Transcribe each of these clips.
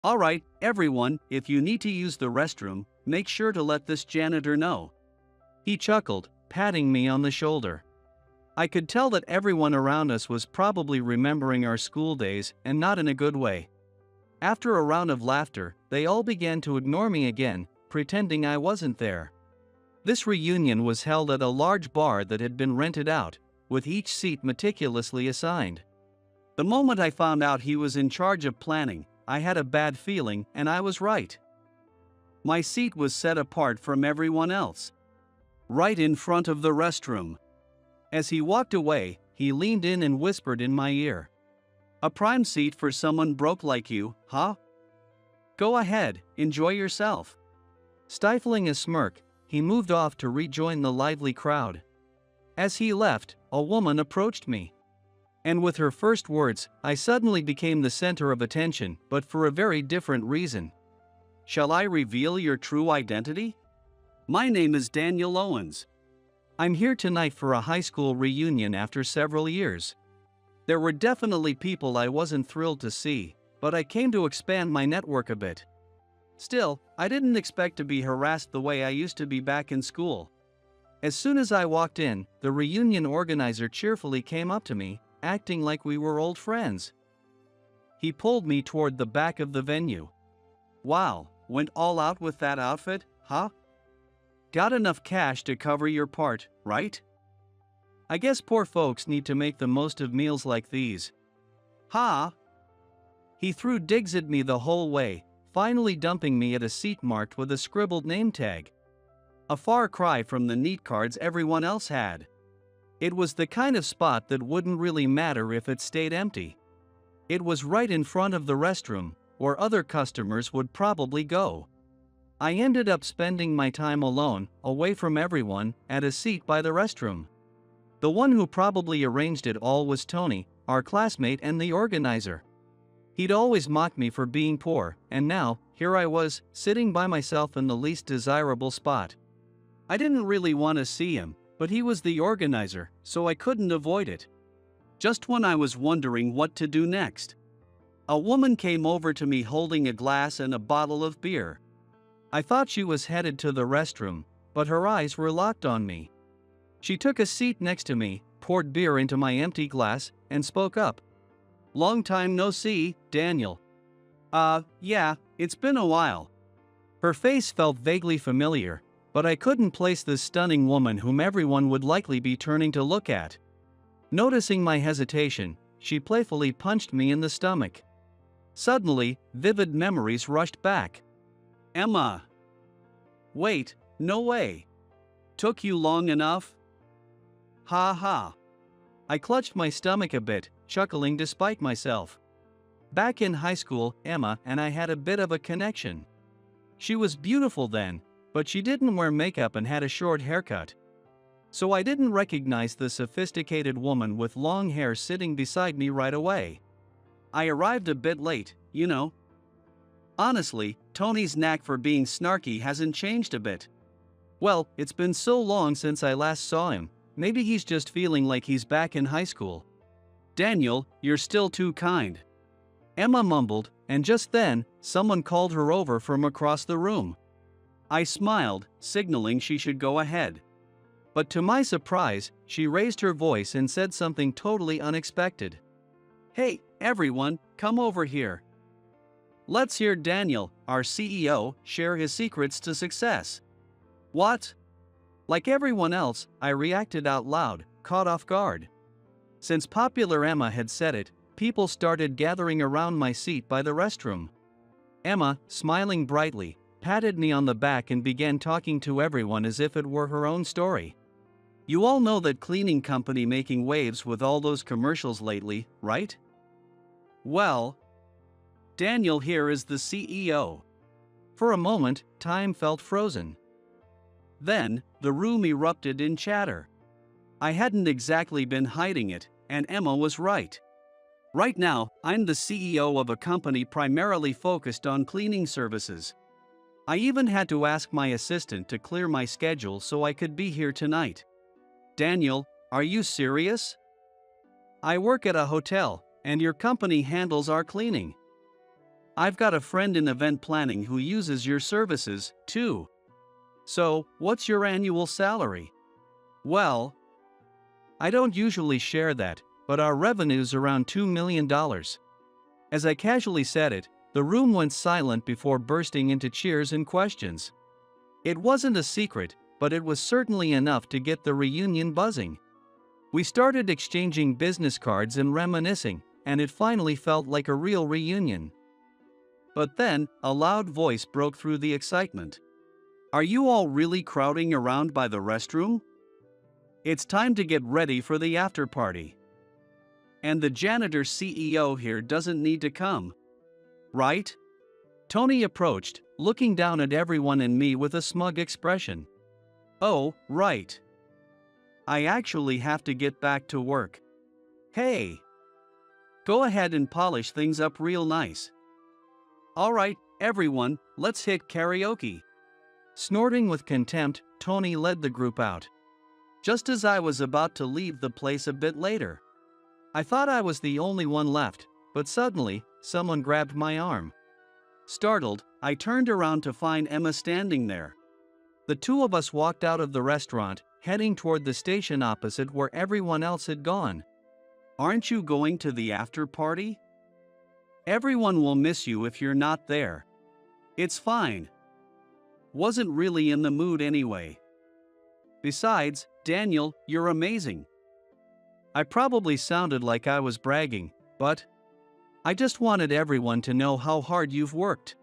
Alright, everyone, if you need to use the restroom, make sure to let this janitor know. He chuckled, patting me on the shoulder. I could tell that everyone around us was probably remembering our school days, and not in a good way. After a round of laughter, they all began to ignore me again, pretending I wasn't there. This reunion was held at a large bar that had been rented out, with each seat meticulously assigned. The moment I found out he was in charge of planning, I had a bad feeling, and I was right. My seat was set apart from everyone else, right in front of the restroom. As he walked away, he leaned in and whispered in my ear, "A prime seat for someone broke like you, huh? Go ahead, enjoy yourself." Stifling a smirk, he moved off to rejoin the lively crowd. As he left, a woman approached me. And with her first words, I suddenly became the center of attention, but for a very different reason. "Shall I reveal your true identity? My name is Daniel Owens. I'm here tonight for a high school reunion after several years. There were definitely people I wasn't thrilled to see, but I came to expand my network a bit. Still, I didn't expect to be harassed the way I used to be back in school." As soon as I walked in, the reunion organizer cheerfully came up to me, acting like we were old friends. He pulled me toward the back of the venue. "Wow, went all out with that outfit, huh? Got enough cash to cover your part, right? I guess poor folks need to make the most of meals like these. Ha!" He threw digs at me the whole way, finally dumping me at a seat marked with a scribbled name tag. A far cry from the neat cards everyone else had. It was the kind of spot that wouldn't really matter if it stayed empty. It was right in front of the restroom, where other customers would probably go. I ended up spending my time alone, away from everyone, at a seat by the restroom. The one who probably arranged it all was Tony, our classmate and the organizer. He'd always mocked me for being poor, and now, here I was, sitting by myself in the least desirable spot. I didn't really want to see him, but he was the organizer, so I couldn't avoid it. Just when I was wondering what to do next, a woman came over to me holding a glass and a bottle of beer. I thought she was headed to the restroom, but her eyes were locked on me. She took a seat next to me, poured beer into my empty glass, and spoke up. "Long time no see, Daniel." Yeah, it's been a while." Her face felt vaguely familiar, but I couldn't place this stunning woman whom everyone would likely be turning to look at. Noticing my hesitation, she playfully punched me in the stomach. Suddenly, vivid memories rushed back. "Emma. Wait, no way. Took you long enough? Ha ha." I clutched my stomach a bit, chuckling despite myself. Back in high school, Emma and I had a bit of a connection. She was beautiful then, but she didn't wear makeup and had a short haircut. So I didn't recognize the sophisticated woman with long hair sitting beside me right away. I arrived a bit late, you know. Honestly, Tony's knack for being snarky hasn't changed a bit. Well, it's been so long since I last saw him, maybe he's just feeling like he's back in high school. "Daniel, you're still too kind," Emma mumbled, and just then, someone called her over from across the room. I smiled, signaling she should go ahead. But to my surprise, she raised her voice and said something totally unexpected. "Hey, everyone, come over here. Let's hear Daniel, our CEO, share his secrets to success." What? Like everyone else, I reacted out loud, caught off guard. Since popular Emma had said it, people started gathering around my seat by the restroom. Emma, smiling brightly, patted me on the back and began talking to everyone as if it were her own story. "You all know that cleaning company making waves with all those commercials lately, right? Well, Daniel here is the CEO." For a moment, time felt frozen. Then, the room erupted in chatter. I hadn't exactly been hiding it, and Emma was right. Right now, I'm the CEO of a company primarily focused on cleaning services. I even had to ask my assistant to clear my schedule so I could be here tonight. "Daniel, are you serious? I work at a hotel, and your company handles our cleaning." I've got a friend in event planning who uses your services, too. So, what's your annual salary? Well, I don't usually share that, but our revenue's around $2 million. As I casually said it, the room went silent before bursting into cheers and questions. It wasn't a secret, but it was certainly enough to get the reunion buzzing. We started exchanging business cards and reminiscing, and it finally felt like a real reunion. But then, a loud voice broke through the excitement. Are you all really crowding around by the restroom? It's time to get ready for the after party. And the janitor CEO here doesn't need to come. Right? Tony approached, looking down at everyone and me with a smug expression. Oh, right. I actually have to get back to work. Hey! Go ahead and polish things up real nice. Alright, everyone, let's hit karaoke. Snorting with contempt, Tony led the group out. Just as I was about to leave the place a bit later. I thought I was the only one left, but suddenly, someone grabbed my arm. Startled, I turned around to find Emma standing there. The two of us walked out of the restaurant, heading toward the station opposite where everyone else had gone. Aren't you going to the after party? Everyone will miss you if you're not there. It's fine. Wasn't really in the mood anyway. Besides, Daniel, you're amazing. I probably sounded like I was bragging, but I just wanted everyone to know how hard you've worked.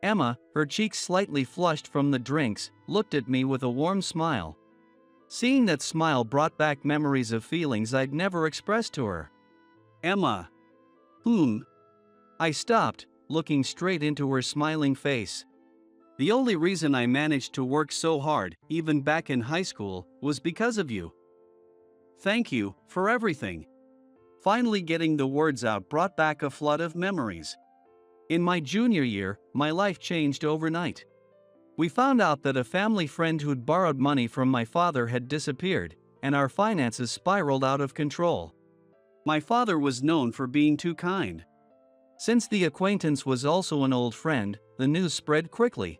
Emma, her cheeks slightly flushed from the drinks, looked at me with a warm smile. Seeing that smile brought back memories of feelings I'd never expressed to her. Emma. I stopped, looking straight into her smiling face. The only reason I managed to work so hard, even back in high school, was because of you. Thank you for everything. Finally getting the words out brought back a flood of memories. In my junior year, my life changed overnight. We found out that a family friend who'd borrowed money from my father had disappeared, and our finances spiraled out of control. My father was known for being too kind. Since the acquaintance was also an old friend, the news spread quickly.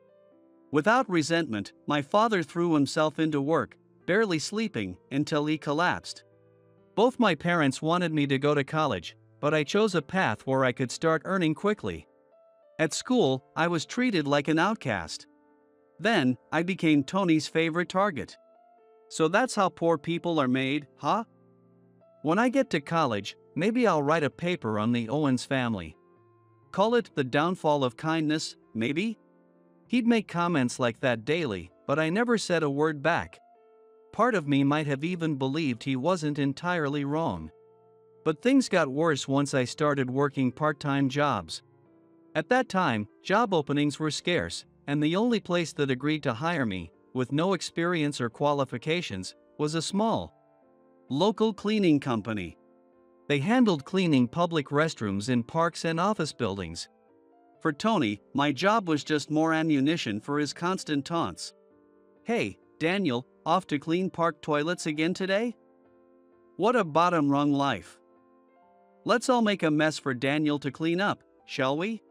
Without resentment, my father threw himself into work, barely sleeping, until he collapsed. Both my parents wanted me to go to college, but I chose a path where I could start earning quickly. At school, I was treated like an outcast. Then, I became Tony's favorite target. So that's how poor people are made, huh? When I get to college, maybe I'll write a paper on the Owens family. Call it The Downfall of Kindness, maybe? He'd make comments like that daily, but I never said a word back. Part of me might have even believed he wasn't entirely wrong. But things got worse once I started working part-time jobs. At that time, job openings were scarce, and the only place that agreed to hire me, with no experience or qualifications, was a small, local cleaning company. They handled cleaning public restrooms in parks and office buildings. For Tony, my job was just more ammunition for his constant taunts. Hey, Daniel, off to clean park toilets again today? What a bottom-rung life. Let's all make a mess for Daniel to clean up, shall we?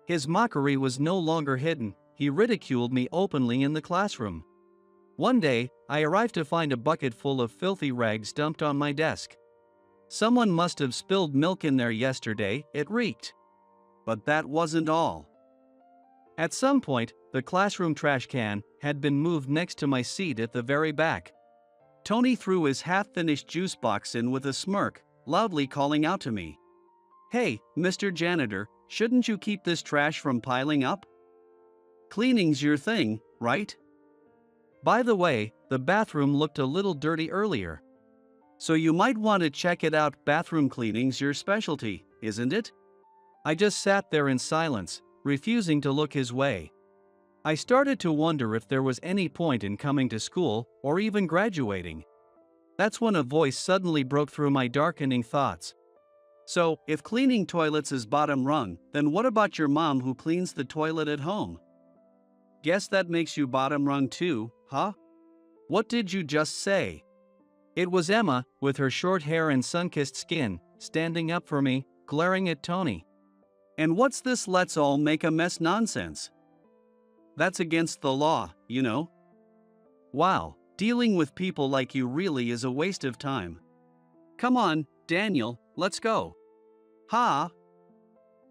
His mockery was no longer hidden. He ridiculed me openly in the classroom. One day, I arrived to find a bucket full of filthy rags dumped on my desk. Someone must have spilled milk in there yesterday, it reeked. But that wasn't all. At some point, the classroom trash can had been moved next to my seat at the very back. Tony threw his half-finished juice box in with a smirk, loudly calling out to me. Hey, Mr. Janitor, shouldn't you keep this trash from piling up? Cleaning's your thing, right? By the way, the bathroom looked a little dirty earlier. So you might want to check it out. Bathroom cleaning's your specialty, isn't it? I just sat there in silence, refusing to look his way. I started to wonder if there was any point in coming to school, or even graduating. That's when a voice suddenly broke through my darkening thoughts. So, if cleaning toilets is bottom rung, then what about your mom who cleans the toilet at home? Guess that makes you bottom rung too, huh? What did you just say? It was Emma, with her short hair and sun-kissed skin, standing up for me, glaring at Tony. And what's this let's all make a mess nonsense? That's against the law, you know? Wow, dealing with people like you really is a waste of time. Come on, Daniel, let's go. Ha!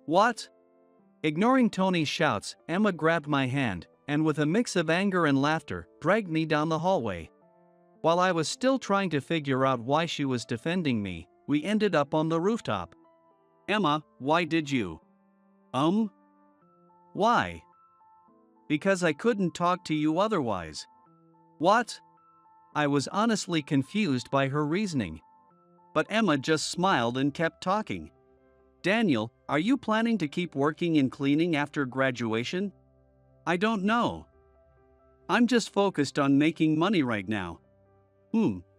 What? Ignoring Tony's shouts, Emma grabbed my hand, and with a mix of anger and laughter, dragged me down the hallway. While I was still trying to figure out why she was defending me, we ended up on the rooftop. Emma, why did you? Why? Because I couldn't talk to you otherwise. What? I was honestly confused by her reasoning. But Emma just smiled and kept talking. Daniel, are you planning to keep working in cleaning after graduation? I don't know. I'm just focused on making money right now.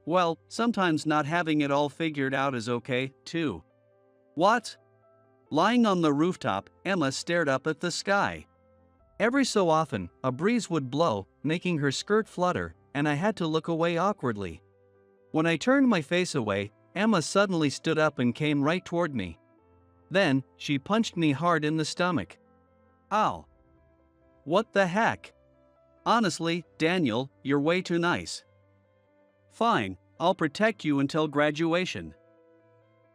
Well, sometimes not having it all figured out is okay, too. What? Lying on the rooftop, Emma stared up at the sky. Every so often, a breeze would blow, making her skirt flutter, and I had to look away awkwardly. When I turned my face away, Emma suddenly stood up and came right toward me. Then, she punched me hard in the stomach. Ow. What the heck? Honestly, Daniel, you're way too nice. Fine, I'll protect you until graduation.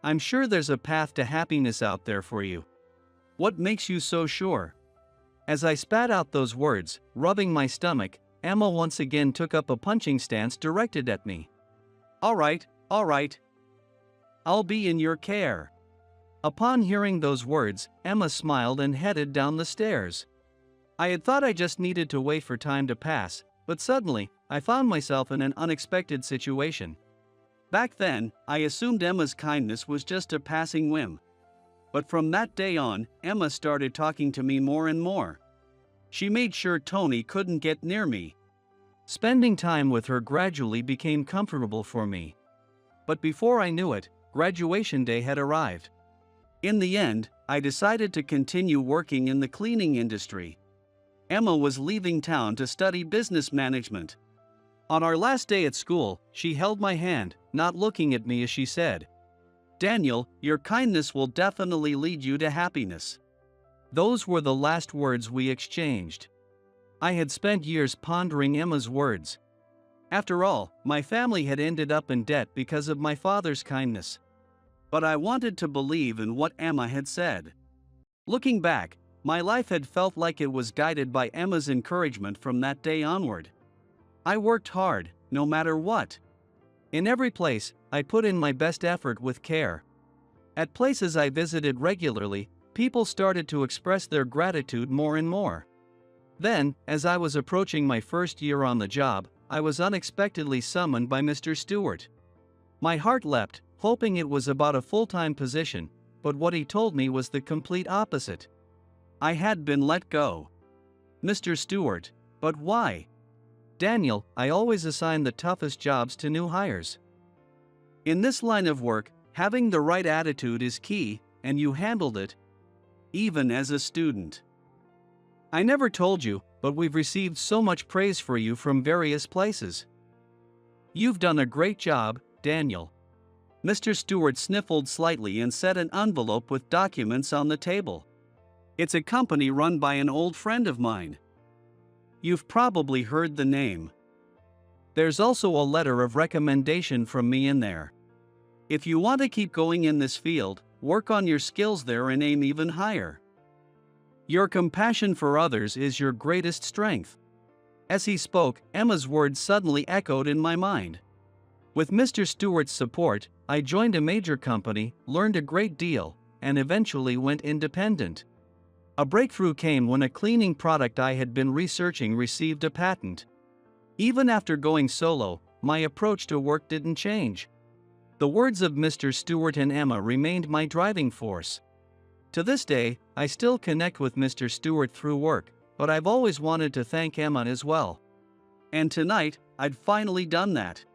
I'm sure there's a path to happiness out there for you. What makes you so sure? As I spat out those words, rubbing my stomach, Emma once again took up a punching stance directed at me. All right. I'll be in your care. Upon hearing those words, Emma smiled and headed down the stairs. I had thought I just needed to wait for time to pass, but suddenly, I found myself in an unexpected situation. Back then, I assumed Emma's kindness was just a passing whim. But from that day on, Emma started talking to me more and more. She made sure Tony couldn't get near me. Spending time with her gradually became comfortable for me. But before I knew it, graduation day had arrived. In the end, I decided to continue working in the cleaning industry. Emma was leaving town to study business management. On our last day at school, she held my hand, not looking at me as she said, Daniel, your kindness will definitely lead you to happiness. Those were the last words we exchanged. I had spent years pondering Emma's words. After all, my family had ended up in debt because of my father's kindness. But I wanted to believe in what Emma had said. Looking back, my life had felt like it was guided by Emma's encouragement from that day onward. I worked hard, no matter what. In every place, I put in my best effort with care. At places I visited regularly, people started to express their gratitude more and more. Then, as I was approaching my first year on the job, I was unexpectedly summoned by Mr. Stewart. My heart leapt, hoping it was about a full-time position, but what he told me was the complete opposite. I had been let go. Mr. Stewart, but why? Daniel, I always assign the toughest jobs to new hires. In this line of work, having the right attitude is key, and you handled it, even as a student. I never told you, but we've received so much praise for you from various places. You've done a great job, Daniel. Mr. Stewart sniffled slightly and set an envelope with documents on the table. It's a company run by an old friend of mine. You've probably heard the name. There's also a letter of recommendation from me in there. If you want to keep going in this field, work on your skills there and aim even higher. Your compassion for others is your greatest strength. As he spoke, Emma's words suddenly echoed in my mind. With Mr. Stewart's support, I joined a major company, learned a great deal, and eventually went independent. A breakthrough came when a cleaning product I had been researching received a patent. Even after going solo, my approach to work didn't change. The words of Mr. Stewart and Emma remained my driving force. To this day, I still connect with Mr. Stewart through work, but I've always wanted to thank Emma as well. And tonight, I'd finally done that.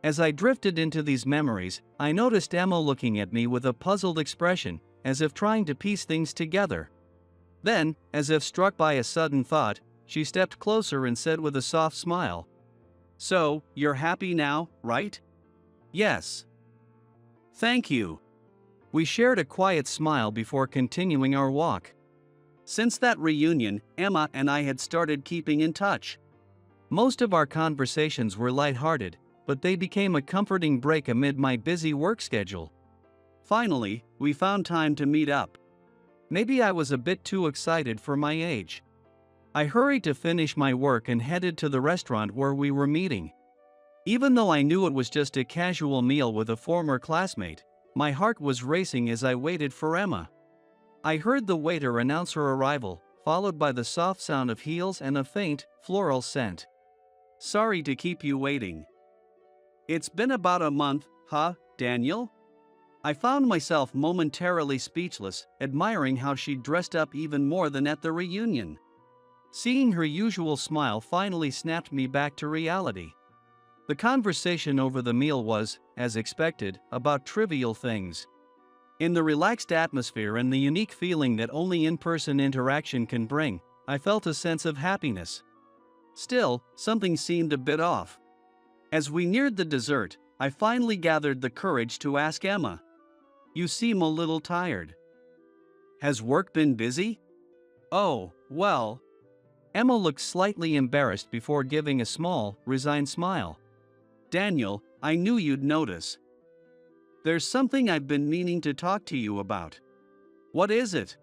As I drifted into these memories, I noticed Emma looking at me with a puzzled expression, as if trying to piece things together. Then, as if struck by a sudden thought, she stepped closer and said with a soft smile, "So, you're happy now, right?" "Yes." "Thank you." We shared a quiet smile before continuing our walk. Since that reunion, Emma and I had started keeping in touch. Most of our conversations were lighthearted, but they became a comforting break amid my busy work schedule. Finally, we found time to meet up. Maybe I was a bit too excited for my age. I hurried to finish my work and headed to the restaurant where we were meeting. Even though I knew it was just a casual meal with a former classmate, my heart was racing as I waited for Emma. I heard the waiter announce her arrival, followed by the soft sound of heels and a faint, floral scent. "Sorry to keep you waiting. It's been about a month, huh, Daniel?" I found myself momentarily speechless, admiring how she dressed up even more than at the reunion. Seeing her usual smile finally snapped me back to reality. The conversation over the meal was, as expected, about trivial things. In the relaxed atmosphere and the unique feeling that only in-person interaction can bring, I felt a sense of happiness. Still, something seemed a bit off. As we neared the dessert, I finally gathered the courage to ask Emma, "You seem a little tired. Has work been busy?" "Oh, well." Emma looked slightly embarrassed before giving a small, resigned smile. "Daniel, I knew you'd notice. There's something I've been meaning to talk to you about." "What is it?"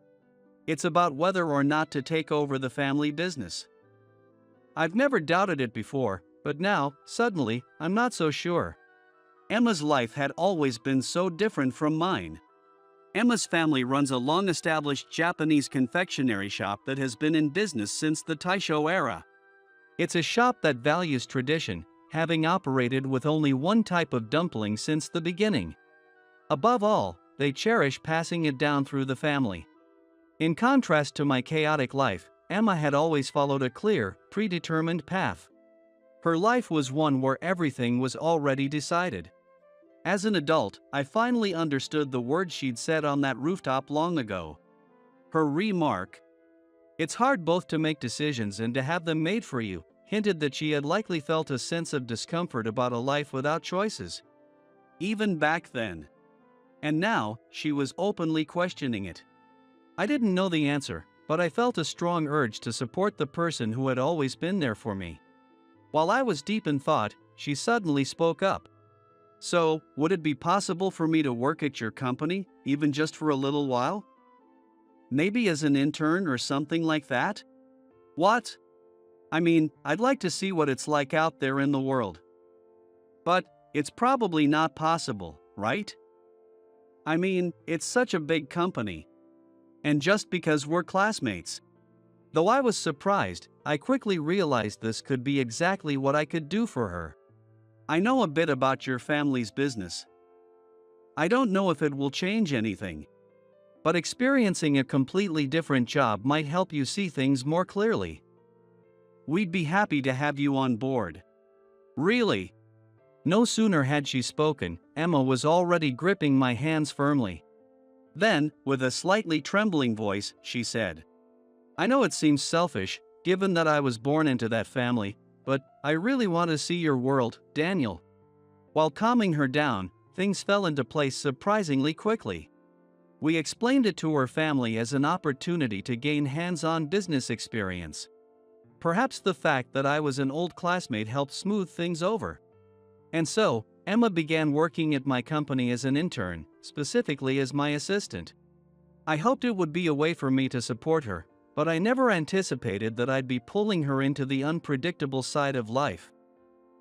"It's about whether or not to take over the family business. I've never doubted it before, but now, suddenly, I'm not so sure." Emma's life had always been so different from mine. Emma's family runs a long-established Japanese confectionery shop that has been in business since the Taisho era. It's a shop that values tradition, having operated with only one type of dumpling since the beginning. Above all, they cherish passing it down through the family. In contrast to my chaotic life, Emma had always followed a clear, predetermined path. Her life was one where everything was already decided. As an adult, I finally understood the words she'd said on that rooftop long ago. Her remark, "It's hard both to make decisions and to have them made for you," hinted that she had likely felt a sense of discomfort about a life without choices. Even back then. And now, she was openly questioning it. I didn't know the answer, but I felt a strong urge to support the person who had always been there for me. While I was deep in thought, she suddenly spoke up. "So, would it be possible for me to work at your company, even just for a little while? Maybe as an intern or something like that?" "What?" "I mean, I'd like to see what it's like out there in the world." "But, it's probably not possible, right? I mean, it's such a big company. And just because we're classmates." Though I was surprised, I quickly realized this could be exactly what I could do for her. "I know a bit about your family's business. I don't know if it will change anything. But experiencing a completely different job might help you see things more clearly. We'd be happy to have you on board." "Really?" No sooner had she spoken, Emma was already gripping my hands firmly. Then, with a slightly trembling voice, she said, "I know it seems selfish, given that I was born into that family, but I really want to see your world, Daniel." While calming her down, things fell into place surprisingly quickly. We explained it to her family as an opportunity to gain hands-on business experience. Perhaps the fact that I was an old classmate helped smooth things over. And so, Emma began working at my company as an intern, specifically as my assistant. I hoped it would be a way for me to support her, but I never anticipated that I'd be pulling her into the unpredictable side of life.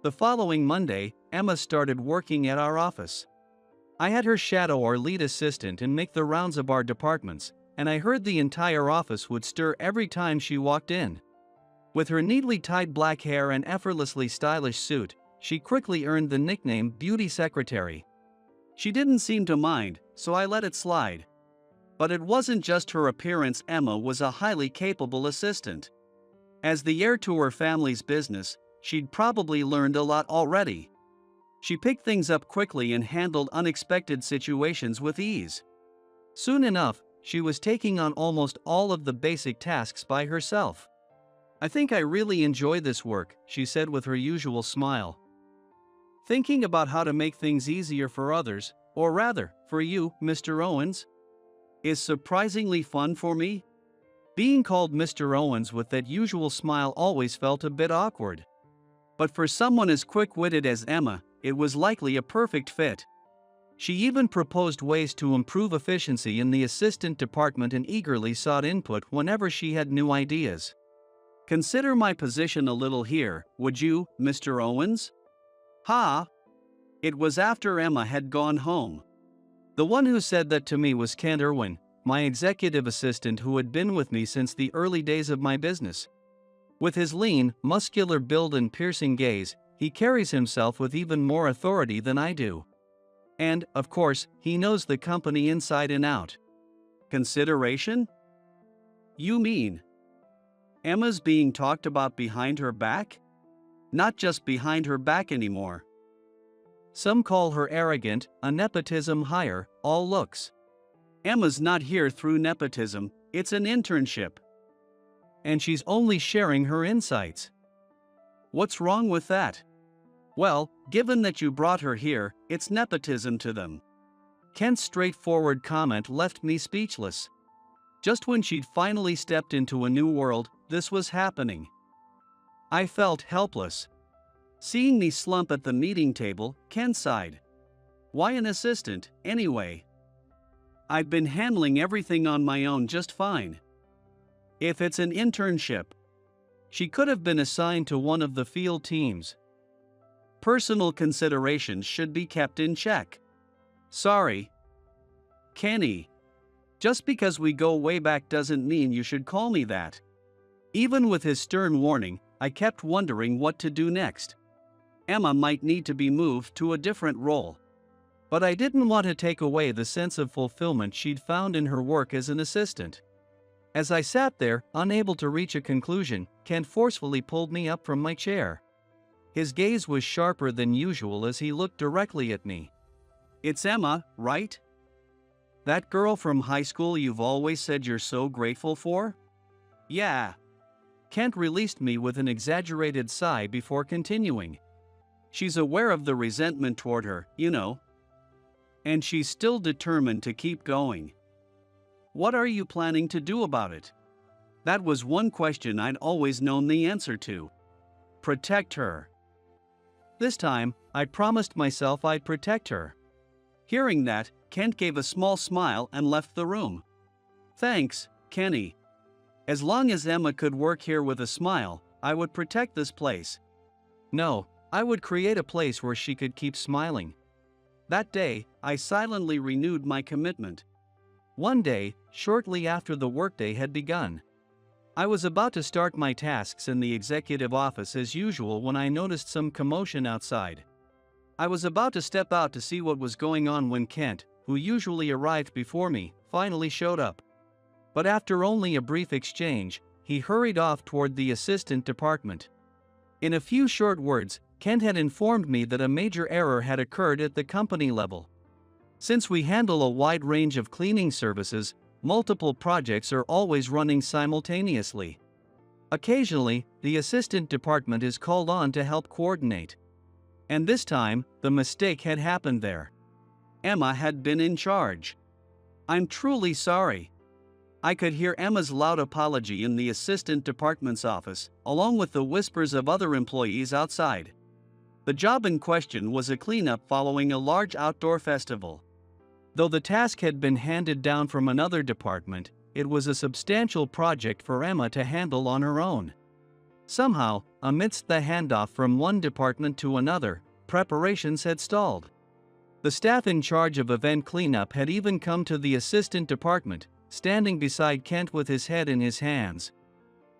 The following Monday, Emma started working at our office. I had her shadow our lead assistant and make the rounds of our departments, and I heard the entire office would stir every time she walked in. With her neatly tied black hair and effortlessly stylish suit, she quickly earned the nickname Beauty Secretary. She didn't seem to mind, so I let it slide. But it wasn't just her appearance. Emma was a highly capable assistant. As the heir to her family's business, she'd probably learned a lot already. She picked things up quickly and handled unexpected situations with ease. Soon enough, she was taking on almost all of the basic tasks by herself. "I think I really enjoy this work," she said with her usual smile. "Thinking about how to make things easier for others, or rather, for you, Mr. Owens, is surprisingly fun for me. Being called Mr. Owens with that usual smile always felt a bit awkward. But for someone as quick-witted as Emma, it was likely a perfect fit. She even proposed ways to improve efficiency in the assistant department and eagerly sought input whenever she had new ideas. Consider my position a little here, would you, Mr. Owens? Ha! It was after Emma had gone home. The one who said that to me was Kent Irwin, my executive assistant who had been with me since the early days of my business. With his lean, muscular build and piercing gaze, he carries himself with even more authority than I do. And, of course, he knows the company inside and out. Consideration? You mean Emma's being talked about behind her back? Not just behind her back anymore. Some call her arrogant, a nepotism hire, all looks. Emma's not here through nepotism, it's an internship. And she's only sharing her insights. What's wrong with that? Well, given that you brought her here, it's nepotism to them. Kent's straightforward comment left me speechless. Just when she'd finally stepped into a new world, this was happening. I felt helpless. Seeing me slump at the meeting table, Ken sighed. Why an assistant, anyway? I've been handling everything on my own just fine. If it's an internship, she could have been assigned to one of the field teams. Personal considerations should be kept in check. Sorry. Kenny. Just because we go way back doesn't mean you should call me that. Even with his stern warning, I kept wondering what to do next. Emma might need to be moved to a different role. But I didn't want to take away the sense of fulfillment she'd found in her work as an assistant. As I sat there, unable to reach a conclusion, Kent forcefully pulled me up from my chair. His gaze was sharper than usual as he looked directly at me. It's Emma, right? That girl from high school you've always said you're so grateful for? Yeah. Kent released me with an exaggerated sigh before continuing. She's aware of the resentment toward her, you know. And she's still determined to keep going. What are you planning to do about it? That was one question I'd always known the answer to. Protect her. This time, I promised myself I'd protect her. Hearing that, Kent gave a small smile and left the room. Thanks, Kenny. As long as Emma could work here with a smile, I would protect this place. No, I would create a place where she could keep smiling. That day, I silently renewed my commitment. One day, shortly after the workday had begun, I was about to start my tasks in the executive office as usual when I noticed some commotion outside. I was about to step out to see what was going on when Kent, who usually arrived before me, finally showed up. But after only a brief exchange, he hurried off toward the assistant department. In a few short words, Kent had informed me that a major error had occurred at the company level. Since we handle a wide range of cleaning services, multiple projects are always running simultaneously. Occasionally, the assistant department is called on to help coordinate. And this time, the mistake had happened there. Emma had been in charge. I'm truly sorry. I could hear Emma's loud apology in the assistant department's office, along with the whispers of other employees outside. The job in question was a cleanup following a large outdoor festival. Though the task had been handed down from another department, it was a substantial project for Emma to handle on her own. Somehow, amidst the handoff from one department to another, preparations had stalled. The staff in charge of event cleanup had even come to the assistant department, standing beside Kent with his head in his hands.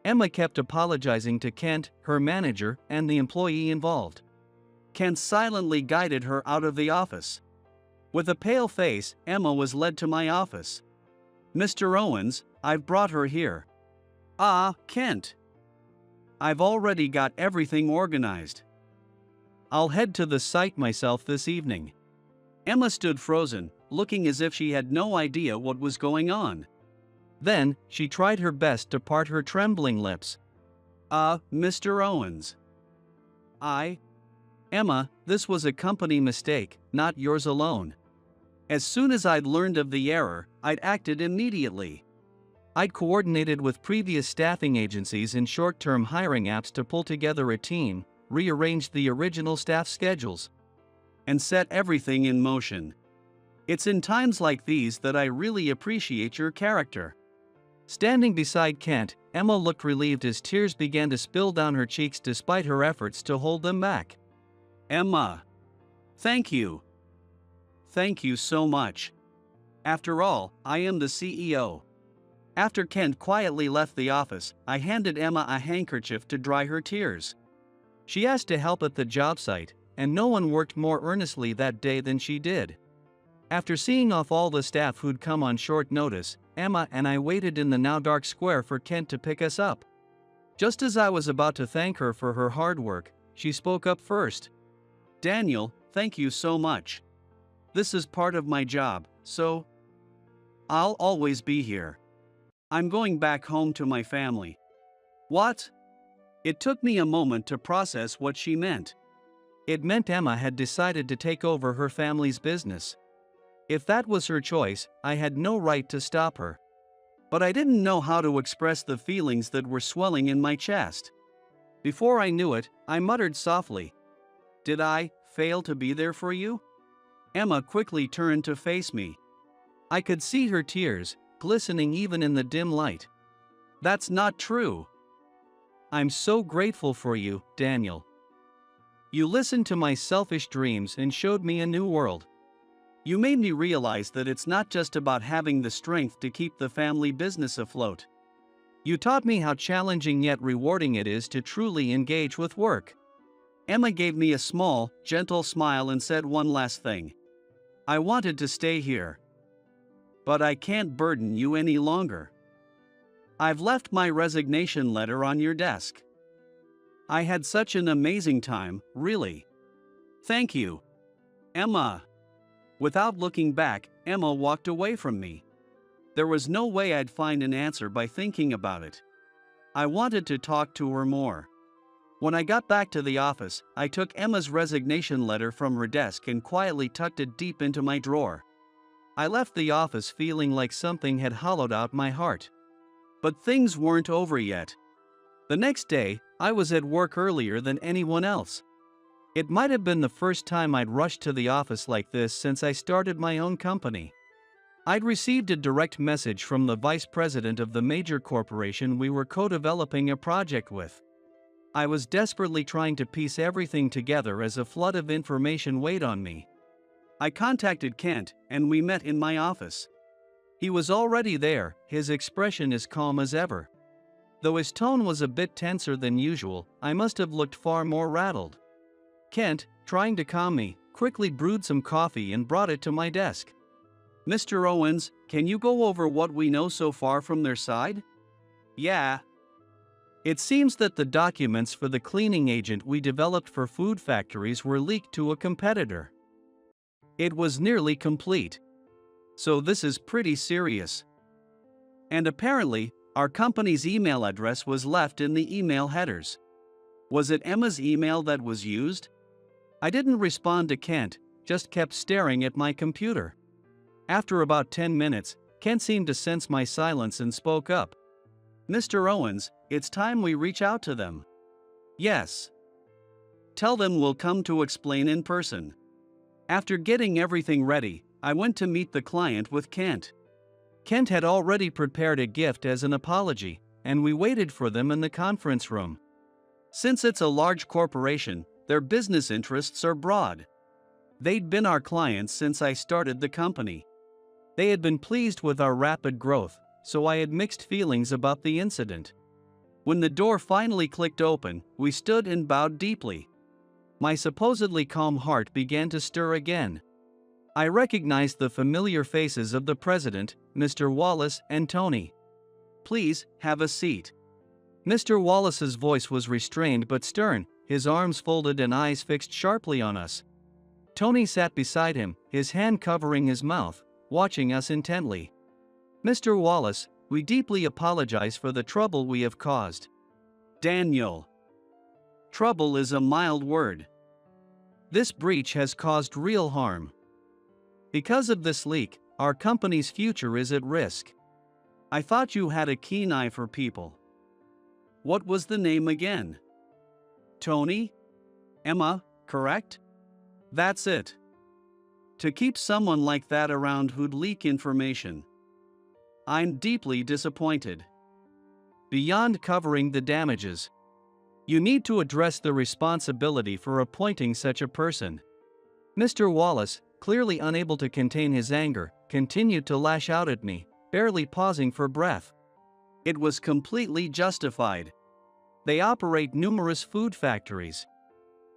Emma kept apologizing to Kent, her manager, and the employee involved. Kent silently guided her out of the office. With a pale face, Emma was led to my office. Mr. Owens, I've brought her here. Ah, Kent. I've already got everything organized. I'll head to the site myself this evening. Emma stood frozen, looking as if she had no idea what was going on. Then, she tried her best to part her trembling lips. Mr. Owens. Emma, this was a company mistake, not yours alone. As soon as I'd learned of the error, I'd acted immediately. I'd coordinated with previous staffing agencies and short-term hiring apps to pull together a team, rearranged the original staff schedules, and set everything in motion. It's in times like these that I really appreciate your character. Standing beside Kent, Emma looked relieved as tears began to spill down her cheeks despite her efforts to hold them back. Emma. Thank you. Thank you so much. After all, I am the CEO. After Kent quietly left the office, I handed Emma a handkerchief to dry her tears. She asked to help at the job site, and no one worked more earnestly that day than she did. After seeing off all the staff who'd come on short notice, Emma and I waited in the now dark square for Kent to pick us up. Just as I was about to thank her for her hard work, she spoke up first. Daniel, thank you so much. This is part of my job, so I'll always be here. I'm going back home to my family. What? It took me a moment to process what she meant. It meant Emma had decided to take over her family's business. If that was her choice, I had no right to stop her. But I didn't know how to express the feelings that were swelling in my chest. Before I knew it, I muttered softly, "Did I fail to be there for you?" Emma quickly turned to face me. I could see her tears, glistening even in the dim light. "That's not true. I'm so grateful for you, Daniel. You listened to my selfish dreams and showed me a new world. You made me realize that it's not just about having the strength to keep the family business afloat. You taught me how challenging yet rewarding it is to truly engage with work." Emma gave me a small, gentle smile and said one last thing. "I wanted to stay here. But I can't burden you any longer. I've left my resignation letter on your desk. I had such an amazing time, really. Thank you, Emma." Without looking back, Emma walked away from me. There was no way I'd find an answer by thinking about it. I wanted to talk to her more. When I got back to the office, I took Emma's resignation letter from her desk and quietly tucked it deep into my drawer. I left the office feeling like something had hollowed out my heart. But things weren't over yet. The next day, I was at work earlier than anyone else. It might have been the first time I'd rushed to the office like this since I started my own company. I'd received a direct message from the vice president of the major corporation we were co-developing a project with. I was desperately trying to piece everything together as a flood of information weighed on me. I contacted Kent, and we met in my office. He was already there, his expression as calm as ever. Though his tone was a bit tenser than usual, I must have looked far more rattled. Kent, trying to calm me, quickly brewed some coffee and brought it to my desk. "Mr. Owens, can you go over what we know so far from their side?" "Yeah." "It seems that the documents for the cleaning agent we developed for food factories were leaked to a competitor. It was nearly complete. So this is pretty serious. And apparently, our company's email address was left in the email headers. Was it Emma's email that was used?" I didn't respond to Kent, just kept staring at my computer. After about 10 minutes, Kent seemed to sense my silence and spoke up. "Mr. Owens, it's time we reach out to them." "Yes. Tell them we'll come to explain in person." After getting everything ready, I went to meet the client with Kent. Kent had already prepared a gift as an apology, and we waited for them in the conference room. Since it's a large corporation, their business interests are broad. They'd been our clients since I started the company. They had been pleased with our rapid growth, so I had mixed feelings about the incident. When the door finally clicked open, we stood and bowed deeply. My supposedly calm heart began to stir again. I recognized the familiar faces of the president, Mr. Wallace and Tony. "Please, have a seat." Mr. Wallace's voice was restrained but stern, his arms folded and eyes fixed sharply on us. Tony sat beside him, his hand covering his mouth, watching us intently. "Mr. Wallace, we deeply apologize for the trouble we have caused." "Daniel, trouble is a mild word. This breach has caused real harm. Because of this leak, our company's future is at risk. I thought you had a keen eye for people. What was the name again? Tony? Emma, correct? That's it. To keep someone like that around who'd leak information. I'm deeply disappointed. Beyond covering the damages, you need to address the responsibility for appointing such a person. Mr. Wallace, clearly unable to contain his anger, continued to lash out at me, barely pausing for breath. It was completely justified. They operate numerous food factories.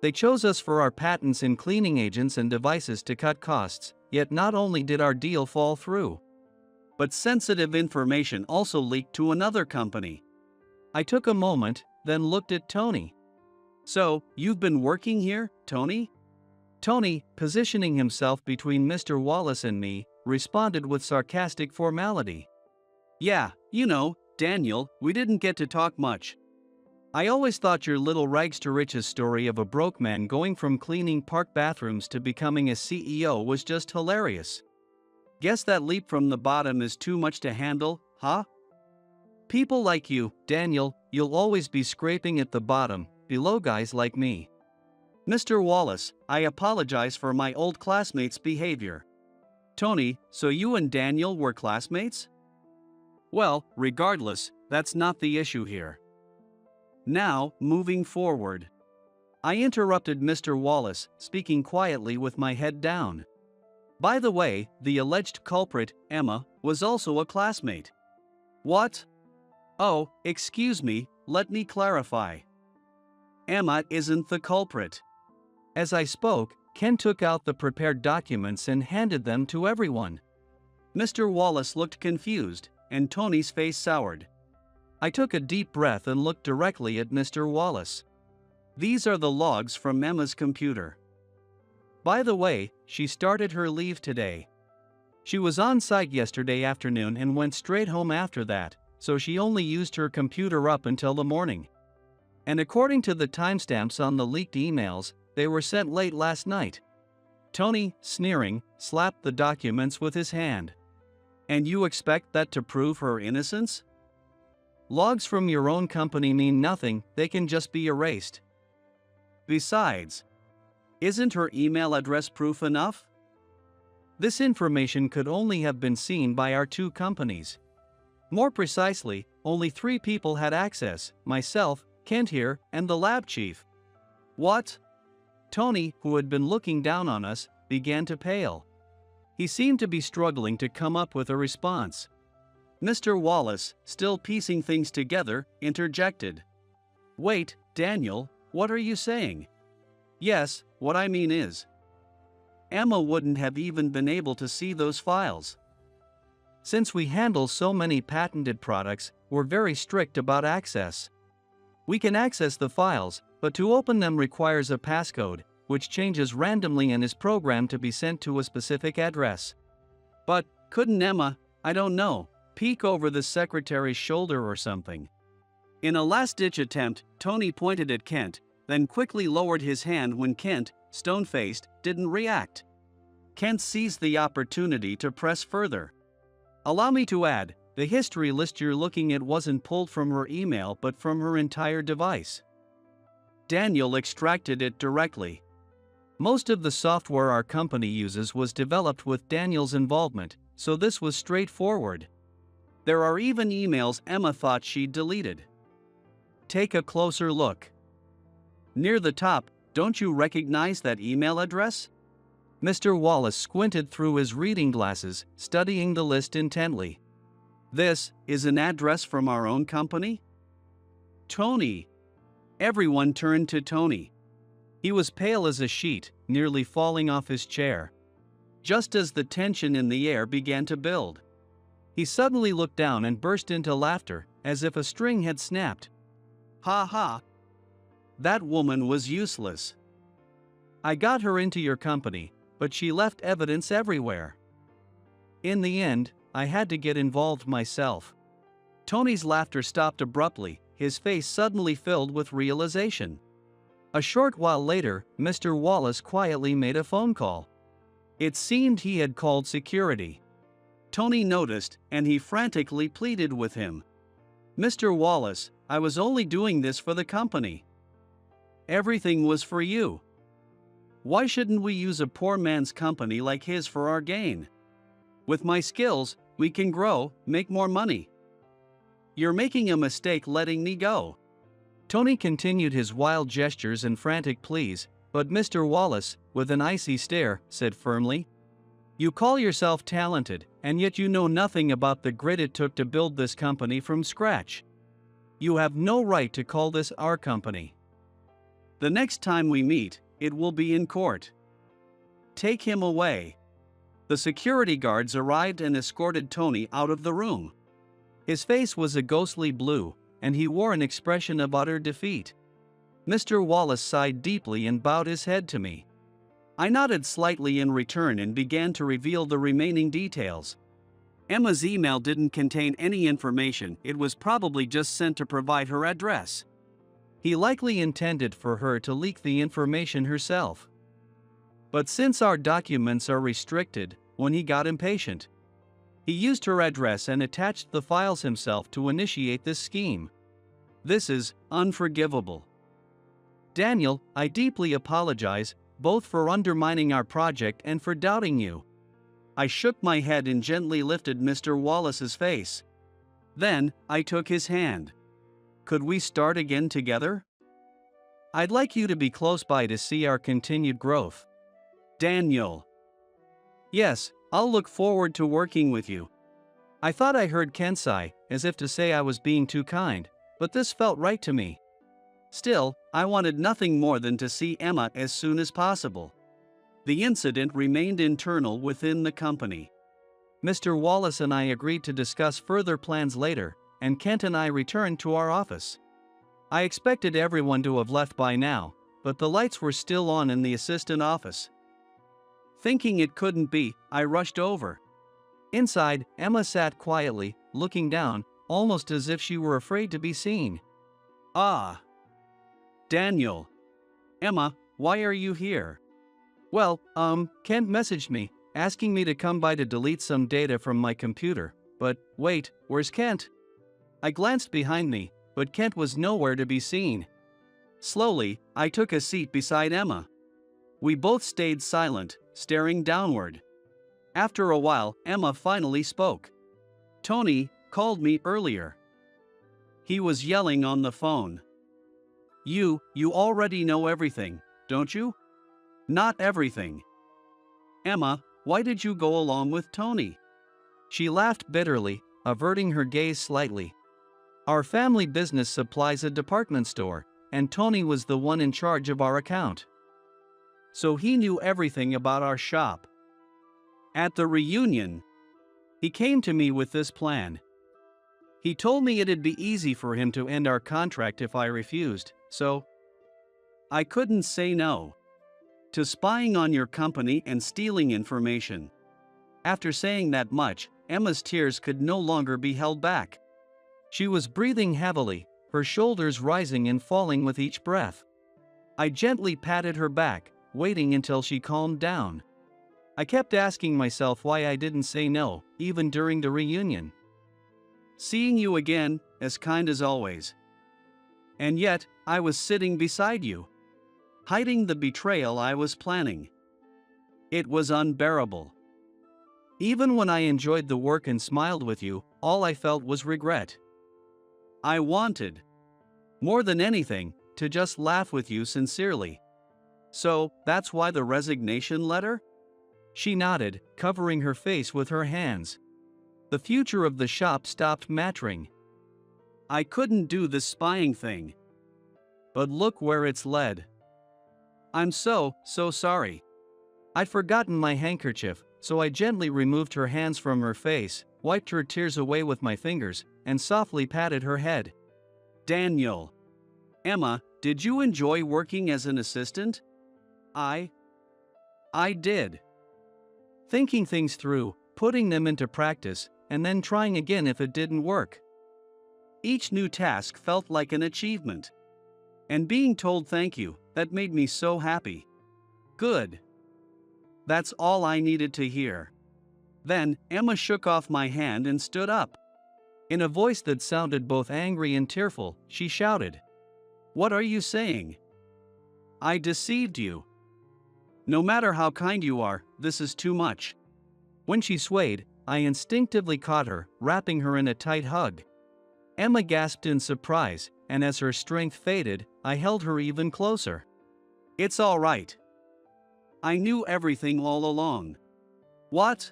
They chose us for our patents in cleaning agents and devices to cut costs, yet not only did our deal fall through, but sensitive information also leaked to another company. I took a moment, then looked at Tony. So, you've been working here, Tony? Tony, positioning himself between Mr. Wallace and me, responded with sarcastic formality. Yeah, you know, Daniel, we didn't get to talk much. I always thought your little rags to riches story of a broke man going from cleaning park bathrooms to becoming a CEO was just hilarious. Guess that leap from the bottom is too much to handle, huh? People like you, Daniel, you'll always be scraping at the bottom, below guys like me. Mr. Wallace, I apologize for my old classmate's behavior. Tony, so you and Daniel were classmates? Well, regardless, that's not the issue here. Now, moving forward. I interrupted Mr. Wallace, speaking quietly with my head down. By the way, the alleged culprit, Emma, was also a classmate. What? Oh, excuse me, let me clarify. Emma isn't the culprit. As I spoke, Ken took out the prepared documents and handed them to everyone. Mr. Wallace looked confused, and Tony's face soured. I took a deep breath and looked directly at Mr. Wallace. These are the logs from Emma's computer. By the way, she started her leave today. She was on site yesterday afternoon and went straight home after that, so she only used her computer up until the morning. And according to the timestamps on the leaked emails, they were sent late last night. Tony, sneering, slapped the documents with his hand. And you expect that to prove her innocence? Logs from your own company mean nothing, they can just be erased. Besides, isn't her email address proof enough? This information could only have been seen by our two companies. More precisely, only 3 people had access, myself, Kent here, and the lab chief. What? Tony, who had been looking down on us, began to pale. He seemed to be struggling to come up with a response. Mr. Wallace, still piecing things together, interjected. Wait, Daniel, what are you saying? Yes, what I mean is, Emma wouldn't have even been able to see those files. Since we handle so many patented products, we're very strict about access. We can access the files, but to open them requires a passcode, which changes randomly and is programmed to be sent to a specific address. But, couldn't Emma, I don't know, peek over the secretary's shoulder or something? In a last-ditch attempt, Tony pointed at Kent, then quickly lowered his hand when Kent, stone-faced, didn't react. Kent seized the opportunity to press further. Allow me to add, the history list you're looking at wasn't pulled from her email but from her entire device. Daniel extracted it directly. Most of the software our company uses was developed with Daniel's involvement, so this was straightforward. There are even emails Emma thought she'd deleted. Take a closer look. Near the top, don't you recognize that email address? Mr. Wallace squinted through his reading glasses, studying the list intently. This is an address from our own company? Tony. Everyone turned to Tony. He was pale as a sheet, nearly falling off his chair. Just as the tension in the air began to build, he suddenly looked down and burst into laughter, as if a string had snapped. Ha ha! That woman was useless. I got her into your company, but she left evidence everywhere. In the end, I had to get involved myself. Tony's laughter stopped abruptly, his face suddenly filled with realization. A short while later, Mr. Wallace quietly made a phone call. It seemed he had called security. Tony noticed, and he frantically pleaded with him. "Mr. Wallace, I was only doing this for the company. Everything was for you. Why shouldn't we use a poor man's company like his for our gain? With my skills, we can grow, make more money. You're making a mistake letting me go." Tony continued his wild gestures and frantic pleas, but Mr. Wallace, with an icy stare, said firmly, "You call yourself talented, and yet you know nothing about the grit it took to build this company from scratch. You have no right to call this our company. The next time we meet, it will be in court. Take him away." The security guards arrived and escorted Tony out of the room. His face was a ghostly blue, and he wore an expression of utter defeat. Mr. Wallace sighed deeply and bowed his head to me. I nodded slightly in return and began to reveal the remaining details. Emma's email didn't contain any information. It was probably just sent to provide her address. He likely intended for her to leak the information herself. But since our documents are restricted, when he got impatient, he used her address and attached the files himself to initiate this scheme. This is unforgivable. Daniel, I deeply apologize, both for undermining our project and for doubting you. I shook my head and gently lifted Mr. Wallace's face. Then, I took his hand. Could we start again together? I'd like you to be close by to see our continued growth. Daniel. Yes, I'll look forward to working with you. I thought I heard Ken sigh, as if to say I was being too kind, but this felt right to me. Still, I wanted nothing more than to see Emma as soon as possible. The incident remained internal within the company. Mr. Wallace and I agreed to discuss further plans later, and Kent and I returned to our office. I expected everyone to have left by now, but the lights were still on in the assistant office. Thinking it couldn't be, I rushed over. Inside, Emma sat quietly, looking down, almost as if she were afraid to be seen. Ah. Daniel. Emma, why are you here? Well, Kent messaged me, asking me to come by to delete some data from my computer. But, wait, where's Kent? I glanced behind me, but Kent was nowhere to be seen. Slowly, I took a seat beside Emma. We both stayed silent, staring downward. After a while, Emma finally spoke. Tony called me earlier. He was yelling on the phone. You already know everything, don't you? Not everything. Emma, why did you go along with Tony? She laughed bitterly, averting her gaze slightly. Our family business supplies a department store, and Tony was the one in charge of our account. So he knew everything about our shop. At the reunion, he came to me with this plan. He told me it'd be easy for him to end our contract if I refused, so I couldn't say no to spying on your company and stealing information. After saying that much, Emma's tears could no longer be held back. She was breathing heavily, her shoulders rising and falling with each breath. I gently patted her back, waiting until she calmed down. I kept asking myself why I didn't say no, even during the reunion. Seeing you again, as kind as always. And yet, I was sitting beside you, hiding the betrayal I was planning. It was unbearable. Even when I enjoyed the work and smiled with you, all I felt was regret. I wanted, more than anything, to just laugh with you sincerely. So, that's why the resignation letter? She nodded, covering her face with her hands. The future of the shop stopped mattering. I couldn't do the spying thing. But look where it's led. I'm so sorry. I'd forgotten my handkerchief, so I gently removed her hands from her face, wiped her tears away with my fingers, and softly patted her head. Daniel. Emma, did you enjoy working as an assistant? I did. Thinking things through, putting them into practice, and then trying again if it didn't work. Each new task felt like an achievement. And being told thank you, that made me so happy. Good. That's all I needed to hear. Then, Emma shook off my hand and stood up. In a voice that sounded both angry and tearful, she shouted, "What are you saying? I deceived you. No matter how kind you are, this is too much." When she swayed, I instinctively caught her, wrapping her in a tight hug. Emma gasped in surprise, and as her strength faded, I held her even closer. "It's all right. I knew everything all along." "What?"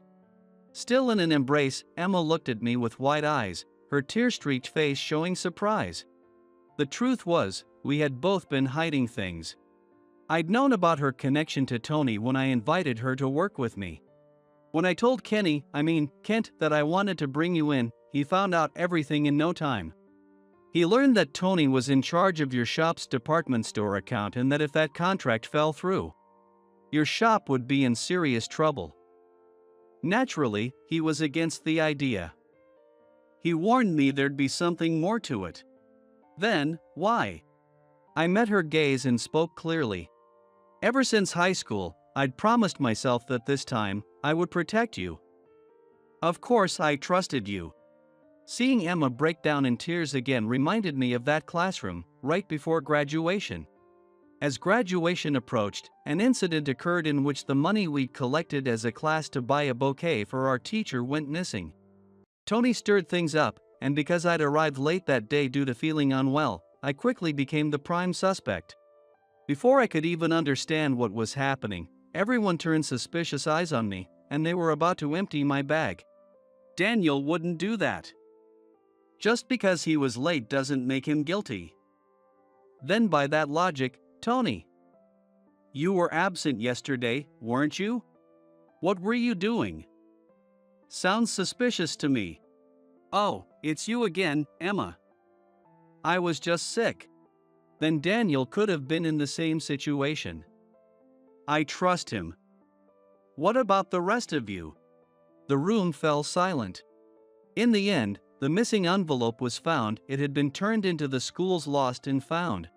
Still in an embrace, Emma looked at me with wide eyes, her tear-streaked face showing surprise. The truth was, we had both been hiding things. I'd known about her connection to Tony when I invited her to work with me. When I told Kent, that I wanted to bring you in, he found out everything in no time. He learned that Tony was in charge of your shop's department store account and that if that contract fell through, your shop would be in serious trouble. Naturally, he was against the idea. He warned me there'd be something more to it. Then, why? I met her gaze and spoke clearly. Ever since high school, I'd promised myself that this time, I would protect you. Of course I trusted you. Seeing Emma break down in tears again reminded me of that classroom, right before graduation. As graduation approached, an incident occurred in which the money we'd collected as a class to buy a bouquet for our teacher went missing. Tony stirred things up, and because I'd arrived late that day due to feeling unwell, I quickly became the prime suspect. Before I could even understand what was happening, everyone turned suspicious eyes on me, and they were about to empty my bag. Daniel wouldn't do that. Just because he was late doesn't make him guilty. Then by that logic, Tony, you were absent yesterday, weren't you? What were you doing? Sounds suspicious to me. Oh, it's you again, Emma. I was just sick. Then Daniel could have been in the same situation. I trust him. What about the rest of you? The room fell silent. In the end, the missing envelope was found. It had been turned into the school's lost and found.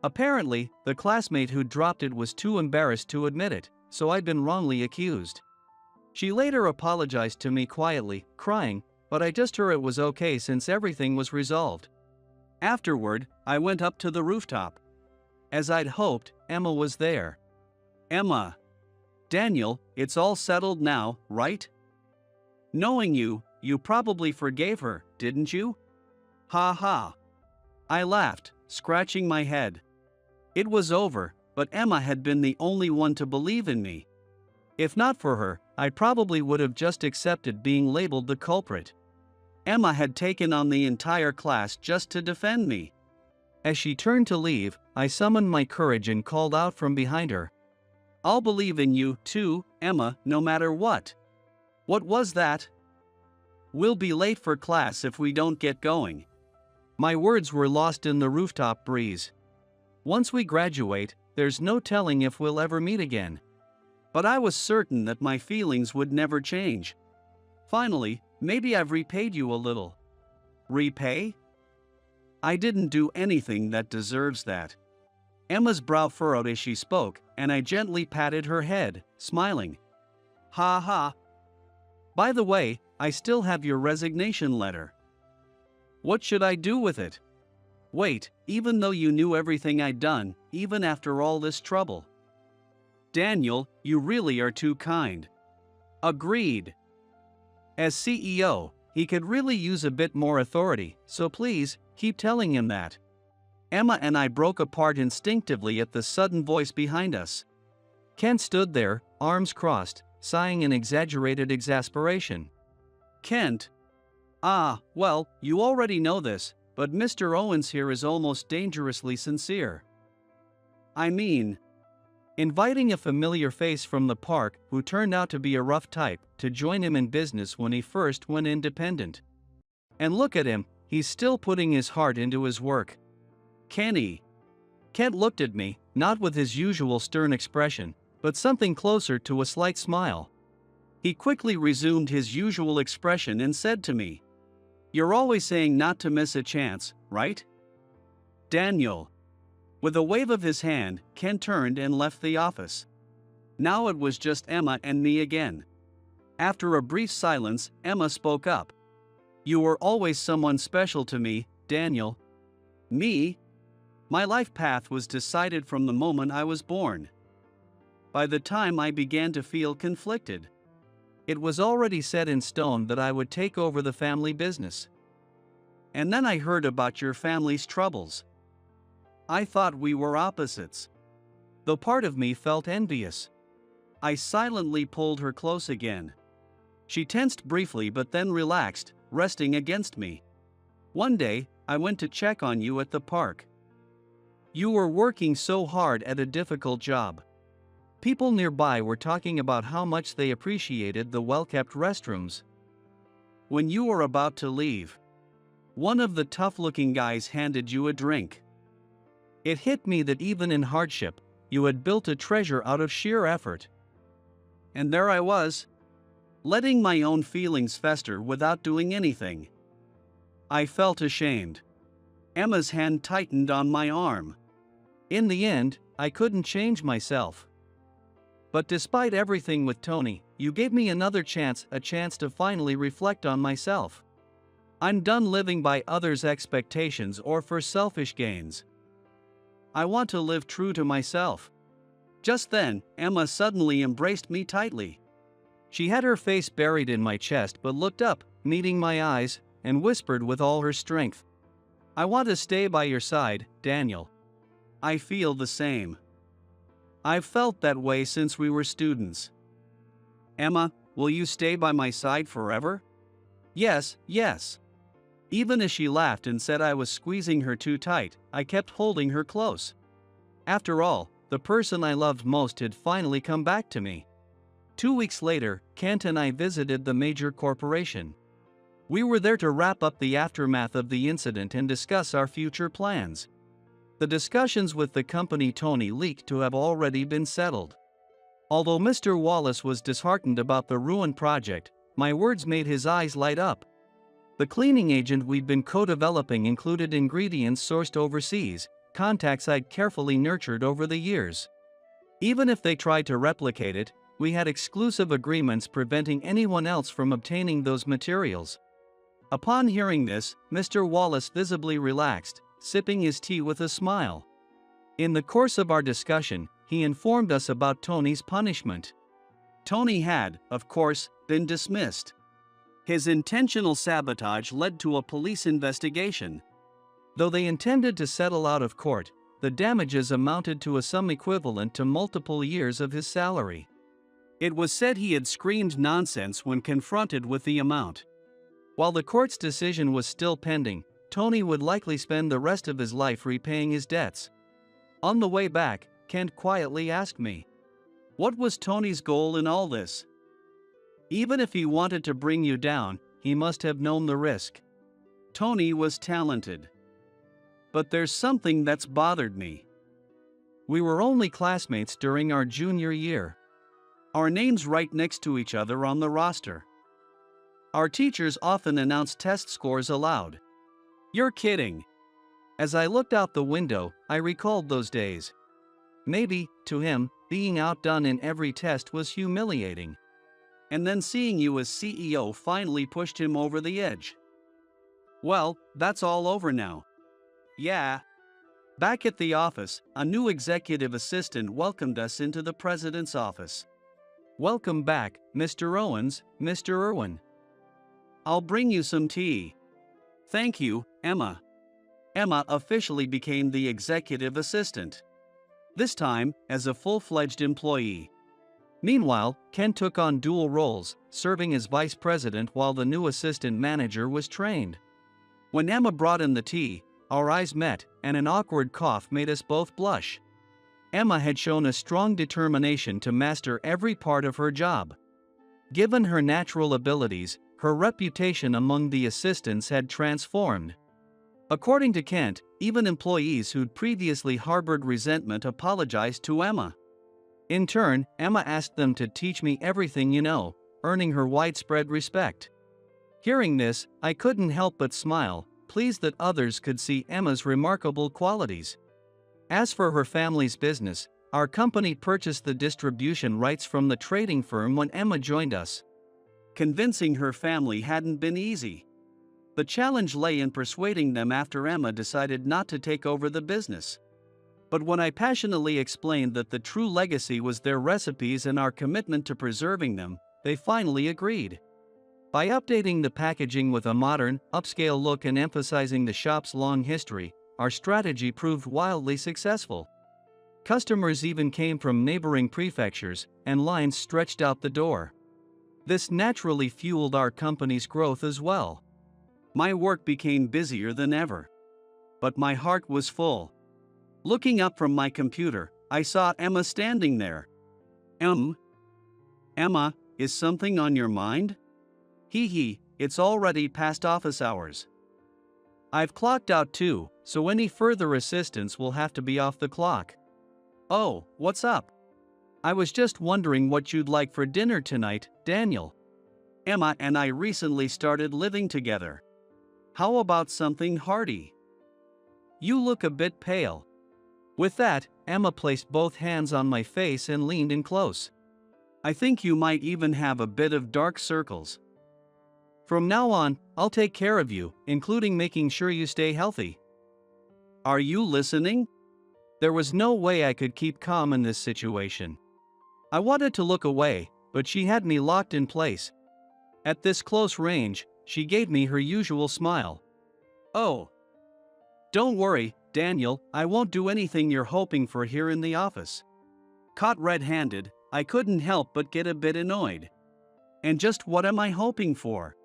Apparently, the classmate who dropped it was too embarrassed to admit it, so I'd been wrongly accused. She later apologized to me quietly, crying, but I just told her it was okay since everything was resolved. Afterward, I went up to the rooftop. As I'd hoped, Emma was there. Emma. Daniel, it's all settled now, right? Knowing you, you probably forgave her, didn't you? Ha ha. I laughed, scratching my head. It was over, but Emma had been the only one to believe in me. If not for her, I probably would have just accepted being labeled the culprit. Emma had taken on the entire class just to defend me. As she turned to leave, I summoned my courage and called out from behind her. I'll believe in you, too, Emma, no matter what. What was that? We'll be late for class if we don't get going. My words were lost in the rooftop breeze. Once we graduate, there's no telling if we'll ever meet again. But I was certain that my feelings would never change. Finally, maybe I've repaid you a little. Repay? I didn't do anything that deserves that. Emma's brow furrowed as she spoke, and I gently patted her head, smiling. Ha ha. By the way, I still have your resignation letter. What should I do with it? Wait, even though you knew everything I'd done, even after all this trouble. Daniel, you really are too kind. Agreed. As CEO, he could really use a bit more authority, so please, keep telling him that. Emma and I broke apart instinctively at the sudden voice behind us. Kent stood there, arms crossed, sighing in exaggerated exasperation. Kent? Ah, well, you already know this, but Mr. Owens here is almost dangerously sincere. I mean, inviting a familiar face from the park who turned out to be a rough type to join him in business when he first went independent. And look at him, he's still putting his heart into his work. Kenny. Kent looked at me, not with his usual stern expression, but something closer to a slight smile. He quickly resumed his usual expression and said to me, "You're always saying not to miss a chance, right? Daniel." With a wave of his hand, Ken turned and left the office. Now it was just Emma and me again. After a brief silence, Emma spoke up. "You were always someone special to me, Daniel." "Me?" My life path was decided from the moment I was born. By the time I began to feel conflicted, it was already set in stone that I would take over the family business. And then I heard about your family's troubles. I thought we were opposites. Though part of me felt envious. I silently pulled her close again. She tensed briefly but then relaxed, resting against me. "One day, I went to check on you at the park. You were working so hard at a difficult job. People nearby were talking about how much they appreciated the well-kept restrooms. When you were about to leave, one of the tough-looking guys handed you a drink. It hit me that even in hardship, you had built a treasure out of sheer effort. And there I was, letting my own feelings fester without doing anything. I felt ashamed." Emma's hand tightened on my arm. "In the end, I couldn't change myself. But despite everything with Tony, you gave me another chance, a chance to finally reflect on myself. I'm done living by others' expectations or for selfish gains. I want to live true to myself." Just then, Emma suddenly embraced me tightly. She had her face buried in my chest but looked up, meeting my eyes, and whispered with all her strength, "I want to stay by your side, Daniel. I feel the same. I've felt that way since we were students. Emma, will you stay by my side forever?" "Yes, yes." Even as she laughed and said I was squeezing her too tight, I kept holding her close. After all, the person I loved most had finally come back to me. 2 weeks later, Kent and I visited the major corporation. We were there to wrap up the aftermath of the incident and discuss our future plans. The discussions with the company Tony leaked to have already been settled. Although Mr. Wallace was disheartened about the ruined project, my words made his eyes light up. The cleaning agent we'd been co-developing included ingredients sourced overseas, contacts I'd carefully nurtured over the years. Even if they tried to replicate it, we had exclusive agreements preventing anyone else from obtaining those materials. Upon hearing this, Mr. Wallace visibly relaxed, sipping his tea with a smile. In the course of our discussion, he informed us about Tony's punishment. Tony had, of course, been dismissed. His intentional sabotage led to a police investigation. Though they intended to settle out of court, the damages amounted to a sum equivalent to multiple years of his salary. It was said he had screamed nonsense when confronted with the amount. While the court's decision was still pending, Tony would likely spend the rest of his life repaying his debts. On the way back, Kent quietly asked me, "What was Tony's goal in all this? Even if he wanted to bring you down, he must have known the risk." Tony was talented. But there's something that's bothered me. We were only classmates during our junior year. Our names right next to each other on the roster. Our teachers often announced test scores aloud. "You're kidding." As I looked out the window, I recalled those days. Maybe, to him, being outdone in every test was humiliating. And then seeing you as CEO finally pushed him over the edge. Well, that's all over now. Yeah. Back at the office, a new executive assistant welcomed us into the president's office. "Welcome back, Mr. Owens, Mr. Irwin. I'll bring you some tea." "Thank you, Emma." Emma officially became the executive assistant. This time, as a full-fledged employee. Meanwhile, Ken took on dual roles, serving as vice president while the new assistant manager was trained. When Emma brought in the tea, our eyes met, and an awkward cough made us both blush. Emma had shown a strong determination to master every part of her job. Given her natural abilities, her reputation among the assistants had transformed. According to Kent, even employees who'd previously harbored resentment apologized to Emma. In turn, Emma asked them to teach me everything you know, earning her widespread respect. Hearing this, I couldn't help but smile, pleased that others could see Emma's remarkable qualities. As for her family's business, Our company purchased the distribution rights from the trading firm when Emma joined us. Convincing her family hadn't been easy. The challenge lay in persuading them after Emma decided not to take over the business. But when I passionately explained that the true legacy was their recipes and our commitment to preserving them, they finally agreed. By updating the packaging with a modern, upscale look and emphasizing the shop's long history, our strategy proved wildly successful. Customers even came from neighboring prefectures, and lines stretched out the door. This naturally fueled our company's growth as well. My work became busier than ever. But my heart was full. Looking up from my computer, I saw Emma standing there. Emma, is something on your mind? Hee, it's already past office hours. I've clocked out too, so any further assistance will have to be off the clock. Oh, what's up? I was just wondering what you'd like for dinner tonight, Daniel. Emma and I recently started living together. How about something hearty? You look a bit pale. With that, Emma placed both hands on my face and leaned in close. I think you might even have a bit of dark circles. From now on, I'll take care of you, including making sure you stay healthy. Are you listening? There was no way I could keep calm in this situation. I wanted to look away, but she had me locked in place. At this close range, she gave me her usual smile. Oh. Don't worry, Daniel, I won't do anything you're hoping for here in the office. Caught red-handed, I couldn't help but get a bit annoyed. And just what am I hoping for?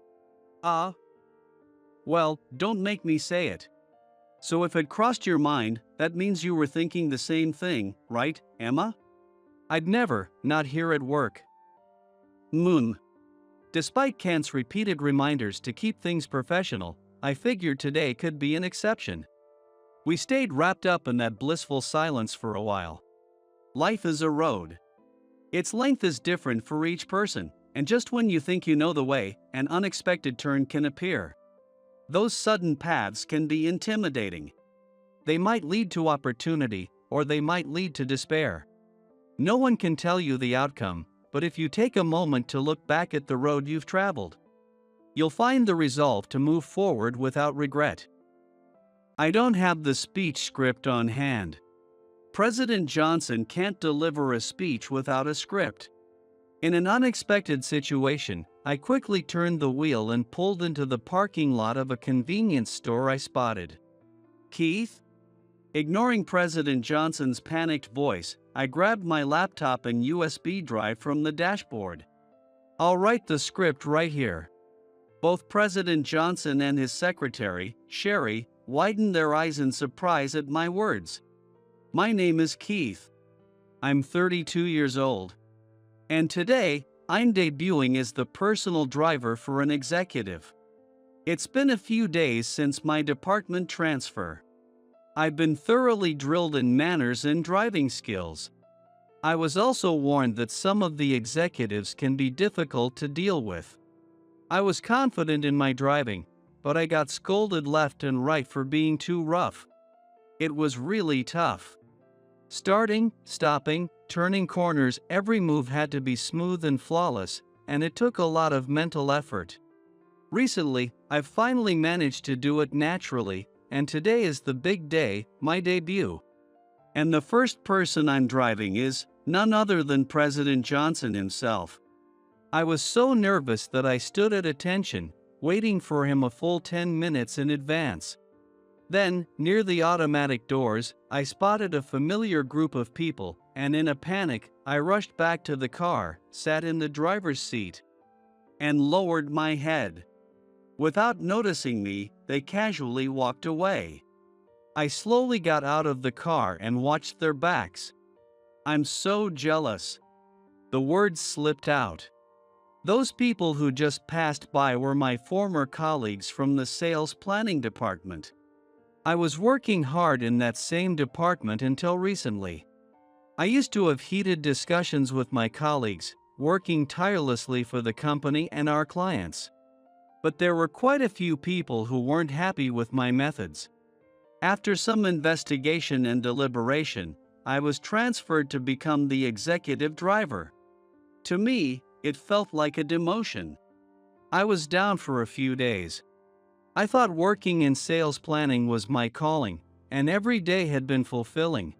Well, don't make me say it. So if it crossed your mind, that means you were thinking the same thing, right, Emma? I'd never, not here at work. Despite Kent's repeated reminders to keep things professional, I figured today could be an exception. We stayed wrapped up in that blissful silence for a while. Life is a road. Its length is different for each person, and just when you think you know the way, an unexpected turn can appear. Those sudden paths can be intimidating. They might lead to opportunity, or they might lead to despair. No one can tell you the outcome, but if you take a moment to look back at the road you've traveled, you'll find the resolve to move forward without regret. I don't have the speech script on hand. President Johnson can't deliver a speech without a script. In an unexpected situation, I quickly turned the wheel and pulled into the parking lot of a convenience store I spotted. Keith? Ignoring President Johnson's panicked voice, I grabbed my laptop and USB drive from the dashboard. I'll write the script right here. Both President Johnson and his secretary, Sherry, widened their eyes in surprise at my words. My name is Keith. I'm 32 years old. And today, I'm debuting as the personal driver for an executive. It's been a few days since my department transfer. I've been thoroughly drilled in manners and driving skills. I was also warned that some of the executives can be difficult to deal with. I was confident in my driving, but I got scolded left and right for being too rough. It was really tough. Starting, stopping, turning corners, every move had to be smooth and flawless, and it took a lot of mental effort. Recently, I've finally managed to do it naturally, and today is the big day, my debut. And the first person I'm driving is none other than President Johnson himself. I was so nervous that I stood at attention, waiting for him a full 10 minutes in advance. Then, near the automatic doors, I spotted a familiar group of people, and in a panic, I rushed back to the car, sat in the driver's seat, and lowered my head. Without noticing me, they casually walked away. I slowly got out of the car and watched their backs. I'm so jealous. The words slipped out. Those people who just passed by were my former colleagues from the sales planning department. I was working hard in that same department until recently. I used to have heated discussions with my colleagues, working tirelessly for the company and our clients. But there were quite a few people who weren't happy with my methods. After some investigation and deliberation, I was transferred to become the executive driver. To me, it felt like a demotion. I was down for a few days. I thought working in sales planning was my calling, and every day had been fulfilling.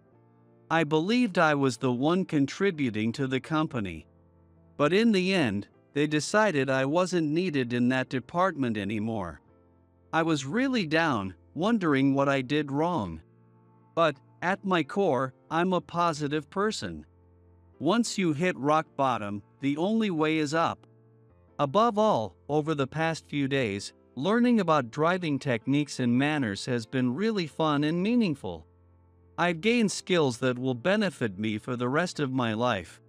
I believed I was the one contributing to the company. But in the end, they decided I wasn't needed in that department anymore. I was really down, wondering what I did wrong. But, at my core, I'm a positive person. Once you hit rock bottom, the only way is up. Above all, over the past few days, learning about driving techniques and manners has been really fun and meaningful. I've gained skills that will benefit me for the rest of my life.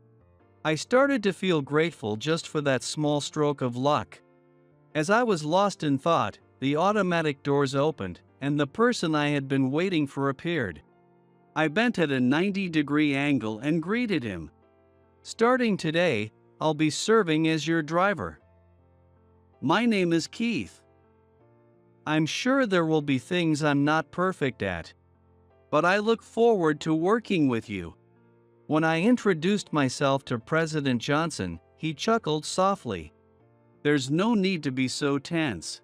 I started to feel grateful just for that small stroke of luck. As I was lost in thought, the automatic doors opened, and the person I had been waiting for appeared. I bent at a 90-degree angle and greeted him. "Starting today, I'll be serving as your driver. My name is Keith. I'm sure there will be things I'm not perfect at, but I look forward to working with you." When I introduced myself to President Johnson, he chuckled softly. "There's no need to be so tense.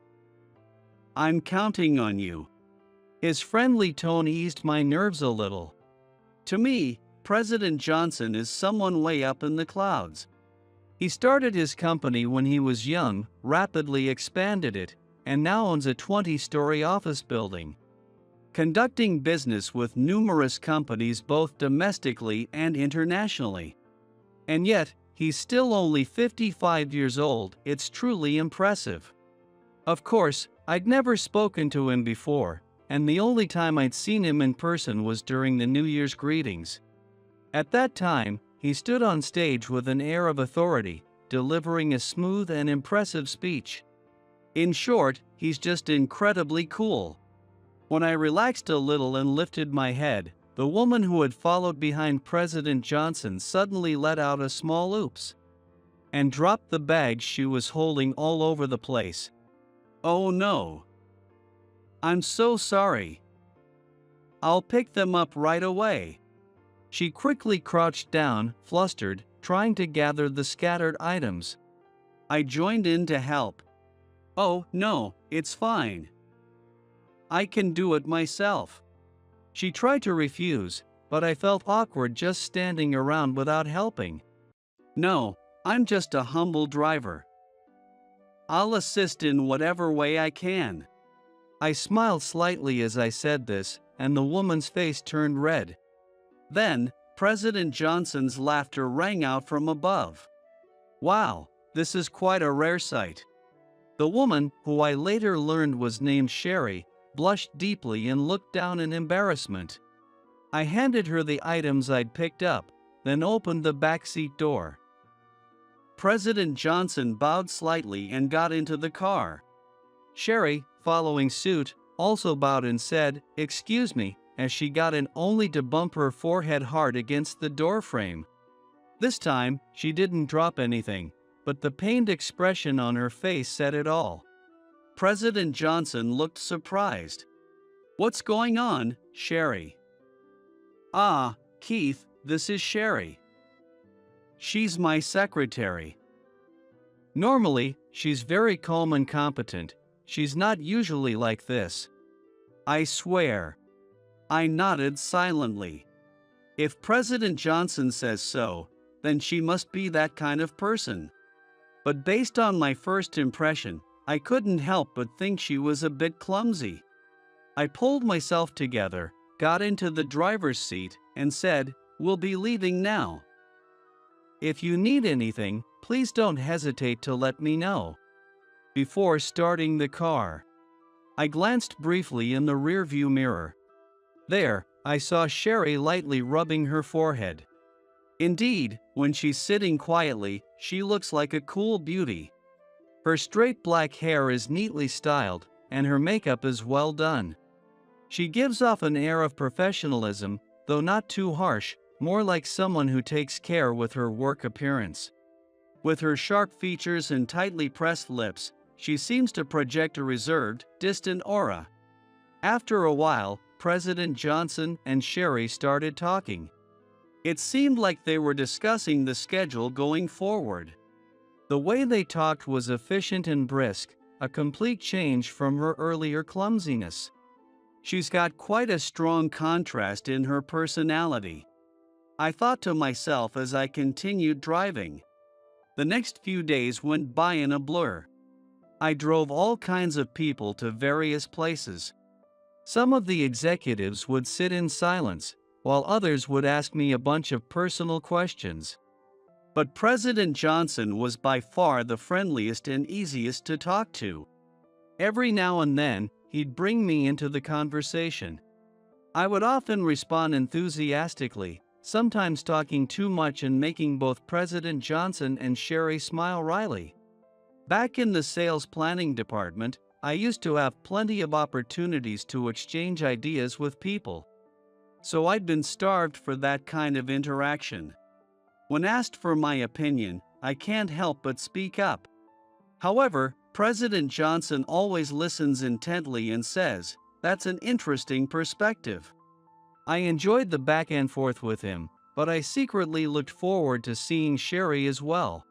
I'm counting on you." His friendly tone eased my nerves a little. To me, President Johnson is someone way up in the clouds. He started his company when he was young, rapidly expanded it, and now owns a 20-story office building, conducting business with numerous companies both domestically and internationally. And yet, he's still only 55 years old. It's truly impressive. Of course, I'd never spoken to him before, and the only time I'd seen him in person was during the New Year's greetings. At that time, he stood on stage with an air of authority, delivering a smooth and impressive speech. In short, he's just incredibly cool. When I relaxed a little and lifted my head, the woman who had followed behind President Johnson suddenly let out a small oops and dropped the bags she was holding all over the place. "Oh no. I'm so sorry. I'll pick them up right away." She quickly crouched down, flustered, trying to gather the scattered items. I joined in to help. "Oh, no, it's fine. I can do it myself." She tried to refuse, but I felt awkward just standing around without helping. "No, I'm just a humble driver. I'll assist in whatever way I can." I smiled slightly as I said this, and the woman's face turned red. Then, President Johnson's laughter rang out from above. "Wow, this is quite a rare sight." The woman, who I later learned was named Sherry, blushed deeply and looked down in embarrassment. I handed her the items I'd picked up, then opened the backseat door. President Johnson bowed slightly and got into the car. Sherry, following suit, also bowed and said, "Excuse me," as she got in only to bump her forehead hard against the doorframe. This time, she didn't drop anything, but the pained expression on her face said it all. President Johnson looked surprised. "What's going on, Sherry?" "Ah, Keith, this is Sherry. She's my secretary. Normally, she's very calm and competent. She's not usually like this." I swear. I nodded silently. If President Johnson says so, then she must be that kind of person. But based on my first impression, I couldn't help but think she was a bit clumsy. I pulled myself together, got into the driver's seat, and said, "We'll be leaving now. If you need anything, please don't hesitate to let me know." Before starting the car, I glanced briefly in the rearview mirror. There, I saw Sherry lightly rubbing her forehead. Indeed, when she's sitting quietly, she looks like a cool beauty. Her straight black hair is neatly styled, and her makeup is well done. She gives off an air of professionalism, though not too harsh, more like someone who takes care with her work appearance. With her sharp features and tightly pressed lips, she seems to project a reserved, distant aura. After a while, President Johnson and Sherry started talking. It seemed like they were discussing the schedule going forward. The way they talked was efficient and brisk, a complete change from her earlier clumsiness. She's got quite a strong contrast in her personality, I thought to myself as I continued driving. The next few days went by in a blur. I drove all kinds of people to various places. Some of the executives would sit in silence, while others would ask me a bunch of personal questions. But President Johnson was by far the friendliest and easiest to talk to. Every now and then, he'd bring me into the conversation. I would often respond enthusiastically, sometimes talking too much and making both President Johnson and Sherry smile wryly. Back in the sales planning department, I used to have plenty of opportunities to exchange ideas with people. So I'd been starved for that kind of interaction. When asked for my opinion, I can't help but speak up. However, President Johnson always listens intently and says, "That's an interesting perspective." I enjoyed the back and forth with him, but I secretly looked forward to seeing Sherry as well.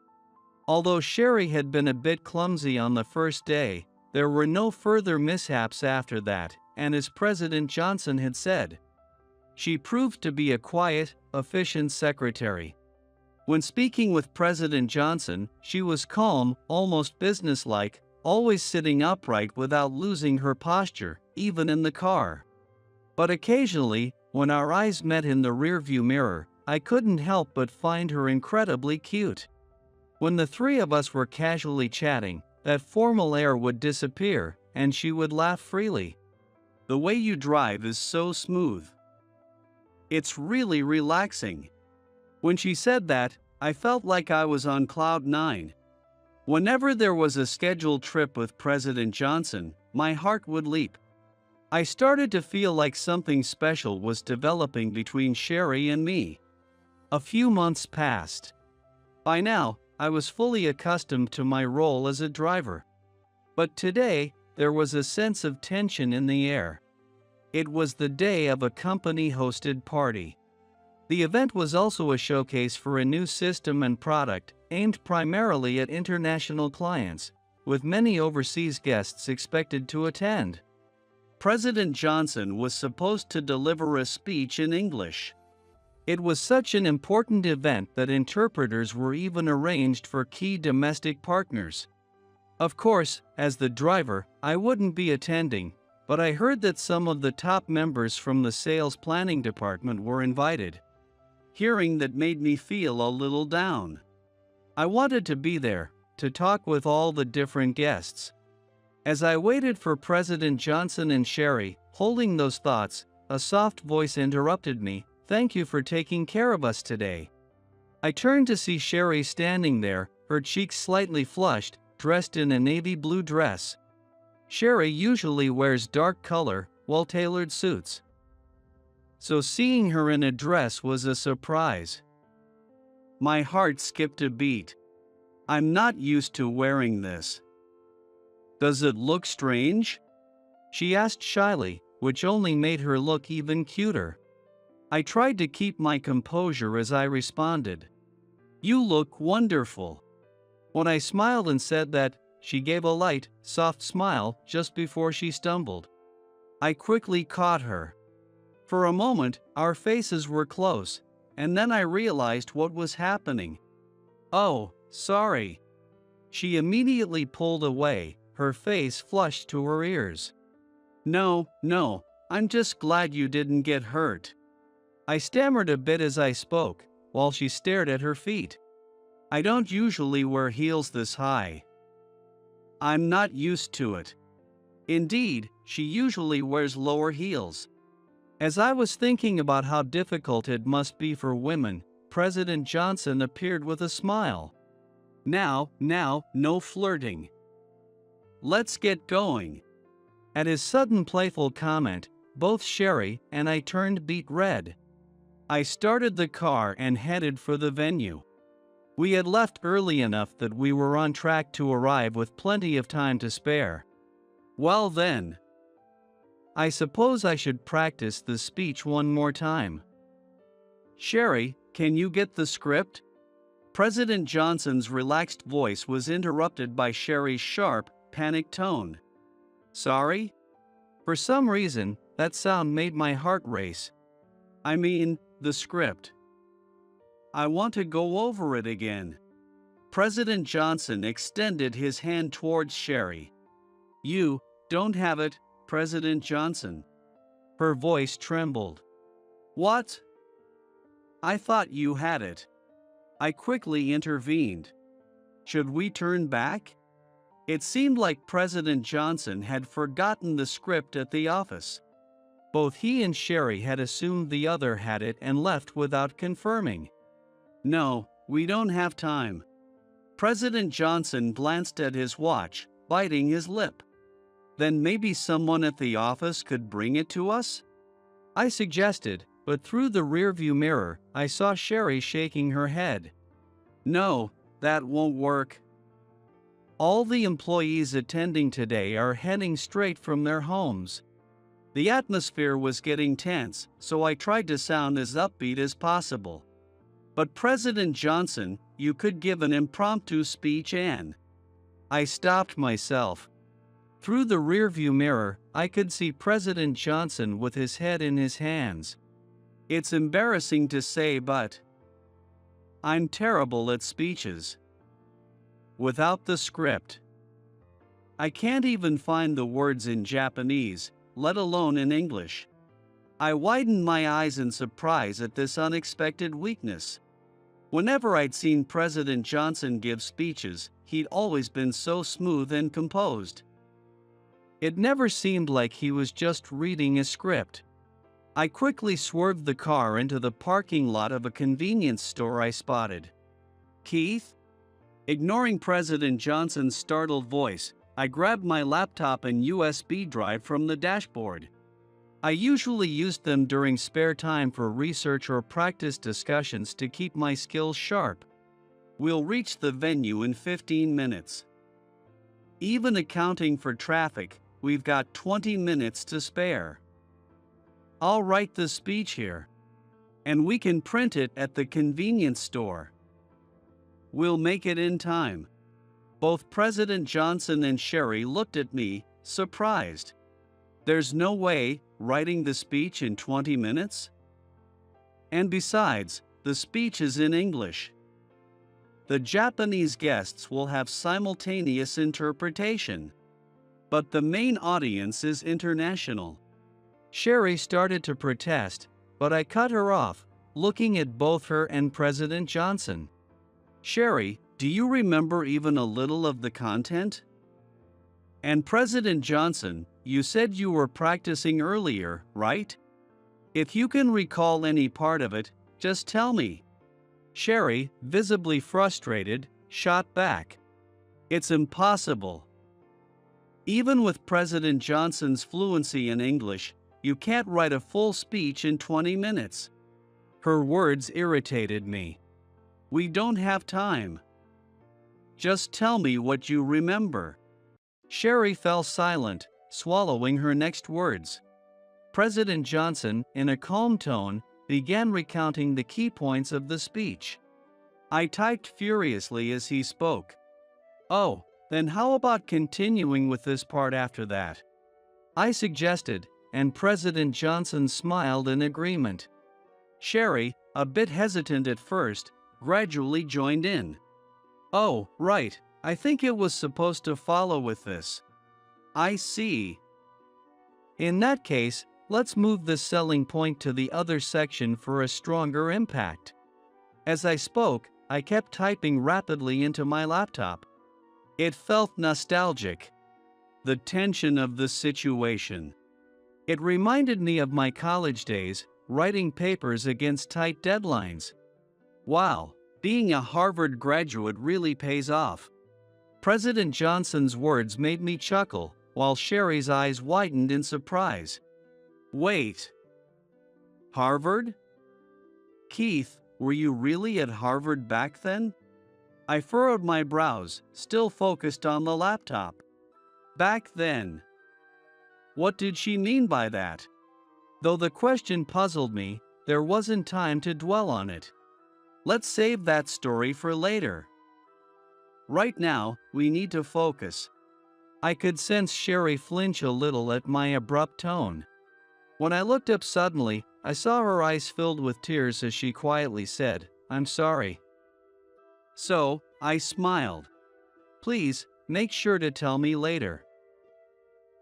Although Sherry had been a bit clumsy on the first day, there were no further mishaps after that, and as President Johnson had said, she proved to be a quiet, efficient secretary. When speaking with President Johnson, she was calm, almost businesslike, always sitting upright without losing her posture, even in the car. But occasionally, when our eyes met in the rearview mirror, I couldn't help but find her incredibly cute. When the three of us were casually chatting, that formal air would disappear, and she would laugh freely. "The way you drive is so smooth. It's really relaxing." When she said that, I felt like I was on cloud nine. Whenever there was a scheduled trip with President Johnson, my heart would leap. I started to feel like something special was developing between Sherry and me. A few months passed. By now, I was fully accustomed to my role as a driver. But today, there was a sense of tension in the air. It was the day of a company-hosted party. The event was also a showcase for a new system and product, aimed primarily at international clients, with many overseas guests expected to attend. President Johnson was supposed to deliver a speech in English. It was such an important event that interpreters were even arranged for key domestic partners. Of course, as the driver, I wouldn't be attending, but I heard that some of the top members from the sales planning department were invited. Hearing that made me feel a little down. I wanted to be there, to talk with all the different guests. As I waited for President Johnson and Sherry, holding those thoughts, a soft voice interrupted me. "Thank you for taking care of us today." I turned to see Sherry standing there, her cheeks slightly flushed, dressed in a navy blue dress. Sherry usually wears dark color, well-tailored suits. So seeing her in a dress was a surprise. My heart skipped a beat. I'm not used to wearing this. "Does it look strange?" she asked shyly, which only made her look even cuter. I tried to keep my composure as I responded, "You look wonderful." When I smiled and said that, she gave a light, soft smile just before she stumbled. I quickly caught her. For a moment, our faces were close, and then I realized what was happening. "Oh, sorry." She immediately pulled away, her face flushed to her ears. No, I'm just glad you didn't get hurt." I stammered a bit as I spoke, while she stared at her feet. "I don't usually wear heels this high." "I'm not used to it." Indeed, she usually wears lower heels. As I was thinking about how difficult it must be for women, President Johnson appeared with a smile. Now, no flirting. Let's get going." At his sudden playful comment, both Sherry and I turned beet red. I started the car and headed for the venue. We had left early enough that we were on track to arrive with plenty of time to spare. Well then, I suppose I should practice the speech one more time. "Sherry, Can you get the script? President Johnson's relaxed voice was interrupted by Sherry's sharp, panicked tone. Sorry? For some reason, that sound made my heart race. I mean, the script. I want to go over it again. President Johnson extended his hand towards Sherry. You don't have it, President Johnson. Her voice trembled. What? I thought you had it. I quickly intervened. Should we turn back? It seemed like President Johnson had forgotten the script at the office. Both he and Sherry had assumed the other had it and left without confirming. No, we don't have time. President Johnson glanced at his watch, biting his lip. Then maybe someone at the office could bring it to us? I suggested, but through the rearview mirror, I saw Sherry shaking her head. No, that won't work. All the employees attending today are heading straight from their homes. The atmosphere was getting tense, so I tried to sound as upbeat as possible. But President Johnson, you could give an impromptu speech and... I stopped myself. Through the rearview mirror, I could see President Johnson with his head in his hands. It's embarrassing to say, but I'm terrible at speeches. Without the script, I can't even find the words in Japanese, let alone in English. I widened my eyes in surprise at this unexpected weakness. Whenever I'd seen President Johnson give speeches, he'd always been so smooth and composed. It never seemed like he was just reading a script. I quickly swerved the car into the parking lot of a convenience store I spotted. Keith? Ignoring President Johnson's startled voice, I grabbed my laptop and USB drive from the dashboard. I usually used them during spare time for research or practice discussions to keep my skills sharp. We'll reach the venue in 15 minutes. Even accounting for traffic, we've got 20 minutes to spare. I'll write the speech here, and we can print it at the convenience store. We'll make it in time. Both President Johnson and Sherry looked at me, surprised. There's no way, writing the speech in 20 minutes? And besides, the speech is in English. The Japanese guests will have simultaneous interpretation. But the main audience is international. Sherry started to protest, but I cut her off, looking at both her and President Johnson. Sherry, do you remember even a little of the content? And President Johnson, you said you were practicing earlier, right? If you can recall any part of it, just tell me. Sherry, visibly frustrated, shot back. It's impossible. Even with President Johnson's fluency in English, you can't write a full speech in 20 minutes. Her words irritated me. We don't have time. Just tell me what you remember. Sherry fell silent, swallowing her next words. President Johnson, in a calm tone, began recounting the key points of the speech. I typed furiously as he spoke. Oh, then how about continuing with this part after that? I suggested, and President Johnson smiled in agreement. Sherry, a bit hesitant at first, gradually joined in. Oh, right, I think it was supposed to follow with this. I see. In that case, let's move the selling point to the other section for a stronger impact. As I spoke, I kept typing rapidly into my laptop. It felt nostalgic. The tension of the situation. It reminded me of my college days, writing papers against tight deadlines. Wow, being a Harvard graduate really pays off. President Johnson's words made me chuckle, while Sherry's eyes widened in surprise. Wait. Harvard? Keith, were you really at Harvard back then? I furrowed my brows, still focused on the laptop. Back then. What did she mean by that? Though the question puzzled me, there wasn't time to dwell on it. Let's save that story for later. Right now, we need to focus. I could sense Sherry flinch a little at my abrupt tone. When I looked up suddenly, I saw her eyes filled with tears as she quietly said, "I'm sorry." So, I smiled. "Please, make sure to tell me later.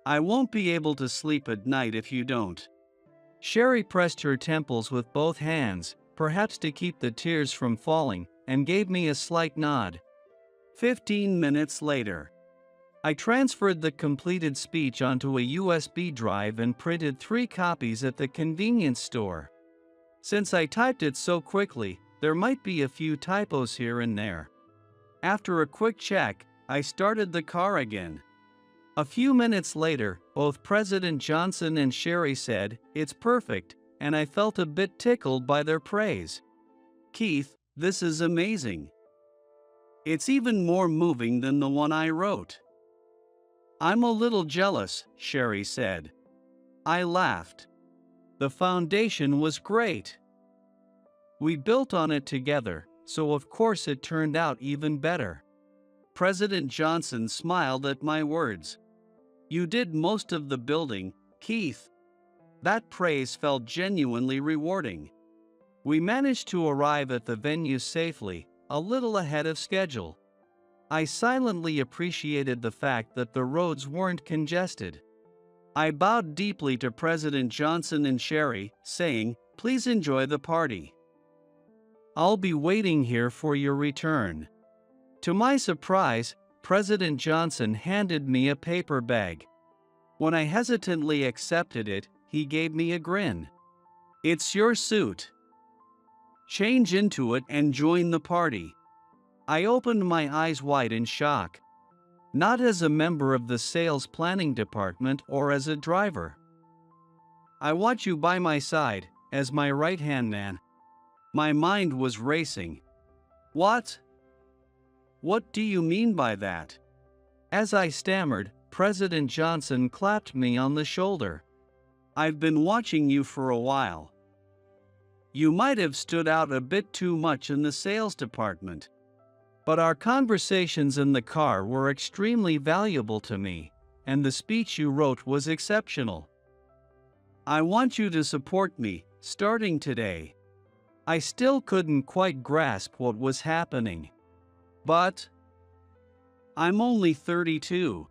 I won't be able to sleep at night if you don't." Sherry pressed her temples with both hands, perhaps to keep the tears from falling, and gave me a slight nod. 15 minutes later, I transferred the completed speech onto a USB drive and printed 3 copies at the convenience store. Since I typed it so quickly, there might be a few typos here and there. After a quick check, I started the car again. A few minutes later, both President Johnson and Sherry said, "It's perfect," and I felt a bit tickled by their praise. "Keith, this is amazing. It's even more moving than the one I wrote." "I'm a little jealous," Sherry said. I laughed. The foundation was great. We built on it together, so of course it turned out even better. President Johnson smiled at my words. "You did most of the building, Keith." That praise felt genuinely rewarding. We managed to arrive at the venue safely, a little ahead of schedule. I silently appreciated the fact that the roads weren't congested. I bowed deeply to President Johnson and Sherry, saying, "Please enjoy the party. I'll be waiting here for your return." To my surprise, President Johnson handed me a paper bag. When I hesitantly accepted it, he gave me a grin. "It's your suit. Change into it and join the party." I opened my eyes wide in shock. Not as a member of the sales planning department or as a driver. "I want you by my side, as my right-hand man." My mind was racing. "What? What do you mean by that?" As I stammered, President Johnson clapped me on the shoulder. "I've been watching you for a while. You might have stood out a bit too much in the sales department. But our conversations in the car were extremely valuable to me, and the speech you wrote was exceptional. I want you to support me, starting today." I still couldn't quite grasp what was happening. "But I'm only 32.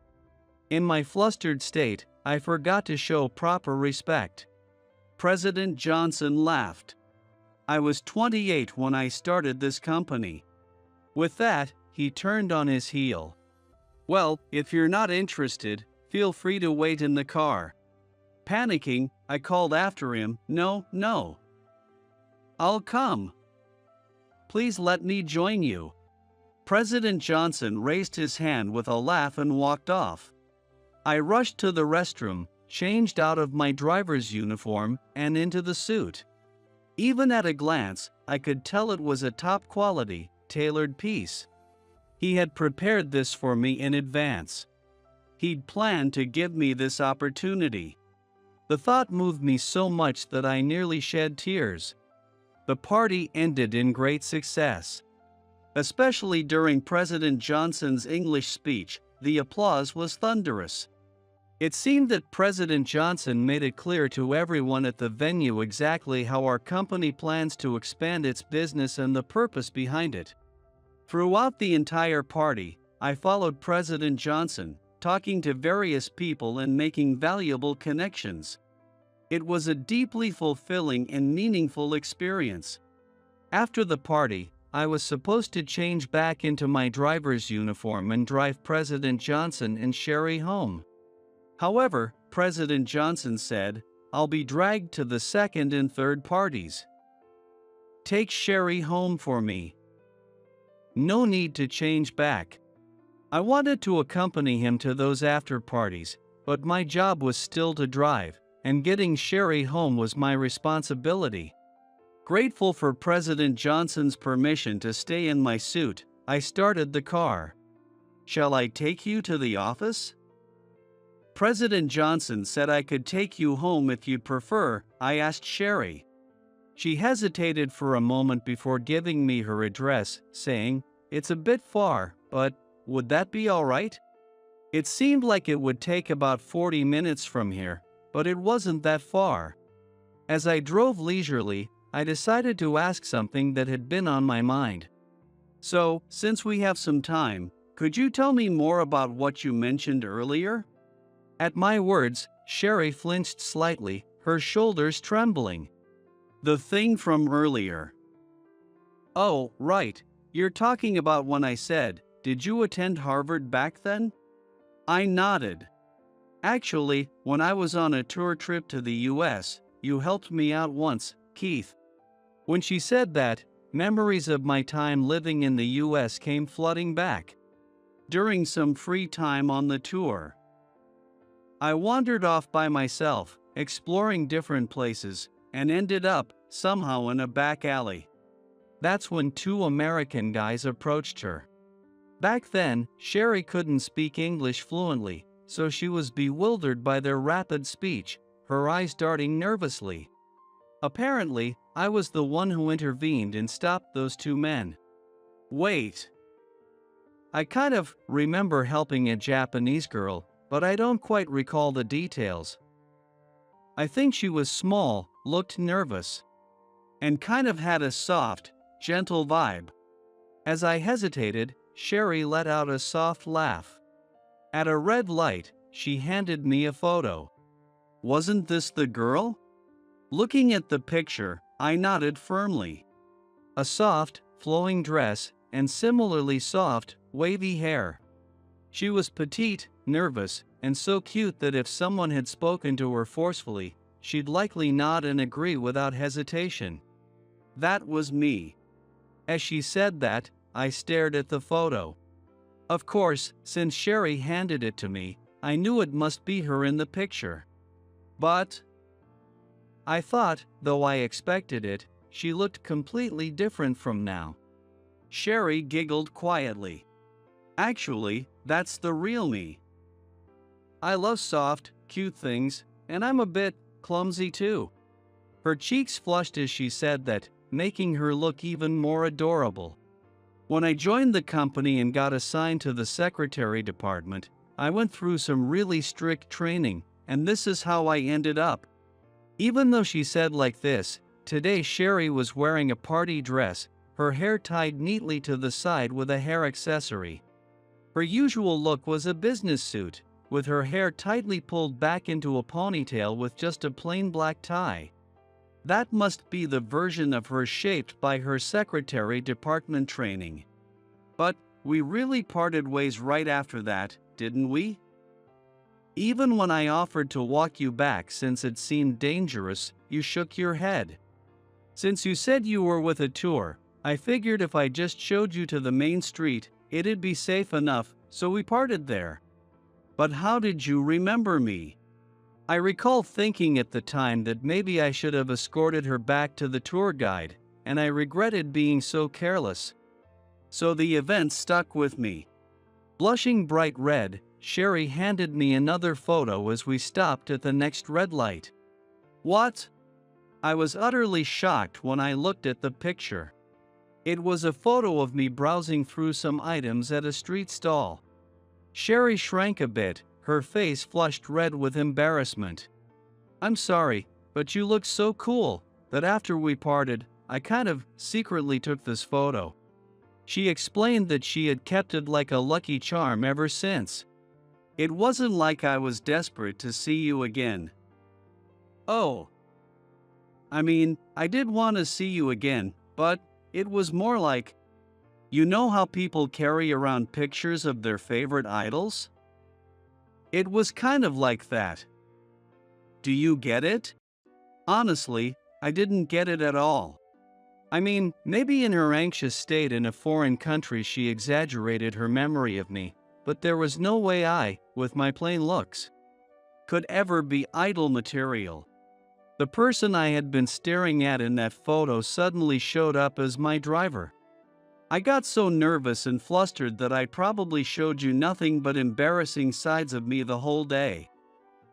In my flustered state, I forgot to show proper respect. President Johnson laughed. "I was 28 when I started this company." With that, he turned on his heel. "Well, if you're not interested, feel free to wait in the car." Panicking, I called after him, "No, no. I'll come. Please let me join you." President Johnson raised his hand with a laugh and walked off. I rushed to the restroom, changed out of my driver's uniform, and into the suit. Even at a glance, I could tell it was a top-quality, tailored piece. He had prepared this for me in advance. He'd planned to give me this opportunity. The thought moved me so much that I nearly shed tears. The party ended in great success. Especially during President Johnson's English speech, the applause was thunderous. It seemed that President Johnson made it clear to everyone at the venue exactly how our company plans to expand its business and the purpose behind it. Throughout the entire party, I followed President Johnson, talking to various people and making valuable connections. It was a deeply fulfilling and meaningful experience. After the party, I was supposed to change back into my driver's uniform and drive President Johnson and Sherry home. However, President Johnson said, "I'll be dragged to the second and third parties. Take Sherry home for me. No need to change back." I wanted to accompany him to those after parties, but my job was still to drive, and getting Sherry home was my responsibility. Grateful for President Johnson's permission to stay in my suit, I started the car. "Shall I take you to the office?" President Johnson said I could take you home if you'd prefer, I asked Sherry. She hesitated for a moment before giving me her address, saying, "It's a bit far, but would that be all right?" It seemed like it would take about 40 minutes from here, but it wasn't that far. As I drove leisurely, I decided to ask something that had been on my mind. "So, since we have some time, could you tell me more about what you mentioned earlier?" At my words, Sherry flinched slightly, her shoulders trembling. "The thing from earlier." "Oh, right. You're talking about when I said, 'Did you attend Harvard back then?'" I nodded. "Actually, when I was on a tour trip to the US, you helped me out once, Keith." When she said that, memories of my time living in the US came flooding back. During some free time on the tour, I wandered off by myself, exploring different places, and ended up, somehow, in a back alley. That's when two American guys approached her. Back then, Sherry couldn't speak English fluently, so she was bewildered by their rapid speech, her eyes darting nervously. Apparently, I was the one who intervened and stopped those two men. Wait. I kind of remember helping a Japanese girl, but I don't quite recall the details. I think she was small, looked nervous, and kind of had a soft, gentle vibe. As I hesitated, Sherry let out a soft laugh. At a red light, she handed me a photo. "Wasn't this the girl?" Looking at the picture, I nodded firmly. A soft, flowing dress, and similarly soft, wavy hair. She was petite, nervous, and so cute that if someone had spoken to her forcefully, she'd likely nod and agree without hesitation. That was me. As she said that, I stared at the photo. Of course, since Sherry handed it to me, I knew it must be her in the picture. But I thought, though I expected it, she looked completely different from now. Sherry giggled quietly. "Actually, that's the real me. I love soft, cute things, and I'm a bit clumsy too." Her cheeks flushed as she said that, making her look even more adorable. When I joined the company and got assigned to the secretary department, I went through some really strict training, and this is how I ended up. Even though she said like this, today Sherry was wearing a party dress, her hair tied neatly to the side with a hair accessory. Her usual look was a business suit, with her hair tightly pulled back into a ponytail with just a plain black tie. That must be the version of her shaped by her secretary department training. But we really parted ways right after that, didn't we? Even when I offered to walk you back since it seemed dangerous, you shook your head. Since you said you were with a tour, I figured if I just showed you to the main street, it'd be safe enough, so we parted there. But how did you remember me? I recall thinking at the time that maybe I should have escorted her back to the tour guide, and I regretted being so careless. So the event stuck with me. Blushing bright red, Sherry handed me another photo as we stopped at the next red light. "What?" I was utterly shocked when I looked at the picture. It was a photo of me browsing through some items at a street stall. Sherry shrank a bit, her face flushed red with embarrassment. "I'm sorry, but you look so cool that after we parted, I kind of secretly took this photo." She explained that she had kept it like a lucky charm ever since. "It wasn't like I was desperate to see you again." "Oh. I mean, I did want to see you again, but it was more like, you know how people carry around pictures of their favorite idols? It was kind of like that." Do you get it? Honestly, I didn't get it at all. I mean, maybe in her anxious state in a foreign country she exaggerated her memory of me, but there was no way I, with my plain looks, could ever be idol material. The person I had been staring at in that photo suddenly showed up as my driver. I got so nervous and flustered that I probably showed you nothing but embarrassing sides of me the whole day.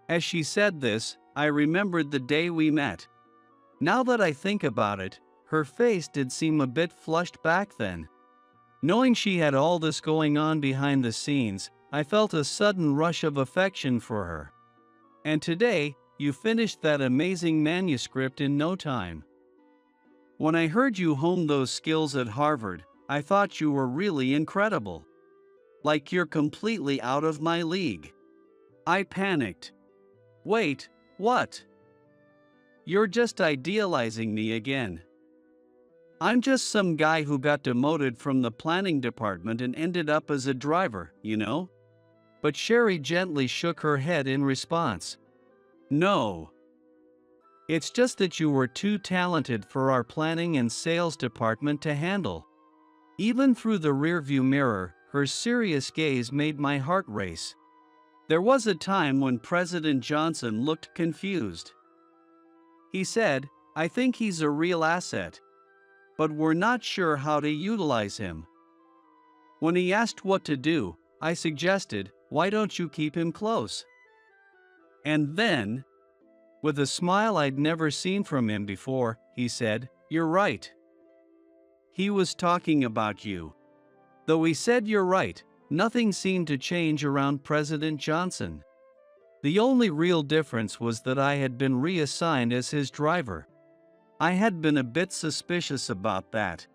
As she said this, I remembered the day we met. Now that I think about it, her face did seem a bit flushed back then. Knowing she had all this going on behind the scenes, I felt a sudden rush of affection for her. And today, you finished that amazing manuscript in no time. When I heard you hone those skills at Harvard, I thought you were really incredible. Like you're completely out of my league. I panicked. Wait, what? You're just idealizing me again. I'm just some guy who got demoted from the planning department and ended up as a driver, you know? But Sherry gently shook her head in response. No. It's just that you were too talented for our planning and sales department to handle. Even through the rearview mirror, her serious gaze made my heart race. There was a time when President Johnson looked confused. He said, "I think he's a real asset, but we're not sure how to utilize him." When he asked what to do, I suggested, "Why don't you keep him close?" And then, with a smile I'd never seen from him before, he said, "You're right." He was talking about you. Though he said you're right, nothing seemed to change around President Johnson. The only real difference was that I had been reassigned as his driver. I had been a bit suspicious about that.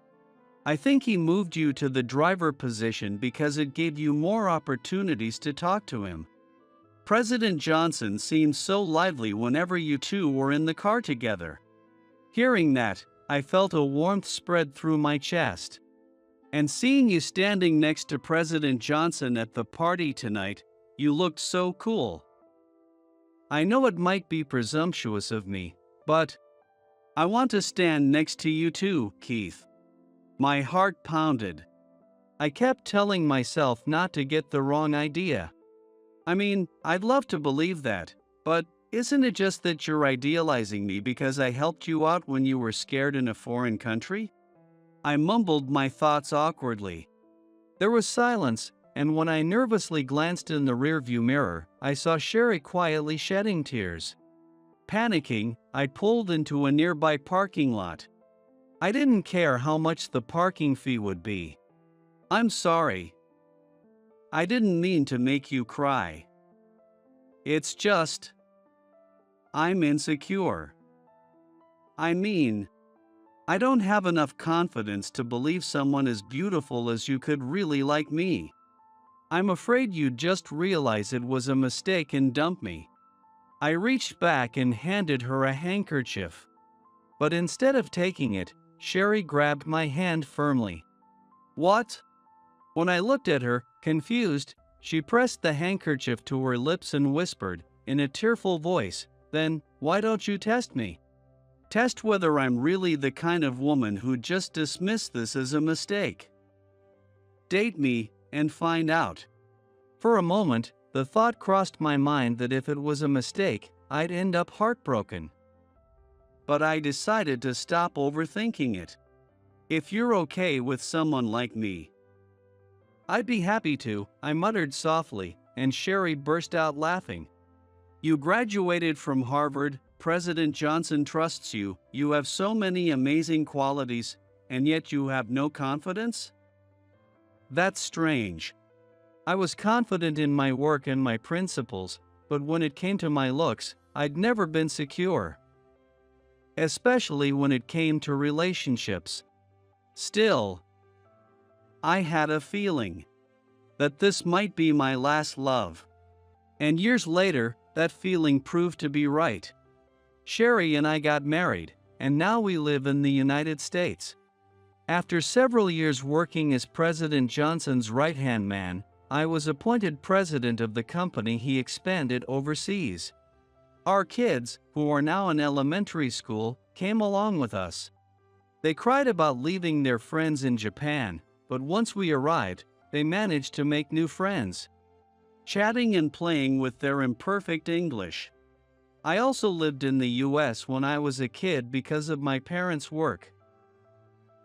I think he moved you to the driver position because it gave you more opportunities to talk to him. President Johnson seemed so lively whenever you two were in the car together. Hearing that, I felt a warmth spread through my chest. And seeing you standing next to President Johnson at the party tonight, you looked so cool. I know it might be presumptuous of me, but I want to stand next to you too, Keith. My heart pounded. I kept telling myself not to get the wrong idea. I mean, I'd love to believe that, but isn't it just that you're idealizing me because I helped you out when you were scared in a foreign country? I mumbled my thoughts awkwardly. There was silence, and when I nervously glanced in the rearview mirror, I saw Sherry quietly shedding tears. Panicking, I pulled into a nearby parking lot. I didn't care how much the parking fee would be. "I'm sorry. I didn't mean to make you cry. It's just, I'm insecure. I mean, I don't have enough confidence to believe someone as beautiful as you could really like me. I'm afraid you'd just realize it was a mistake and dump me." I reached back and handed her a handkerchief. But instead of taking it, Sherry grabbed my hand firmly. "What?" When I looked at her, confused, she pressed the handkerchief to her lips and whispered, in a tearful voice, "Then, why don't you test me? Test whether I'm really the kind of woman who'd just dismiss this as a mistake. Date me, and find out." For a moment, the thought crossed my mind that if it was a mistake, I'd end up heartbroken. But I decided to stop overthinking it. "If you're okay with someone like me." "I'd be happy to," I muttered softly, and Sherry burst out laughing. "You graduated from Harvard, President Johnson trusts you, you have so many amazing qualities, and yet you have no confidence? That's strange. I was confident in my work and my principles, but when it came to my looks, I'd never been secure. Especially when it came to relationships. Still, I had a feeling that this might be my last love. And years later, that feeling proved to be right. Sherry and I got married, and now we live in the United States. After several years working as President Johnson's right-hand man, I was appointed president of the company he expanded overseas. Our kids, who are now in elementary school, came along with us. They cried about leaving their friends in Japan, but once we arrived, they managed to make new friends, chatting and playing with their imperfect English. I also lived in the US when I was a kid because of my parents' work.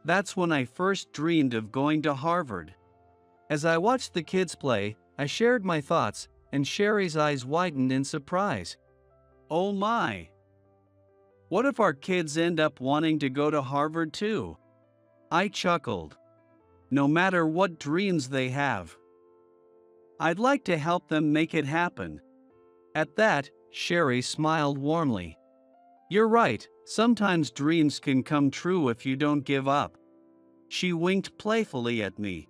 That's when I first dreamed of going to Harvard. As I watched the kids play, I shared my thoughts, and Sherry's eyes widened in surprise. "Oh my! What if our kids end up wanting to go to Harvard too? I chuckled. No matter what dreams they have, I'd like to help them make it happen. At that, Sherry smiled warmly. You're right, sometimes dreams can come true if you don't give up. She winked playfully at me.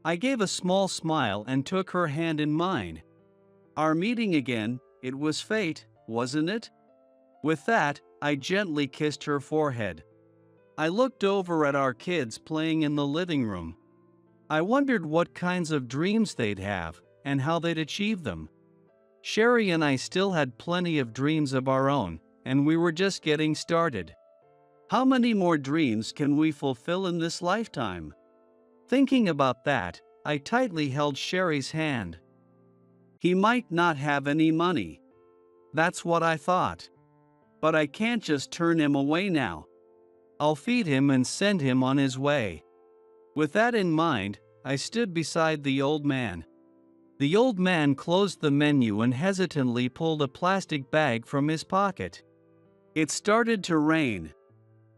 I gave a small smile and took her hand in mine. Our meeting again, it was fate, wasn't it? With that, I gently kissed her forehead. I looked over at our kids playing in the living room. I wondered what kinds of dreams they'd have, and how they'd achieve them. Sherry and I still had plenty of dreams of our own, and we were just getting started. How many more dreams can we fulfill in this lifetime? Thinking about that, I tightly held Sherry's hand. He might not have any money. That's what I thought. But I can't just turn him away now. I'll feed him and send him on his way. With that in mind, I stood beside the old man. The old man closed the menu and hesitantly pulled a plastic bag from his pocket. It started to rain.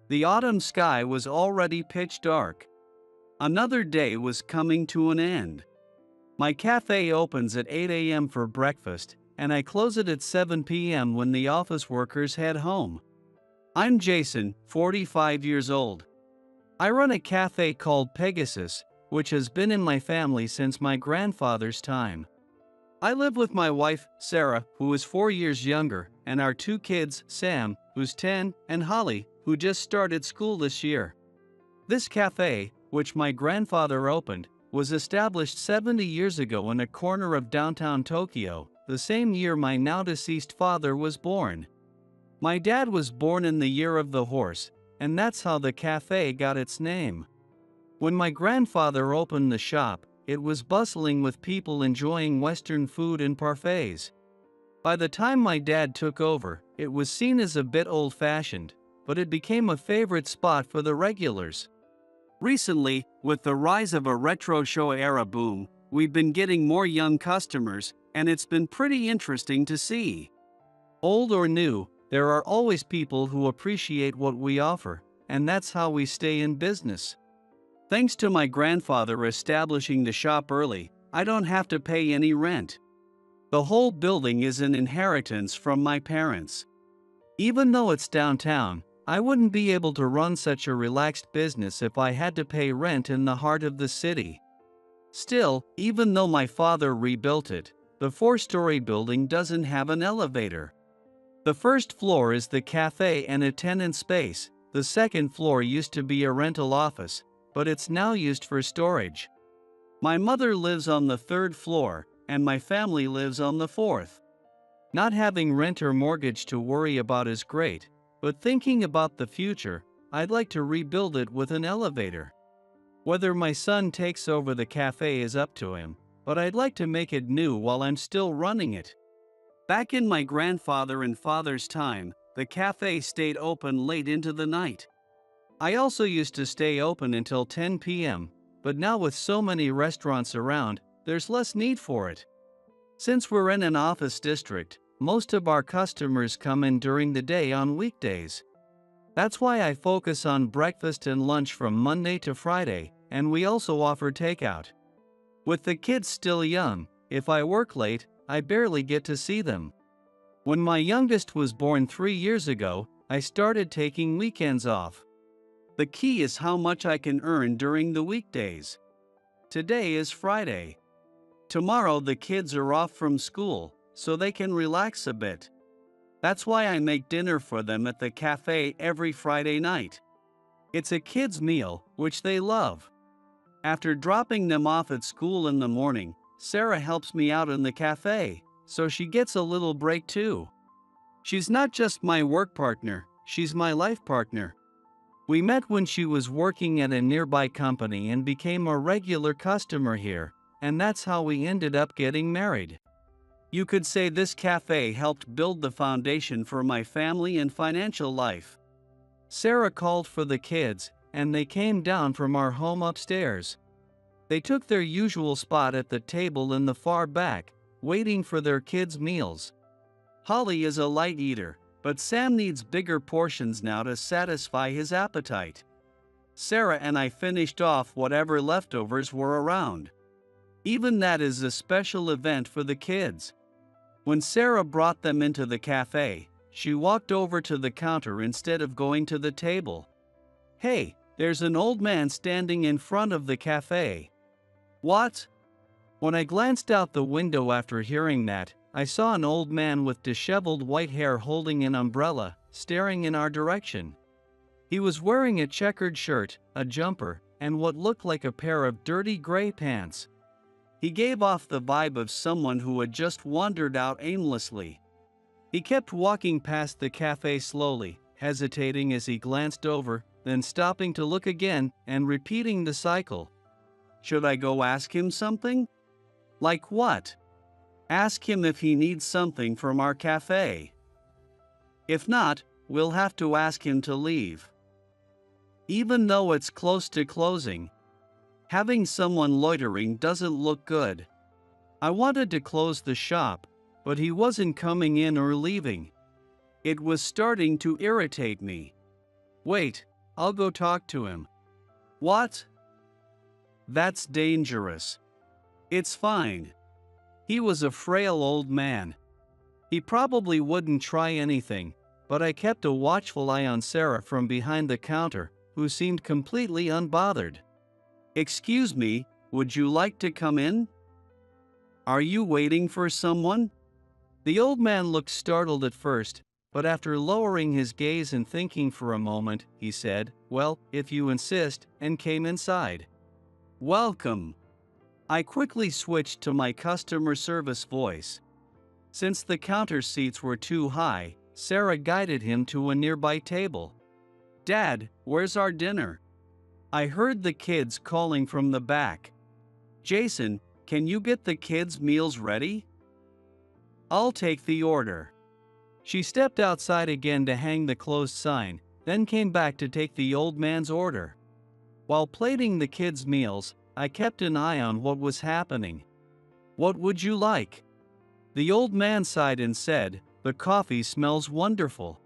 The autumn sky was already pitch dark. Another day was coming to an end. My cafe opens at 8 a.m. for breakfast, and I close it at 7 p.m. when the office workers head home. I'm Jason, 45 years old. I run a cafe called Pegasus, which has been in my family since my grandfather's time. I live with my wife, Sarah, who is 4 years younger, and our two kids, Sam, who's 10, and Holly, who just started school this year. This cafe, which my grandfather opened, was established 70 years ago in a corner of downtown Tokyo, the same year my now-deceased father was born. My dad was born in the year of the horse, and that's how the cafe got its name. When my grandfather opened the shop, it was bustling with people enjoying Western food and parfaits. By the time my dad took over, it was seen as a bit old-fashioned, but it became a favorite spot for the regulars. Recently, with the rise of a retro show era boom, we've been getting more young customers, and it's been pretty interesting to see. Old or new, there are always people who appreciate what we offer, and that's how we stay in business. Thanks to my grandfather establishing the shop early, I don't have to pay any rent. The whole building is an inheritance from my parents. Even though it's downtown, I wouldn't be able to run such a relaxed business if I had to pay rent in the heart of the city. Still, even though my father rebuilt it, the 4-story building doesn't have an elevator. The first floor is the cafe and a tenant space. The second floor used to be a rental office, but it's now used for storage. My mother lives on the 3rd floor, and my family lives on the 4th. Not having rent or mortgage to worry about is great, but thinking about the future, I'd like to rebuild it with an elevator. Whether my son takes over the cafe is up to him, but I'd like to make it new while I'm still running it. Back in my grandfather and father's time, the cafe stayed open late into the night. I also used to stay open until 10 p.m., but now with so many restaurants around, there's less need for it. Since we're in an office district, most of our customers come in during the day on weekdays. That's why I focus on breakfast and lunch from Monday to Friday, and we also offer takeout. With the kids still young, if I work late, I barely get to see them. When my youngest was born 3 years ago, I started taking weekends off. The key is how much I can earn during the weekdays. Today is Friday. Tomorrow the kids are off from school, so they can relax a bit. That's why I make dinner for them at the cafe every Friday night. It's a kids' meal, which they love. After dropping them off at school in the morning, Sarah helps me out in the cafe, so she gets a little break too. She's not just my work partner, she's my life partner. We met when she was working at a nearby company and became a regular customer here, and that's how we ended up getting married. You could say this cafe helped build the foundation for my family and financial life. Sarah called for the kids, and they came down from our home upstairs. They took their usual spot at the table in the far back, waiting for their kids' meals. Holly is a light eater, But Sam needs bigger portions now to satisfy his appetite. Sarah and I finished off whatever leftovers were around. Even that is a special event for the kids. When Sarah brought them into the cafe, she walked over to the counter instead of going to the table. "Hey, there's an old man standing in front of the cafe." "What?" When I glanced out the window after hearing that, I saw an old man with disheveled white hair holding an umbrella, staring in our direction. He was wearing a checkered shirt, a jumper, and what looked like a pair of dirty gray pants. He gave off the vibe of someone who had just wandered out aimlessly. He kept walking past the cafe slowly, hesitating as he glanced over, then stopping to look again and repeating the cycle. Should I go ask him something? Like what? Ask him if he needs something from our cafe. If not, we'll have to ask him to leave. Even though it's close to closing, having someone loitering doesn't look good. I wanted to close the shop, but he wasn't coming in or leaving. It was starting to irritate me. Wait, I'll go talk to him. What? That's dangerous. It's fine. He was a frail old man. He probably wouldn't try anything, but I kept a watchful eye on Sarah from behind the counter, who seemed completely unbothered. "Excuse me, would you like to come in? Are you waiting for someone?" The old man looked startled at first, but after lowering his gaze and thinking for a moment, he said, "Well, if you insist," and came inside. "Welcome." I quickly switched to my customer service voice. Since the counter seats were too high, Sarah guided him to a nearby table. "Dad, where's our dinner?" I heard the kids calling from the back. "Jason, can you get the kids' meals ready?" "I'll take the order." She stepped outside again to hang the closed sign, then came back to take the old man's order. While plating the kids' meals, I kept an eye on what was happening. "What would you like?" The old man sighed and said, "The coffee smells wonderful.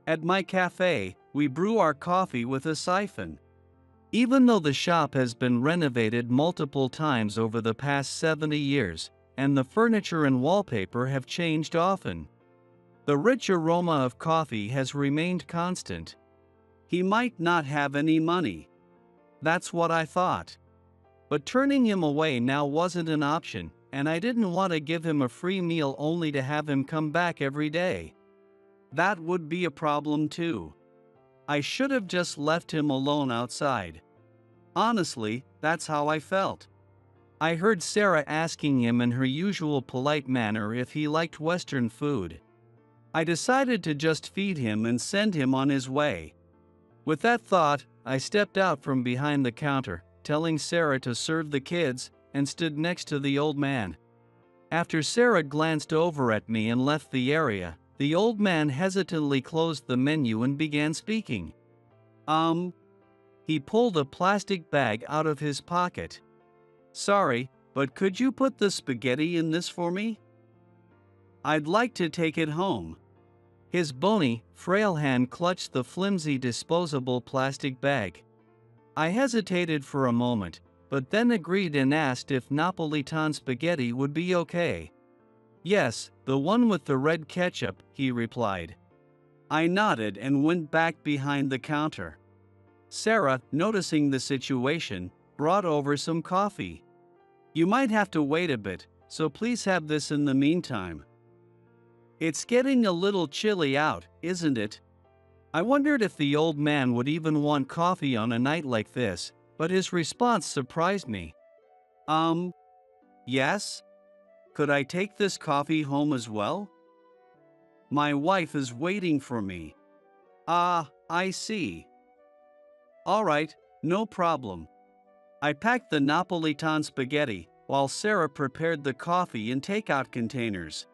At my cafe, we brew our coffee with a siphon." Even though the shop has been renovated multiple times over the past 70 years, and the furniture and wallpaper have changed often, the rich aroma of coffee has remained constant. He might not have any money. That's what I thought. But turning him away now wasn't an option, and I didn't want to give him a free meal only to have him come back every day. That would be a problem too. I should have just left him alone outside. Honestly, that's how I felt. I heard Sarah asking him in her usual polite manner if he liked Western food. I decided to just feed him and send him on his way. With that thought, I stepped out from behind the counter, telling Sarah to serve the kids, and stood next to the old man. After Sarah glanced over at me and left the area, the old man hesitantly closed the menu and began speaking. He pulled a plastic bag out of his pocket. "Sorry, but could you put the spaghetti in this for me? I'd like to take it home." His bony, frail hand clutched the flimsy disposable plastic bag. I hesitated for a moment, but then agreed and asked if Napolitan spaghetti would be okay. "Yes, the one with the red ketchup," he replied. I nodded and went back behind the counter. Sarah, noticing the situation, brought over some coffee. "You might have to wait a bit, so please have this in the meantime." It's getting a little chilly out, isn't it? I wondered if the old man would even want coffee on a night like this, but his response surprised me. Yes? Could I take this coffee home as well? My wife is waiting for me." "Ah, I see. All right, no problem." I packed the Napolitan spaghetti, while Sarah prepared the coffee in takeout containers.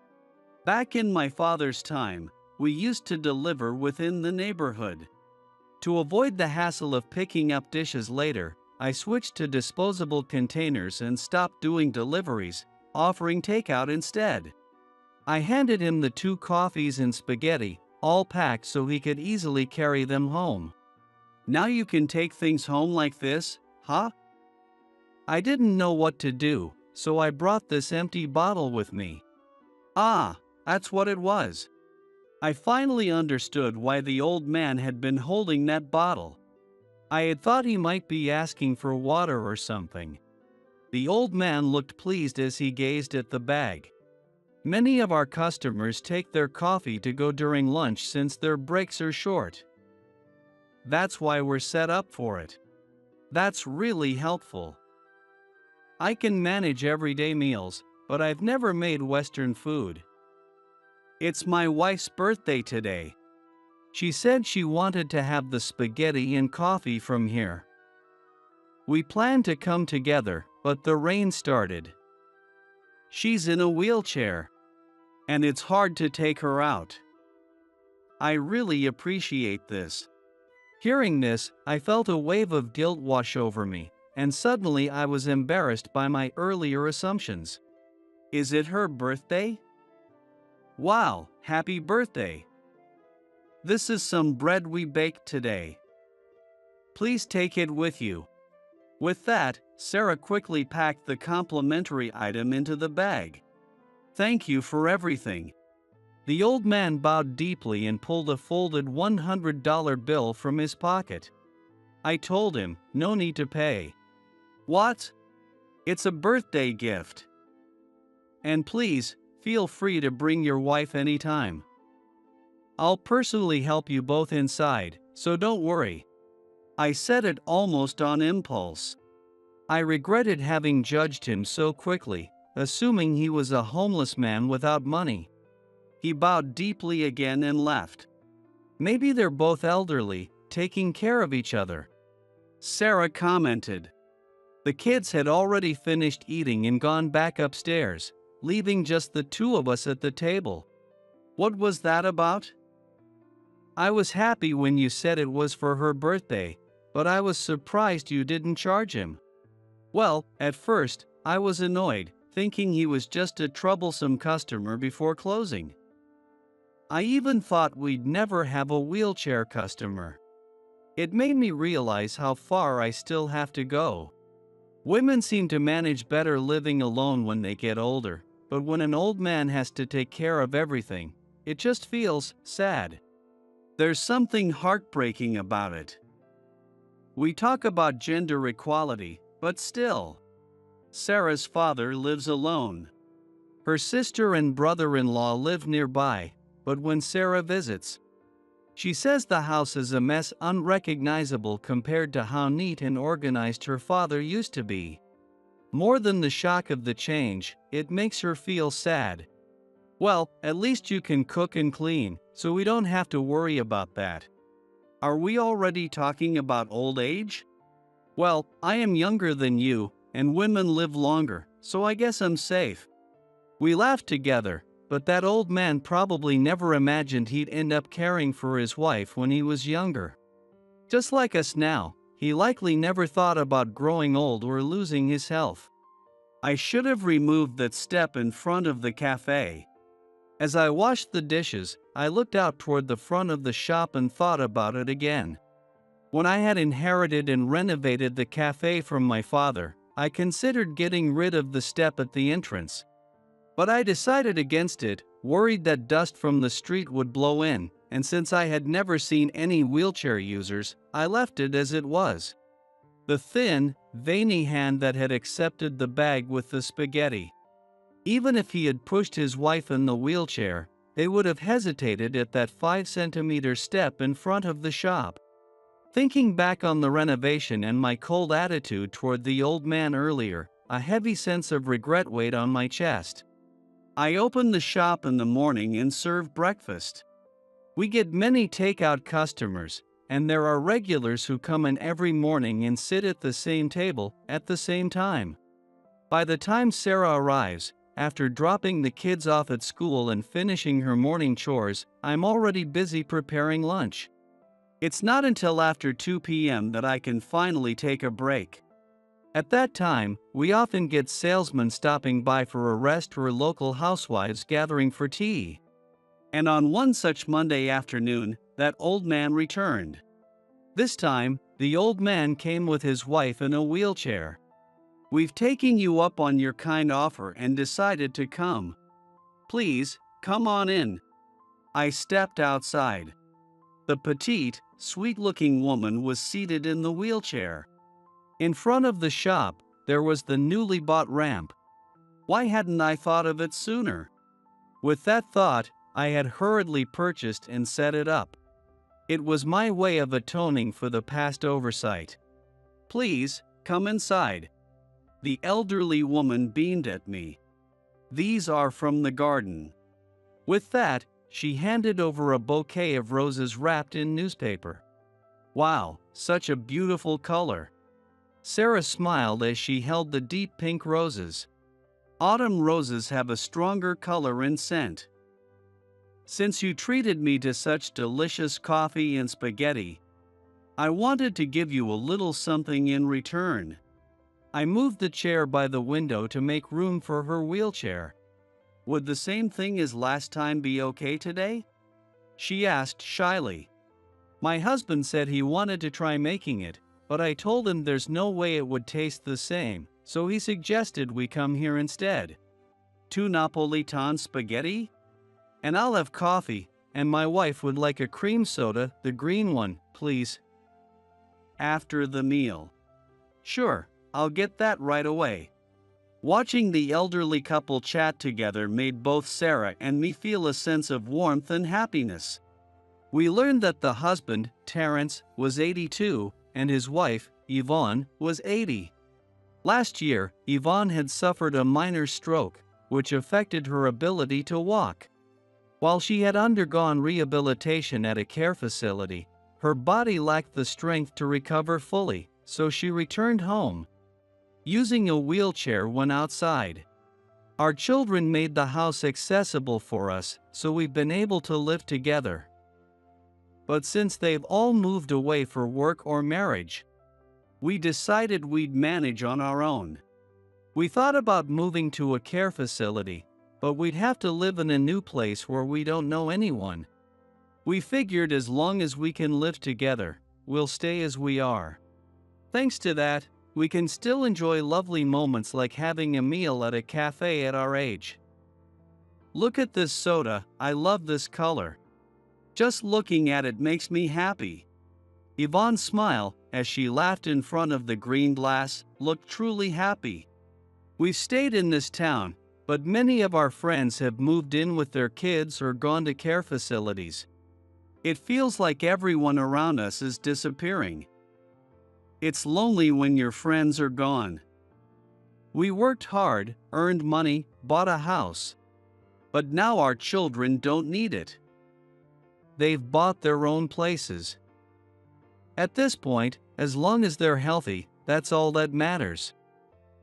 Back in my father's time, we used to deliver within the neighborhood. To avoid the hassle of picking up dishes later, I switched to disposable containers and stopped doing deliveries, offering takeout instead. I handed him the 2 coffees and spaghetti, all packed so he could easily carry them home. Now you can take things home like this, huh? I didn't know what to do, so I brought this empty bottle with me. Ah, that's what it was. I finally understood why the old man had been holding that bottle. I had thought he might be asking for water or something. The old man looked pleased as he gazed at the bag. Many of our customers take their coffee to go during lunch since their breaks are short. That's why we're set up for it. That's really helpful. I can manage everyday meals, but I've never made Western food. It's my wife's birthday today. She said she wanted to have the spaghetti and coffee from here. We planned to come together, but the rain started. She's in a wheelchair, and it's hard to take her out. I really appreciate this. Hearing this, I felt a wave of guilt wash over me, and suddenly I was embarrassed by my earlier assumptions. Is it her birthday? Wow, happy birthday! This is some bread we baked today. Please take it with you. With that, Sarah quickly packed the complimentary item into the bag. Thank you for everything. The old man bowed deeply and pulled a folded $100 bill from his pocket. I told him, no need to pay. What? It's a birthday gift. And please, feel free to bring your wife anytime. I'll personally help you both inside, so don't worry. I said it almost on impulse. I regretted having judged him so quickly, assuming he was a homeless man without money. He bowed deeply again and left. Maybe they're both elderly, taking care of each other. Sarah commented. The kids had already finished eating and gone back upstairs, leaving just the two of us at the table. What was that about? I was happy when you said it was for her birthday, but I was surprised you didn't charge him. Well, at first, I was annoyed, thinking he was just a troublesome customer before closing. I even thought we'd never have a wheelchair customer. It made me realize how far I still have to go. Women seem to manage better living alone when they get older, but when an old man has to take care of everything, it just feels sad. There's something heartbreaking about it. We talk about gender equality, but still. Sarah's father lives alone. Her sister and brother-in-law live nearby, but when Sarah visits, she says the house is a mess, unrecognizable compared to how neat and organized her father used to be. More than the shock of the change, it makes her feel sad. Well, at least you can cook and clean, so we don't have to worry about that. Are we already talking about old age? Well, I am younger than you, and women live longer, so I guess I'm safe. We laughed together, but that old man probably never imagined he'd end up caring for his wife when he was younger. Just like us now, he likely never thought about growing old or losing his health. I should have removed that step in front of the cafe. As I washed the dishes, I looked out toward the front of the shop and thought about it again. When I had inherited and renovated the cafe from my father, I considered getting rid of the step at the entrance. But I decided against it, worried that dust from the street would blow in, and since I had never seen any wheelchair users, I left it as it was. The thin, veiny hand that had accepted the bag with the spaghetti. Even if he had pushed his wife in the wheelchair, they would have hesitated at that 5-centimeter step in front of the shop. Thinking back on the renovation and my cold attitude toward the old man earlier, a heavy sense of regret weighed on my chest. I opened the shop in the morning and served breakfast. We get many takeout customers, and there are regulars who come in every morning and sit at the same table at the same time. By the time Sarah arrives, after dropping the kids off at school and finishing her morning chores, I'm already busy preparing lunch. It's not until after 2 p.m. that I can finally take a break. At that time, we often get salesmen stopping by for a rest or local housewives gathering for tea. And on one such Monday afternoon, that old man returned. This time, the old man came with his wife in a wheelchair. "We've taken you up on your kind offer and decided to come. Please, come on in." I stepped outside. The petite, sweet-looking woman was seated in the wheelchair. In front of the shop, there was the newly bought ramp. Why hadn't I thought of it sooner? With that thought, I had hurriedly purchased and set it up. It was my way of atoning for the past oversight. "Please, come inside." The elderly woman beamed at me. "These are from the garden." With that, she handed over a bouquet of roses wrapped in newspaper. "Wow, such a beautiful color." Sarah smiled as she held the deep pink roses. "Autumn roses have a stronger color and scent. Since you treated me to such delicious coffee and spaghetti, I wanted to give you a little something in return." I moved the chair by the window to make room for her wheelchair. "Would the same thing as last time be okay today?" she asked shyly. My husband said he wanted to try making it, but I told him there's no way it would taste the same, so he suggested we come here instead. "Two Napolitan spaghetti? And I'll have coffee, and my wife would like a cream soda, the green one, please." "After the meal." "Sure, I'll get that right away." Watching the elderly couple chat together made both Sarah and me feel a sense of warmth and happiness. We learned that the husband, Terence, was 82, and his wife, Yvonne, was 80. Last year, Yvonne had suffered a minor stroke, which affected her ability to walk. While she had undergone rehabilitation at a care facility, her body lacked the strength to recover fully, so she returned home, using a wheelchair when outside. Our children made the house accessible for us, so we've been able to live together. But since they've all moved away for work or marriage, we decided we'd manage on our own. We thought about moving to a care facility, but we'd have to live in a new place where we don't know anyone. We figured as long as we can live together, we'll stay as we are. Thanks to that, we can still enjoy lovely moments like having a meal at a cafe at our age. "Look at this soda, I love this color. Just looking at it makes me happy." Yvonne's smile, as she laughed in front of the green glass, looked truly happy. "We've stayed in this town, but many of our friends have moved in with their kids or gone to care facilities. It feels like everyone around us is disappearing. It's lonely when your friends are gone. We worked hard, earned money, bought a house. But now our children don't need it. They've bought their own places. At this point, as long as they're healthy, that's all that matters.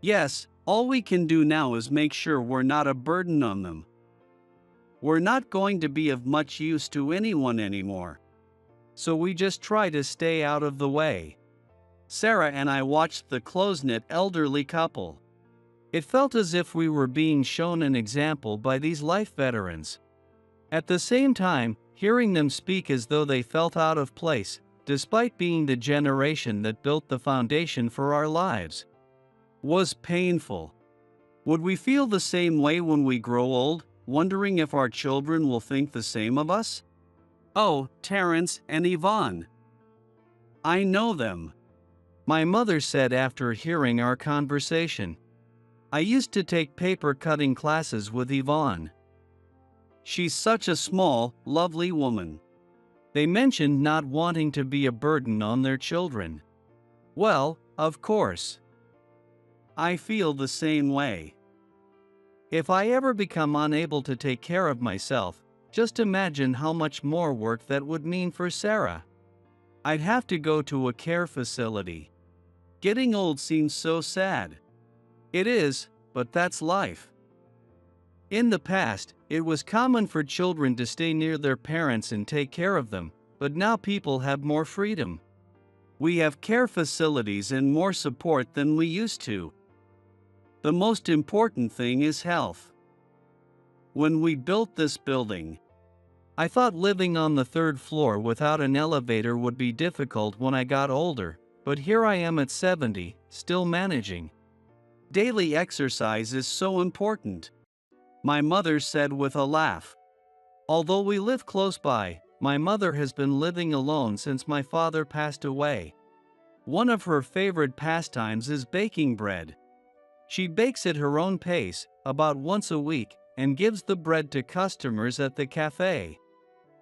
Yes, all we can do now is make sure we're not a burden on them. We're not going to be of much use to anyone anymore. So we just try to stay out of the way." Sarah and I watched the close-knit elderly couple. It felt as if we were being shown an example by these life veterans. At the same time, hearing them speak as though they felt out of place, despite being the generation that built the foundation for our lives, was painful. Would we feel the same way when we grow old, wondering if our children will think the same of us? "Oh, Terence and Yvonne. I know them," my mother said after hearing our conversation. "I used to take paper cutting classes with Yvonne. She's such a small, lovely woman." They mentioned not wanting to be a burden on their children. Well, of course. I feel the same way. If I ever become unable to take care of myself, just imagine how much more work that would mean for Sarah. I'd have to go to a care facility. Getting old seems so sad. It is, but that's life. In the past, it was common for children to stay near their parents and take care of them, but now people have more freedom. We have care facilities and more support than we used to. The most important thing is health. When we built this building, I thought living on the third floor without an elevator would be difficult when I got older, but here I am at 70, still managing. Daily exercise is so important, my mother said with a laugh. Although we live close by, my mother has been living alone since my father passed away. One of her favorite pastimes is baking bread. She bakes at her own pace, about once a week, and gives the bread to customers at the cafe.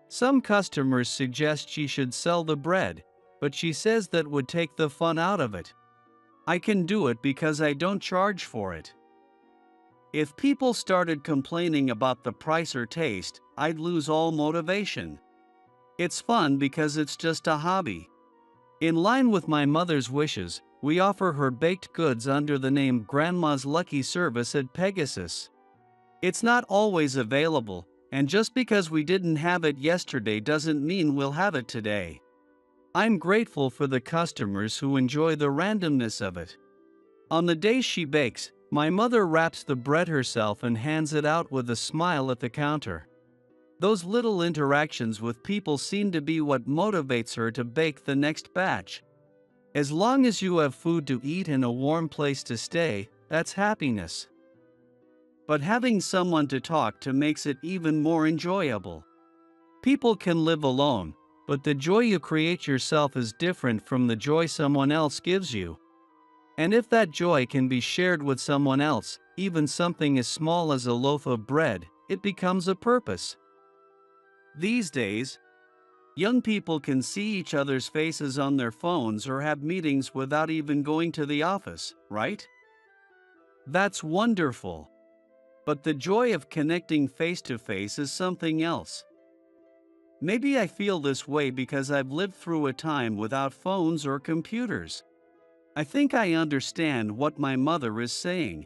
Some customers suggest she should sell the bread, but she says that would take the fun out of it. I can do it because I don't charge for it. If people started complaining about the price or taste, I'd lose all motivation. It's fun because it's just a hobby. In line with my mother's wishes, we offer her baked goods under the name Grandma's Lucky Service at Pegasus. It's not always available, and just because we didn't have it yesterday doesn't mean we'll have it today. I'm grateful for the customers who enjoy the randomness of it. On the days she bakes, my mother wraps the bread herself and hands it out with a smile at the counter. Those little interactions with people seem to be what motivates her to bake the next batch. As long as you have food to eat and a warm place to stay, that's happiness. But having someone to talk to makes it even more enjoyable. People can live alone, but the joy you create yourself is different from the joy someone else gives you. And if that joy can be shared with someone else, even something as small as a loaf of bread, it becomes a purpose. These days, young people can see each other's faces on their phones or have meetings without even going to the office, right? That's wonderful. But the joy of connecting face to face is something else. Maybe I feel this way because I've lived through a time without phones or computers. I think I understand what my mother is saying.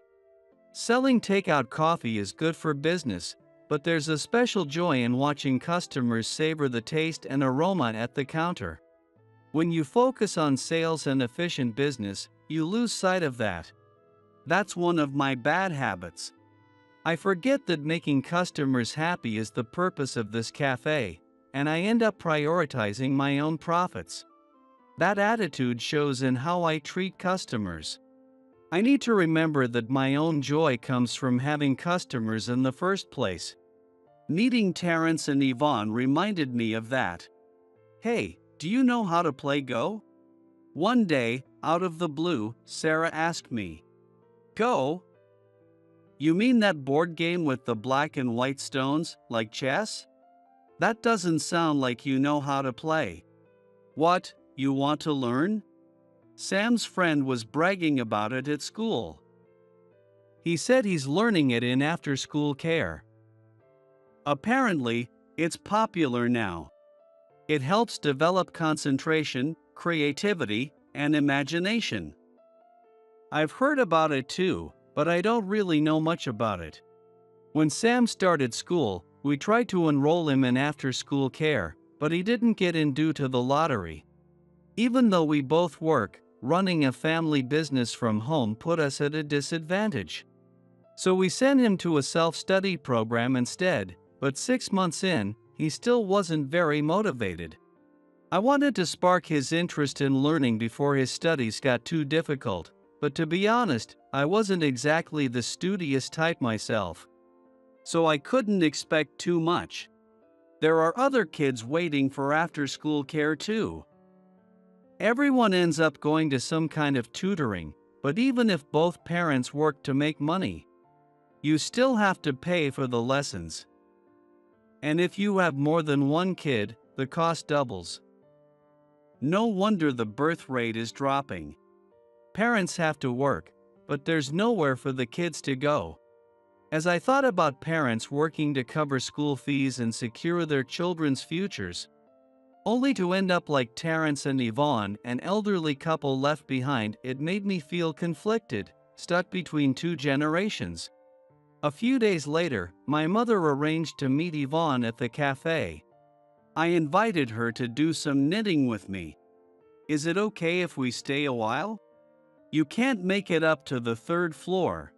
Selling takeout coffee is good for business, but there's a special joy in watching customers savor the taste and aroma at the counter. When you focus on sales and efficient business, you lose sight of that. That's one of my bad habits. I forget that making customers happy is the purpose of this cafe, and I end up prioritizing my own profits. That attitude shows in how I treat customers. I need to remember that my own joy comes from having customers in the first place. Meeting Terrence and Yvonne reminded me of that. Hey, do you know how to play Go? One day, out of the blue, Sarah asked me. Go? You mean that board game with the black and white stones, like chess? That doesn't sound like you know how to play. What, you want to learn? Sam's friend was bragging about it at school. He said he's learning it in after-school care. Apparently, it's popular now. It helps develop concentration, creativity, and imagination. I've heard about it too, but I don't really know much about it. When Sam started school, we tried to enroll him in after-school care, but he didn't get in due to the lottery. Even though we both work, running a family business from home put us at a disadvantage. So we sent him to a self-study program instead, but 6 months in, he still wasn't very motivated. I wanted to spark his interest in learning before his studies got too difficult, but to be honest, I wasn't exactly the studious type myself. So I couldn't expect too much. There are other kids waiting for after-school care too. Everyone ends up going to some kind of tutoring, but even if both parents work to make money, you still have to pay for the lessons. And if you have more than one kid, the cost doubles. No wonder the birth rate is dropping. Parents have to work, but there's nowhere for the kids to go. As I thought about parents working to cover school fees and secure their children's futures, only to end up like Terrence and Yvonne, an elderly couple left behind, it made me feel conflicted, stuck between two generations. A few days later, my mother arranged to meet Yvonne at the cafe. I invited her to do some knitting with me. Is it okay if we stay a while? You can't make it up to the third floor.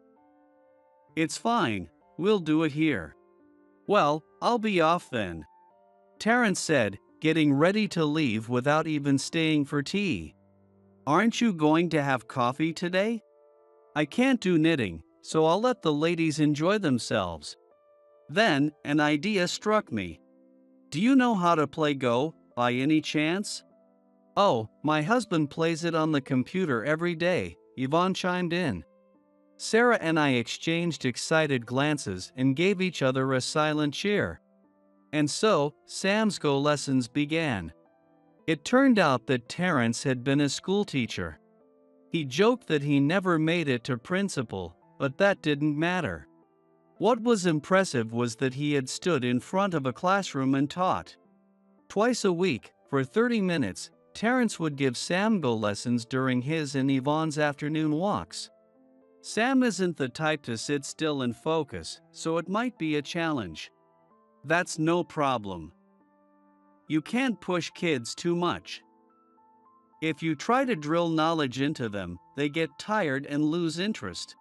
It's fine, we'll do it here. Well, I'll be off then. Terence said, getting ready to leave without even staying for tea. Aren't you going to have coffee today? I can't do knitting, so I'll let the ladies enjoy themselves. Then, an idea struck me. Do you know how to play Go, by any chance? Oh, my husband plays it on the computer every day, Yvonne chimed in. Sarah and I exchanged excited glances and gave each other a silent cheer. And so, Sam's Go lessons began. It turned out that Terence had been a schoolteacher. He joked that he never made it to principal, but that didn't matter. What was impressive was that he had stood in front of a classroom and taught. Twice a week, for 30 minutes, Terence would give Sam Go lessons during his and Yvonne's afternoon walks. Sam isn't the type to sit still and focus, so it might be a challenge. That's no problem. You can't push kids too much. If you try to drill knowledge into them, they get tired and lose interest.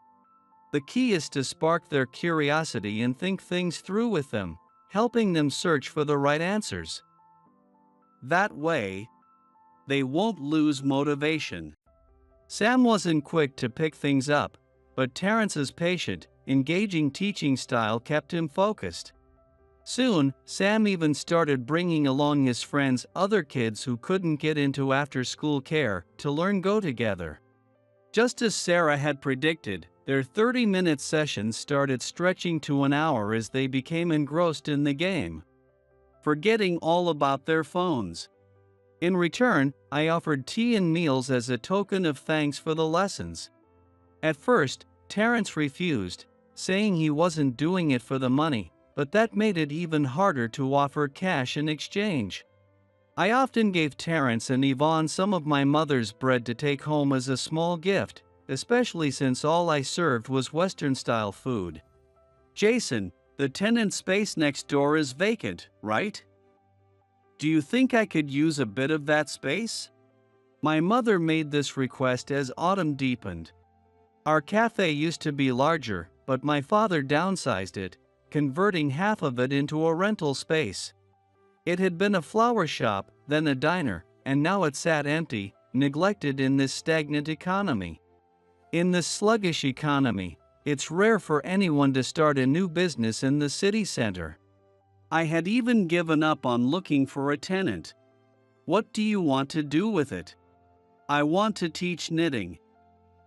The key is to spark their curiosity and think things through with them, helping them search for the right answers. That way, they won't lose motivation. Sam wasn't quick to pick things up, but Terence's patient, engaging teaching style kept him focused. Soon, Sam even started bringing along his friends, other kids who couldn't get into after-school care, to learn Go together. Just as Sarah had predicted, their 30-minute sessions started stretching to an hour as they became engrossed in the game, forgetting all about their phones. In return, I offered tea and meals as a token of thanks for the lessons. At first, Terence refused, saying he wasn't doing it for the money, but that made it even harder to offer cash in exchange. I often gave Terence and Yvonne some of my mother's bread to take home as a small gift, especially since all I served was Western-style food. Jason, the tenant space next door is vacant, right? Do you think I could use a bit of that space? My mother made this request as autumn deepened. Our cafe used to be larger, but my father downsized it, converting half of it into a rental space. It had been a flower shop, then a diner, and now it sat empty, neglected in this stagnant economy. In this sluggish economy, it's rare for anyone to start a new business in the city center. I had even given up on looking for a tenant. What do you want to do with it? I want to teach knitting.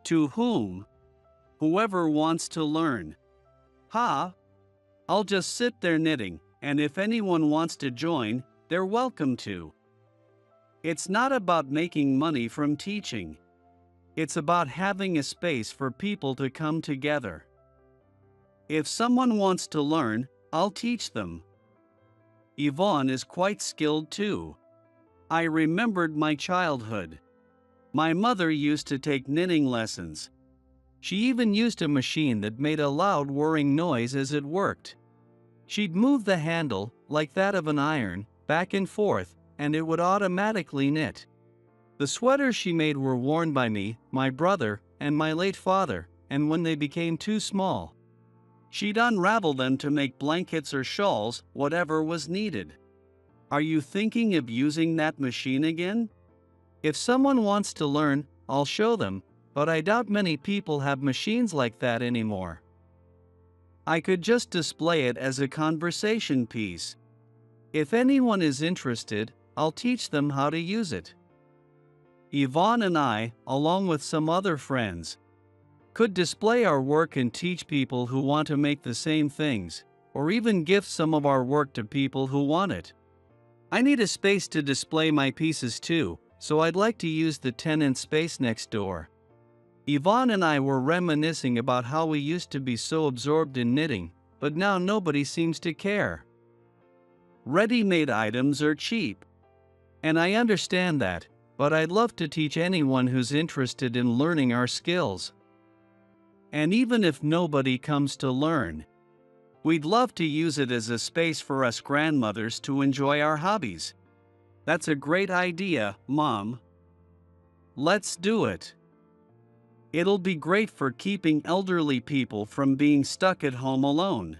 To whom? Whoever wants to learn. Ha! I'll just sit there knitting, and if anyone wants to join, they're welcome to. It's not about making money from teaching. It's about having a space for people to come together. If someone wants to learn, I'll teach them. Yvonne is quite skilled too. I remembered my childhood. My mother used to take knitting lessons. She even used a machine that made a loud whirring noise as it worked. She'd move the handle, like that of an iron, back and forth, and it would automatically knit. The sweaters she made were worn by me, my brother, and my late father, and when they became too small, she'd unravel them to make blankets or shawls, whatever was needed. Are you thinking of using that machine again? If someone wants to learn, I'll show them, but I doubt many people have machines like that anymore. I could just display it as a conversation piece. If anyone is interested, I'll teach them how to use it. Yvonne and I, along with some other friends, could display our work and teach people who want to make the same things, or even gift some of our work to people who want it. I need a space to display my pieces too, so I'd like to use the tenant space next door. Yvonne and I were reminiscing about how we used to be so absorbed in knitting, but now nobody seems to care. Ready-made items are cheap. And I understand that, but I'd love to teach anyone who's interested in learning our skills. And even if nobody comes to learn, we'd love to use it as a space for us grandmothers to enjoy our hobbies. That's a great idea, Mom. Let's do it. It'll be great for keeping elderly people from being stuck at home alone.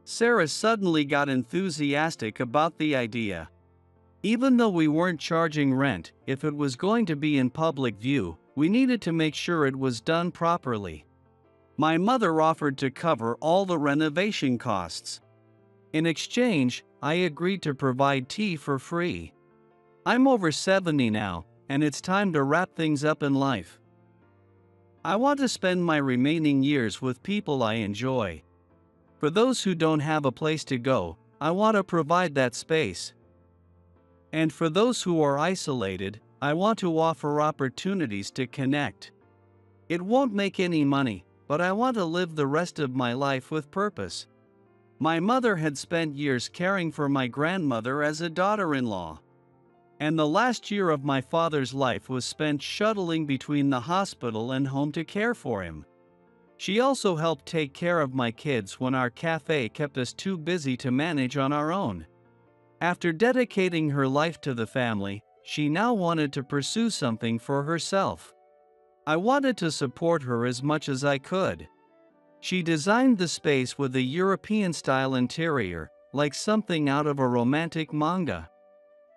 Sarah suddenly got enthusiastic about the idea. Even though we weren't charging rent, if it was going to be in public view, we needed to make sure it was done properly. My mother offered to cover all the renovation costs. In exchange, I agreed to provide tea for free. I'm over 70 now, and it's time to wrap things up in life. I want to spend my remaining years with people I enjoy. For those who don't have a place to go, I want to provide that space. And for those who are isolated, I want to offer opportunities to connect. It won't make any money, but I want to live the rest of my life with purpose. My mother had spent years caring for my grandmother as a daughter-in-law. And the last year of my father's life was spent shuttling between the hospital and home to care for him. She also helped take care of my kids when our cafe kept us too busy to manage on our own. After dedicating her life to the family, she now wanted to pursue something for herself. I wanted to support her as much as I could. She designed the space with a European-style interior, like something out of a romantic manga.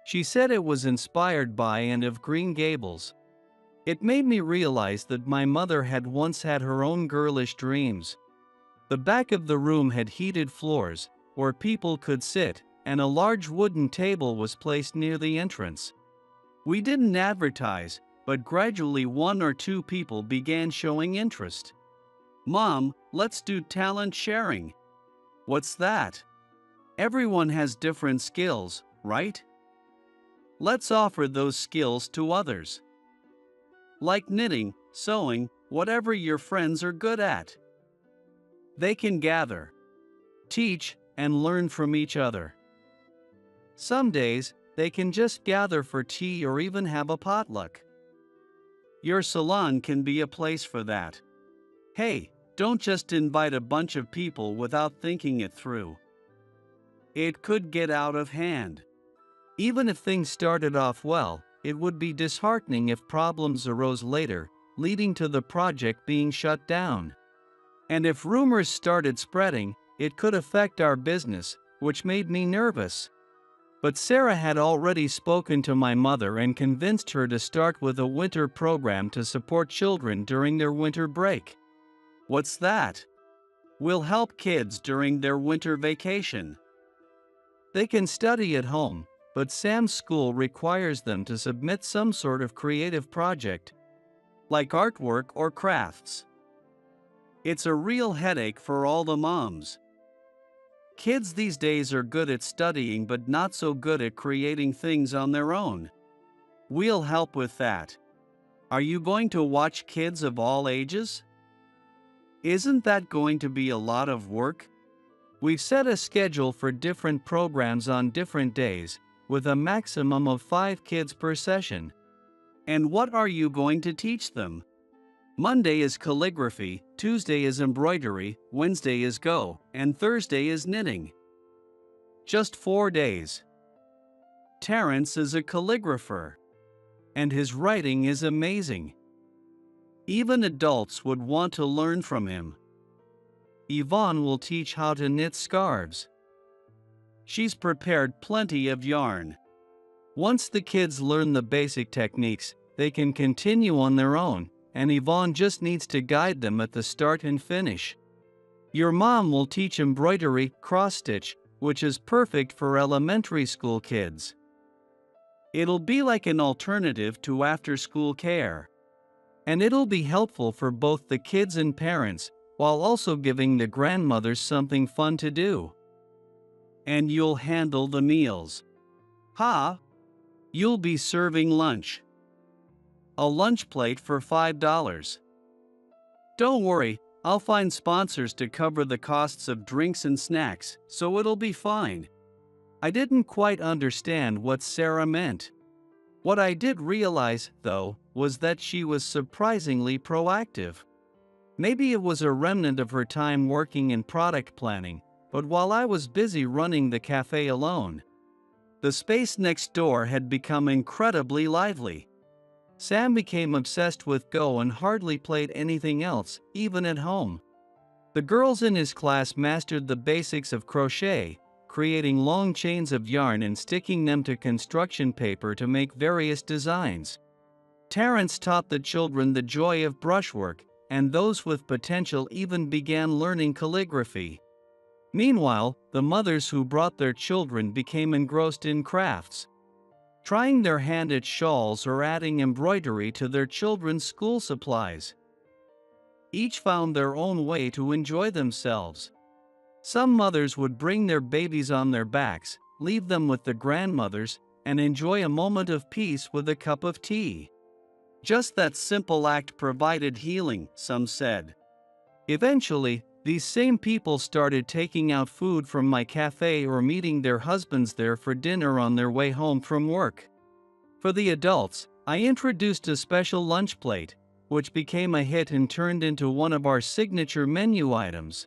She said it was inspired by and of Green Gables. It made me realize that my mother had once had her own girlish dreams. The back of the room had heated floors, where people could sit, and a large wooden table was placed near the entrance. We didn't advertise, but gradually one or two people began showing interest. "Mom, let's do talent sharing." "What's that?" "Everyone has different skills, right? Let's offer those skills to others. Like knitting, sewing, whatever your friends are good at. They can gather, teach, and learn from each other. Some days, they can just gather for tea or even have a potluck. Your salon can be a place for that. Hey, don't just invite a bunch of people without thinking it through. It could get out of hand. Even if things started off well, it would be disheartening if problems arose later, leading to the project being shut down. And if rumors started spreading, it could affect our business, which made me nervous. But Sarah had already spoken to my mother and convinced her to start with a winter program to support children during their winter break. What's that? We'll help kids during their winter vacation. They can study at home, but Sam's school requires them to submit some sort of creative project, like artwork or crafts. It's a real headache for all the moms. Kids these days are good at studying but not so good at creating things on their own. We'll help with that. Are you going to watch kids of all ages? Isn't that going to be a lot of work? We've set a schedule for different programs on different days, with a maximum of 5 kids per session. And what are you going to teach them? Monday is calligraphy, Tuesday is embroidery, Wednesday is Go, and Thursday is knitting. Just 4 days. Terrence is a calligrapher. And his writing is amazing. Even adults would want to learn from him. Yvonne will teach how to knit scarves. She's prepared plenty of yarn. Once the kids learn the basic techniques, they can continue on their own, and Yvonne just needs to guide them at the start and finish. Your mom will teach embroidery, cross-stitch, which is perfect for elementary school kids. It'll be like an alternative to after-school care. And it'll be helpful for both the kids and parents, while also giving the grandmothers something fun to do. And you'll handle the meals. Ha! You'll be serving lunch. A lunch plate for $5. Don't worry, I'll find sponsors to cover the costs of drinks and snacks, so it'll be fine. I didn't quite understand what Sarah meant. What I did realize, though, was that she was surprisingly proactive. Maybe it was a remnant of her time working in product planning, but while I was busy running the cafe alone, the space next door had become incredibly lively. Sam became obsessed with Go and hardly played anything else, even at home. The girls in his class mastered the basics of crochet, creating long chains of yarn and sticking them to construction paper to make various designs. Terence taught the children the joy of brushwork, and those with potential even began learning calligraphy. Meanwhile, the mothers who brought their children became engrossed in crafts, trying their hand at shawls or adding embroidery to their children's school supplies. Each found their own way to enjoy themselves. Some mothers would bring their babies on their backs, leave them with the grandmothers, and enjoy a moment of peace with a cup of tea. Just that simple act provided healing, some said. Eventually, these same people started taking out food from my cafe or meeting their husbands there for dinner on their way home from work. For the adults, I introduced a special lunch plate, which became a hit and turned into one of our signature menu items.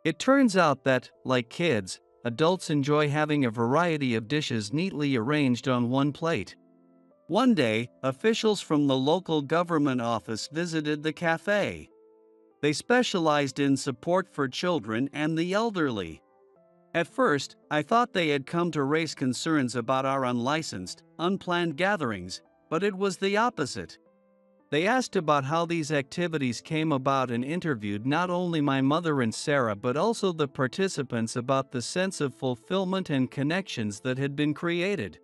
It turns out that, like kids, adults enjoy having a variety of dishes neatly arranged on one plate. One day, officials from the local government office visited the cafe. They specialized in support for children and the elderly. At first, I thought they had come to raise concerns about our unlicensed, unplanned gatherings, but it was the opposite. They asked about how these activities came about and interviewed not only my mother and Sarah but also the participants about the sense of fulfillment and connections that had been created.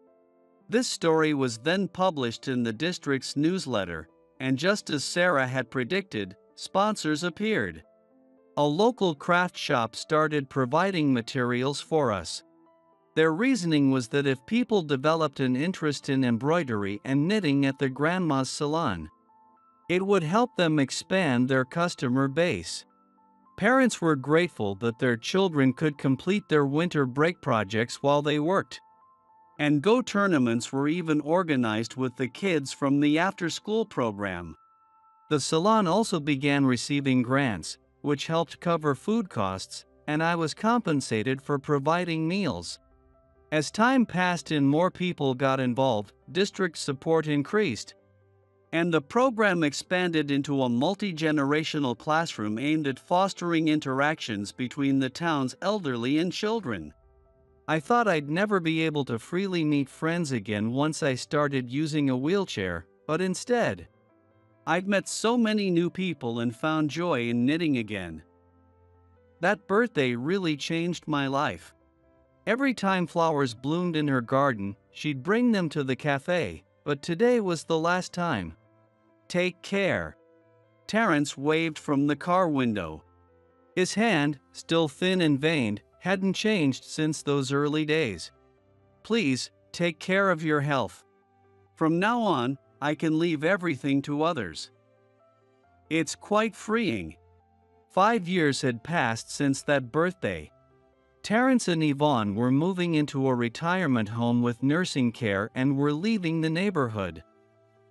This story was then published in the district's newsletter, and just as Sarah had predicted, sponsors appeared. A local craft shop started providing materials for us. Their reasoning was that if people developed an interest in embroidery and knitting at the grandma's salon, it would help them expand their customer base. Parents were grateful that their children could complete their winter break projects while they worked. And Go tournaments were even organized with the kids from the after-school program. The salon also began receiving grants, which helped cover food costs, and I was compensated for providing meals. As time passed and more people got involved, district support increased, and the program expanded into a multi-generational classroom aimed at fostering interactions between the town's elderly and children. I thought I'd never be able to freely meet friends again once I started using a wheelchair, but instead, I've met so many new people and found joy in knitting again. That birthday really changed my life. Every time flowers bloomed in her garden, she'd bring them to the cafe, but today was the last time. Take care. Terence waved from the car window. His hand, still thin and veined, hadn't changed since those early days. Please, take care of your health. From now on, I can leave everything to others. It's quite freeing. 5 years had passed since that birthday. Terence and Yvonne were moving into a retirement home with nursing care and were leaving the neighborhood.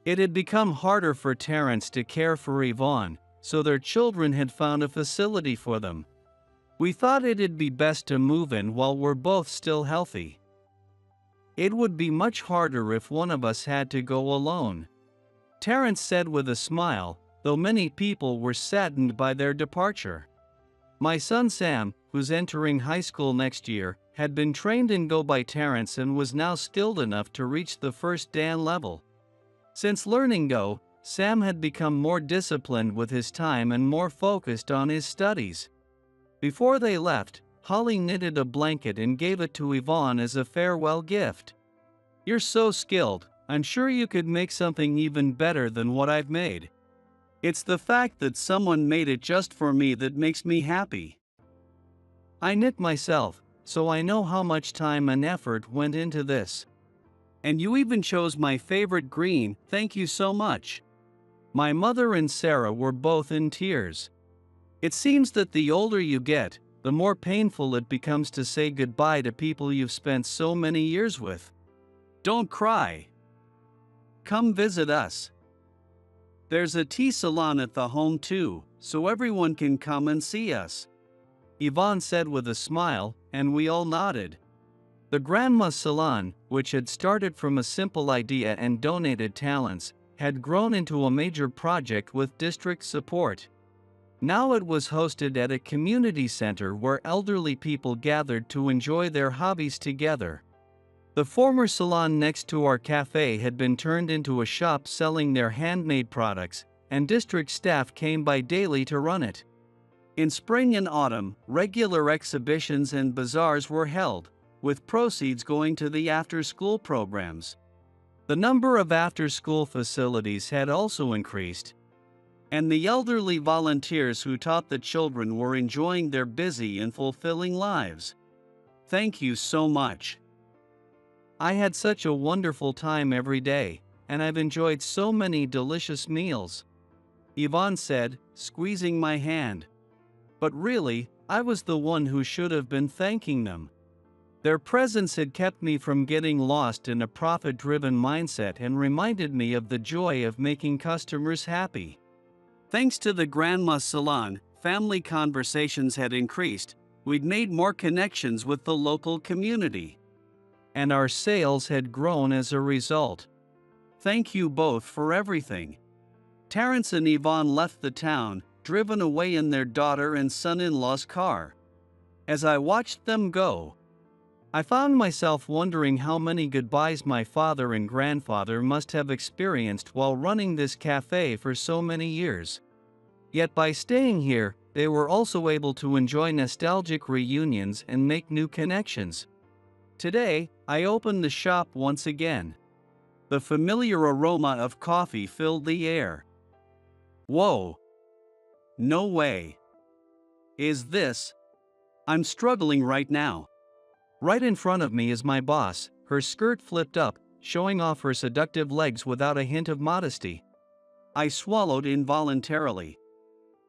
It had become harder for Terence to care for Yvonne, so their children had found a facility for them. We thought it'd be best to move in while we're both still healthy. It would be much harder if one of us had to go alone, Terence said with a smile, though many people were saddened by their departure. My son Sam, who's entering high school next year, had been trained in Go by Terence and was now skilled enough to reach the first Dan level. Since learning Go, Sam had become more disciplined with his time and more focused on his studies. Before they left, Holly knitted a blanket and gave it to Yvonne as a farewell gift. "You're so skilled, I'm sure you could make something even better than what I've made. It's the fact that someone made it just for me that makes me happy. I knit myself, so I know how much time and effort went into this. And you even chose my favorite green, thank you so much." My mother and Sarah were both in tears. It seems that the older you get, the more painful it becomes to say goodbye to people you've spent so many years with. Don't cry. Come visit us. There's a tea salon at the home too, so everyone can come and see us, Yvonne said with a smile, and we all nodded. The Grandma's Salon, which had started from a simple idea and donated talents, had grown into a major project with district support. Now it was hosted at a community center where elderly people gathered to enjoy their hobbies together. The former salon next to our cafe had been turned into a shop selling their handmade products, and district staff came by daily to run it. In spring and autumn, regular exhibitions and bazaars were held, with proceeds going to the after-school programs. The number of after-school facilities had also increased, and the elderly volunteers who taught the children were enjoying their busy and fulfilling lives. Thank you so much. I had such a wonderful time every day, and I've enjoyed so many delicious meals, Yvonne said, squeezing my hand. But really, I was the one who should have been thanking them. Their presence had kept me from getting lost in a profit-driven mindset and reminded me of the joy of making customers happy. Thanks to the Grandma's Salon, family conversations had increased, we'd made more connections with the local community, and our sales had grown as a result. Thank you both for everything. Terrence and Yvonne left the town, driven away in their daughter and son-in-law's car. As I watched them go, I found myself wondering how many goodbyes my father and grandfather must have experienced while running this cafe for so many years. Yet by staying here, they were also able to enjoy nostalgic reunions and make new connections. Today, I opened the shop once again. The familiar aroma of coffee filled the air. Whoa! No way! Is this? I'm struggling right now. Right in front of me is my boss, her skirt flipped up, showing off her seductive legs without a hint of modesty. I swallowed involuntarily.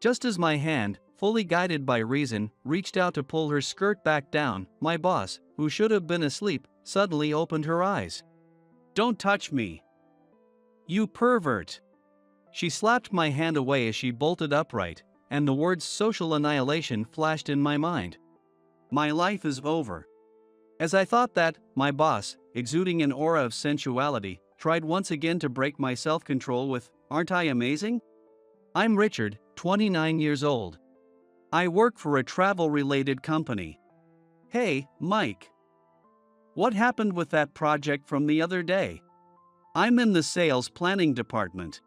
Just as my hand, fully guided by reason, reached out to pull her skirt back down, my boss, who should have been asleep, suddenly opened her eyes. Don't touch me! You pervert! She slapped my hand away as she bolted upright, and the words social annihilation flashed in my mind. My life is over. As I thought that, my boss, exuding an aura of sensuality, tried once again to break my self-control with, "Aren't I amazing? I'm Richard, 29 years old. I work for a travel-related company. Hey, Mike. What happened with that project from the other day? I'm in the sales planning department."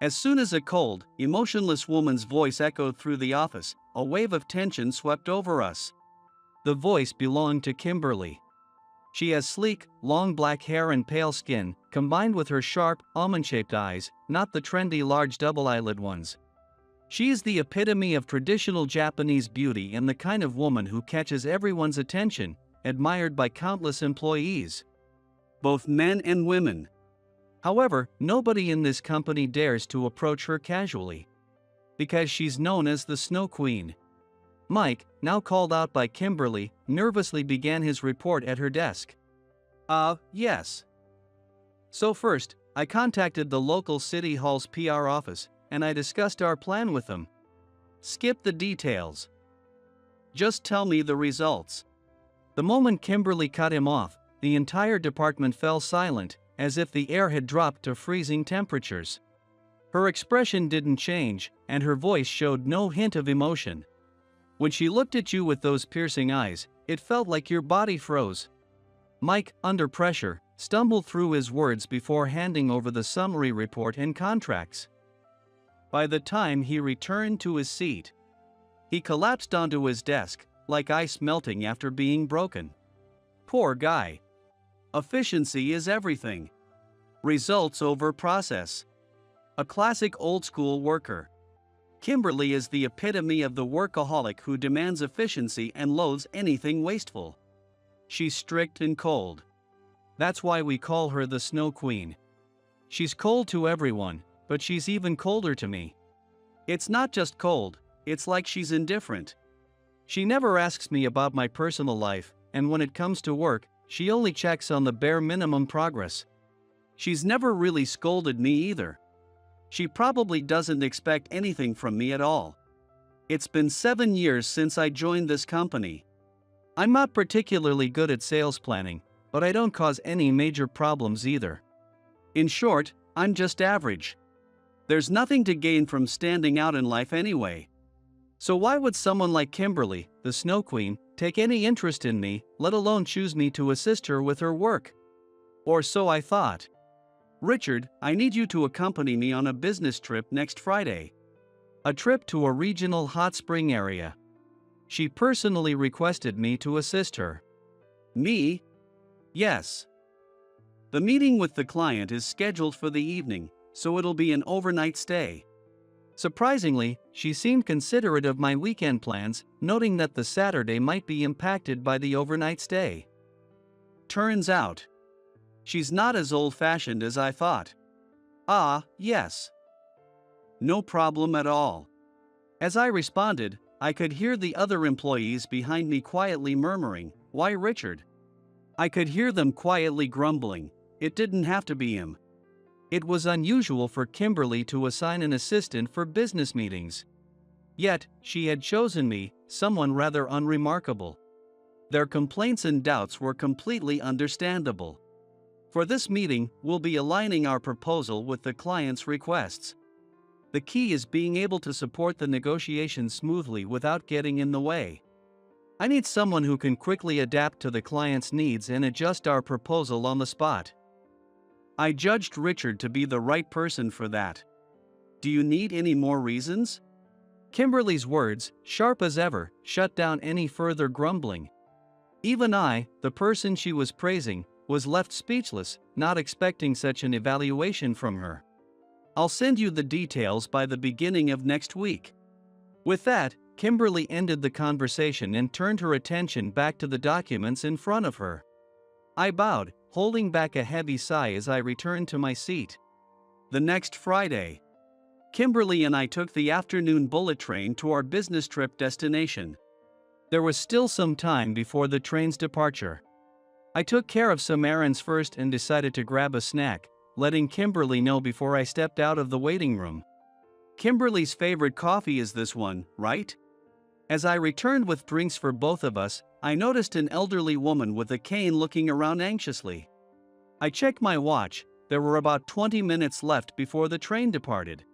As soon as a cold, emotionless woman's voice echoed through the office, a wave of tension swept over us. The voice belonged to Kimberly. She has sleek, long black hair and pale skin, combined with her sharp, almond-shaped eyes, not the trendy large double-eyelid ones. She is the epitome of traditional Japanese beauty and the kind of woman who catches everyone's attention, admired by countless employees, both men and women. However, nobody in this company dares to approach her casually, because she's known as the Snow Queen. Mike, now called out by Kimberly, nervously began his report at her desk. Yes. So first, I contacted the local city hall's PR office, and I discussed our plan with them. Skip the details. Just tell me the results. The moment Kimberly cut him off, the entire department fell silent, as if the air had dropped to freezing temperatures. Her expression didn't change, and her voice showed no hint of emotion. When she looked at you with those piercing eyes, it felt like your body froze. Mike, under pressure, stumbled through his words before handing over the summary report and contracts. By the time he returned to his seat, he collapsed onto his desk, like ice melting after being broken. Poor guy. Efficiency is everything. Results over process. A classic old-school worker. Kimberly is the epitome of the workaholic who demands efficiency and loathes anything wasteful. She's strict and cold. That's why we call her the Snow Queen. She's cold to everyone, but she's even colder to me. It's not just cold, it's like she's indifferent. She never asks me about my personal life, and when it comes to work, she only checks on the bare minimum progress. She's never really scolded me either. She probably doesn't expect anything from me at all. It's been 7 years since I joined this company. I'm not particularly good at sales planning, but I don't cause any major problems either. In short, I'm just average. There's nothing to gain from standing out in life anyway. So why would someone like Kimberly, the Snow Queen, take any interest in me, let alone choose me to assist her with her work? Or so I thought. Richard, I need you to accompany me on a business trip next Friday. A trip to a regional hot spring area. She personally requested me to assist her. Me? Yes. The meeting with the client is scheduled for the evening, so it'll be an overnight stay. Surprisingly, she seemed considerate of my weekend plans, noting that the Saturday might be impacted by the overnight stay. Turns out, she's not as old-fashioned as I thought. Ah, yes. No problem at all. As I responded, I could hear the other employees behind me quietly murmuring, "Why Richard?" I could hear them quietly grumbling, it didn't have to be him. It was unusual for Kimberly to assign an assistant for business meetings. Yet, she had chosen me, someone rather unremarkable. Their complaints and doubts were completely understandable. For this meeting, we'll be aligning our proposal with the client's requests. The key is being able to support the negotiations smoothly without getting in the way. I need someone who can quickly adapt to the client's needs and adjust our proposal on the spot. I judged Richard to be the right person for that. Do you need any more reasons? Kimberly's words, sharp as ever, shut down any further grumbling. Even I, the person she was praising, was left speechless, not expecting such an evaluation from her. I'll send you the details by the beginning of next week. With that, Kimberly ended the conversation and turned her attention back to the documents in front of her. I bowed, holding back a heavy sigh as I returned to my seat. The next Friday, Kimberly and I took the afternoon bullet train to our business trip destination. There was still some time before the train's departure. I took care of some errands first and decided to grab a snack, letting Kimberly know before I stepped out of the waiting room. Kimberly's favorite coffee is this one, right? As I returned with drinks for both of us, I noticed an elderly woman with a cane looking around anxiously. I checked my watch, there were about 20 minutes left before the train departed.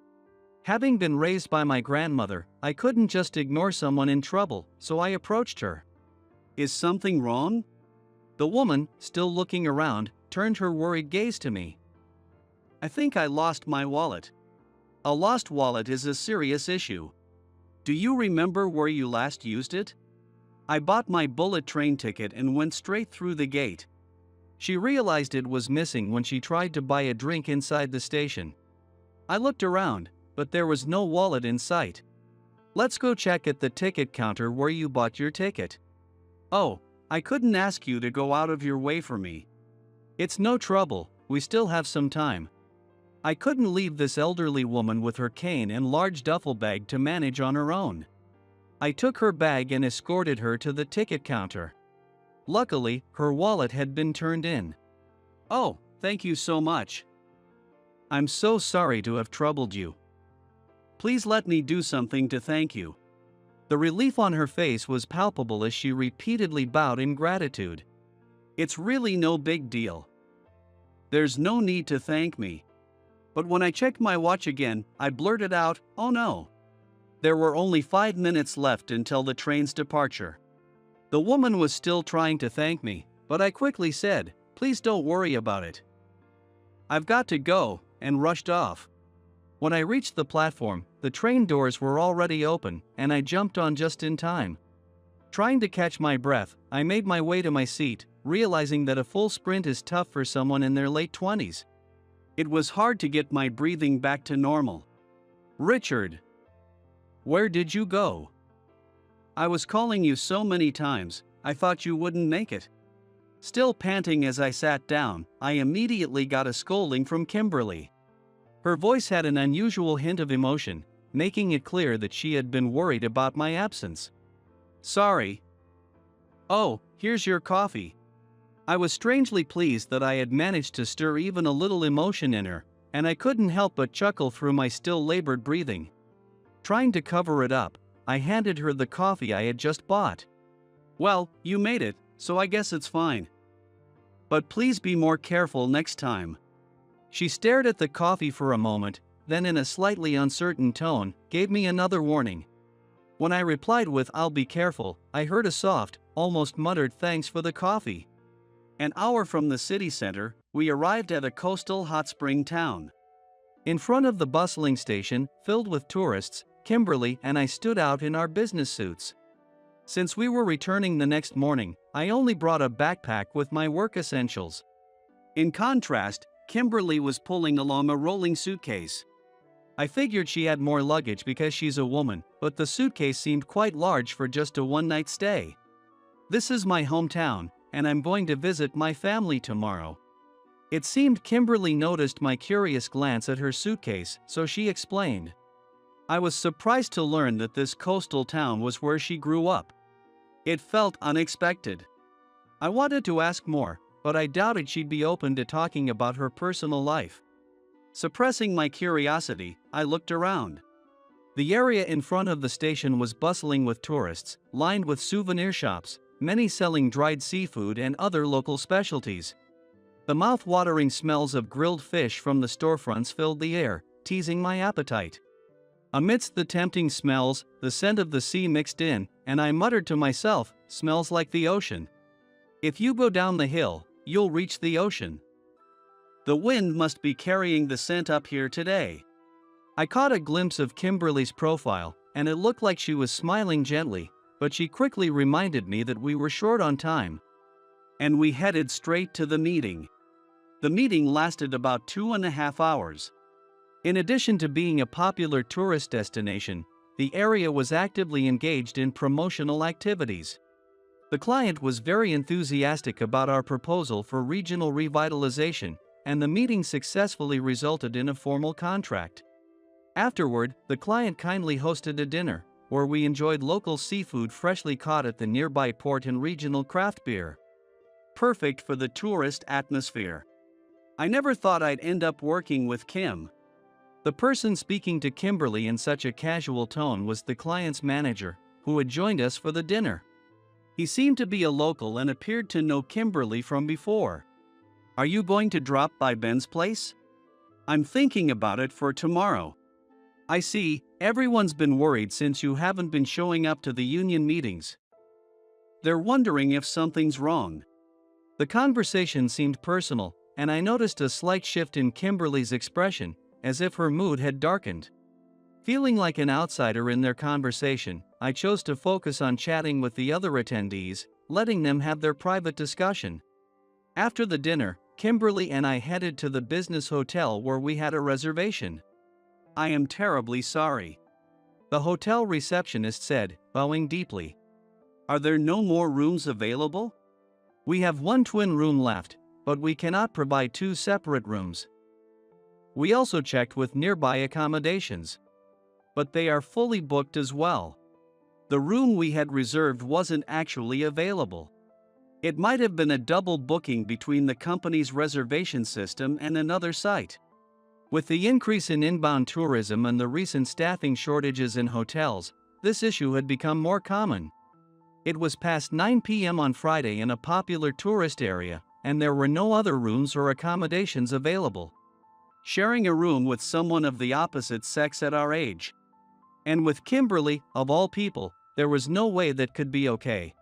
Having been raised by my grandmother, I couldn't just ignore someone in trouble, so I approached her. Is something wrong? The woman, still looking around, turned her worried gaze to me. I think I lost my wallet. A lost wallet is a serious issue. Do you remember where you last used it? I bought my bullet train ticket and went straight through the gate. She realized it was missing when she tried to buy a drink inside the station. I looked around, but there was no wallet in sight. Let's go check at the ticket counter where you bought your ticket. Oh, I couldn't ask you to go out of your way for me. It's no trouble, we still have some time. I couldn't leave this elderly woman with her cane and large duffel bag to manage on her own. I took her bag and escorted her to the ticket counter. Luckily, her wallet had been turned in. Oh, thank you so much. I'm so sorry to have troubled you. Please let me do something to thank you. The relief on her face was palpable as she repeatedly bowed in gratitude. It's really no big deal. There's no need to thank me. But when I checked my watch again, I blurted out, "Oh no." There were only 5 minutes left until the train's departure. The woman was still trying to thank me, but I quickly said, "Please don't worry about it. I've got to go," and rushed off. When I reached the platform, the train doors were already open, and I jumped on just in time. Trying to catch my breath, I made my way to my seat, realizing that a full sprint is tough for someone in their late 20s. It was hard to get my breathing back to normal. Richard, where did you go? I was calling you so many times, I thought you wouldn't make it. Still panting as I sat down, I immediately got a scolding from Kimberly. Her voice had an unusual hint of emotion, making it clear that she had been worried about my absence. Sorry. Oh, here's your coffee. I was strangely pleased that I had managed to stir even a little emotion in her, and I couldn't help but chuckle through my still labored breathing. Trying to cover it up, I handed her the coffee I had just bought. Well, you made it, so I guess it's fine. But please be more careful next time. She stared at the coffee for a moment, then in a slightly uncertain tone, gave me another warning. When I replied with "I'll be careful," I heard a soft, almost muttered "thanks for the coffee." An hour from the city center, we arrived at a coastal hot spring town. In front of the bustling station, filled with tourists, Kimberly and I stood out in our business suits. Since we were returning the next morning, I only brought a backpack with my work essentials. In contrast, Kimberly was pulling along a rolling suitcase. I figured she had more luggage because she's a woman, but the suitcase seemed quite large for just a one-night stay. "This is my hometown, and I'm going to visit my family tomorrow." It seemed Kimberly noticed my curious glance at her suitcase, so she explained. I was surprised to learn that this coastal town was where she grew up. It felt unexpected. I wanted to ask more, but I doubted she'd be open to talking about her personal life. Suppressing my curiosity, I looked around. The area in front of the station was bustling with tourists, lined with souvenir shops, many selling dried seafood and other local specialties. The mouth-watering smells of grilled fish from the storefronts filled the air, teasing my appetite. Amidst the tempting smells, the scent of the sea mixed in, and I muttered to myself, "Smells like the ocean." If you go down the hill, you'll reach the ocean. The wind must be carrying the scent up here today. I caught a glimpse of Kimberly's profile, and it looked like she was smiling gently, but she quickly reminded me that we were short on time. And we headed straight to the meeting. The meeting lasted about 2.5 hours. In addition to being a popular tourist destination, the area was actively engaged in promotional activities. The client was very enthusiastic about our proposal for regional revitalization, and the meeting successfully resulted in a formal contract. Afterward, the client kindly hosted a dinner, where we enjoyed local seafood freshly caught at the nearby port and regional craft beer. Perfect for the tourist atmosphere. I never thought I'd end up working with Kim. The person speaking to Kimberly in such a casual tone was the client's manager, who had joined us for the dinner. He seemed to be a local and appeared to know Kimberly from before. "Are you going to drop by Ben's place?" "I'm thinking about it for tomorrow." "I see, everyone's been worried since you haven't been showing up to the union meetings. They're wondering if something's wrong." The conversation seemed personal, and I noticed a slight shift in Kimberly's expression, as if her mood had darkened. Feeling like an outsider in their conversation, I chose to focus on chatting with the other attendees, letting them have their private discussion. After the dinner, Kimberly and I headed to the business hotel where we had a reservation. "I am terribly sorry," the hotel receptionist said, bowing deeply. "Are there no more rooms available?" "We have one twin room left, but we cannot provide two separate rooms." We also checked with nearby accommodations, but they are fully booked as well. The room we had reserved wasn't actually available. It might have been a double booking between the company's reservation system and another site. With the increase in inbound tourism and the recent staffing shortages in hotels, this issue had become more common. It was past 9 p.m. on Friday in a popular tourist area, and there were no other rooms or accommodations available. Sharing a room with someone of the opposite sex at our age. And with Kimberly, of all people, there was no way that could be okay.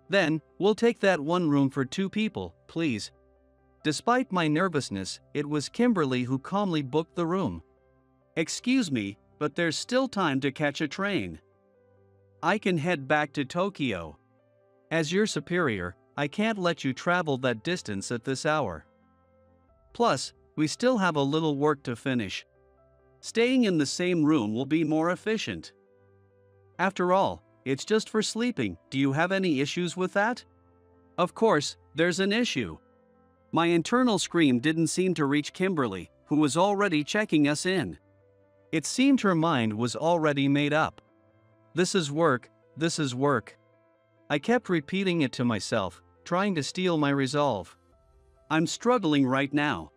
"Then, we'll take that one room for two people, please." Despite my nervousness, it was Kimberly who calmly booked the room. "Excuse me, but there's still time to catch a train. I can head back to Tokyo. As your superior, I can't let you travel that distance at this hour. Plus, we still have a little work to finish. Staying in the same room will be more efficient. After all, it's just for sleeping. Do you have any issues with that?" Of course, there's an issue. My internal scream didn't seem to reach Kimberly, who was already checking us in. It seemed her mind was already made up. "This is work, this is work." I kept repeating it to myself, trying to steel my resolve. "I'm struggling right now."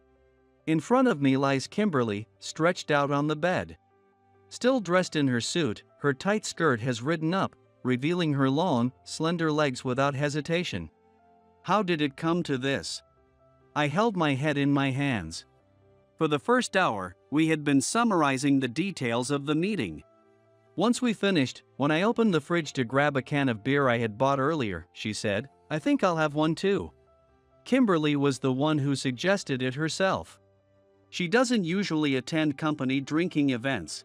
In front of me lies Kimberly, stretched out on the bed. Still dressed in her suit, her tight skirt has ridden up, revealing her long, slender legs without hesitation. How did it come to this? I held my head in my hands. For the first hour, we had been summarizing the details of the meeting. Once we finished, when I opened the fridge to grab a can of beer I had bought earlier, she said, "I think I'll have one too." Kimberly was the one who suggested it herself. She doesn't usually attend company drinking events.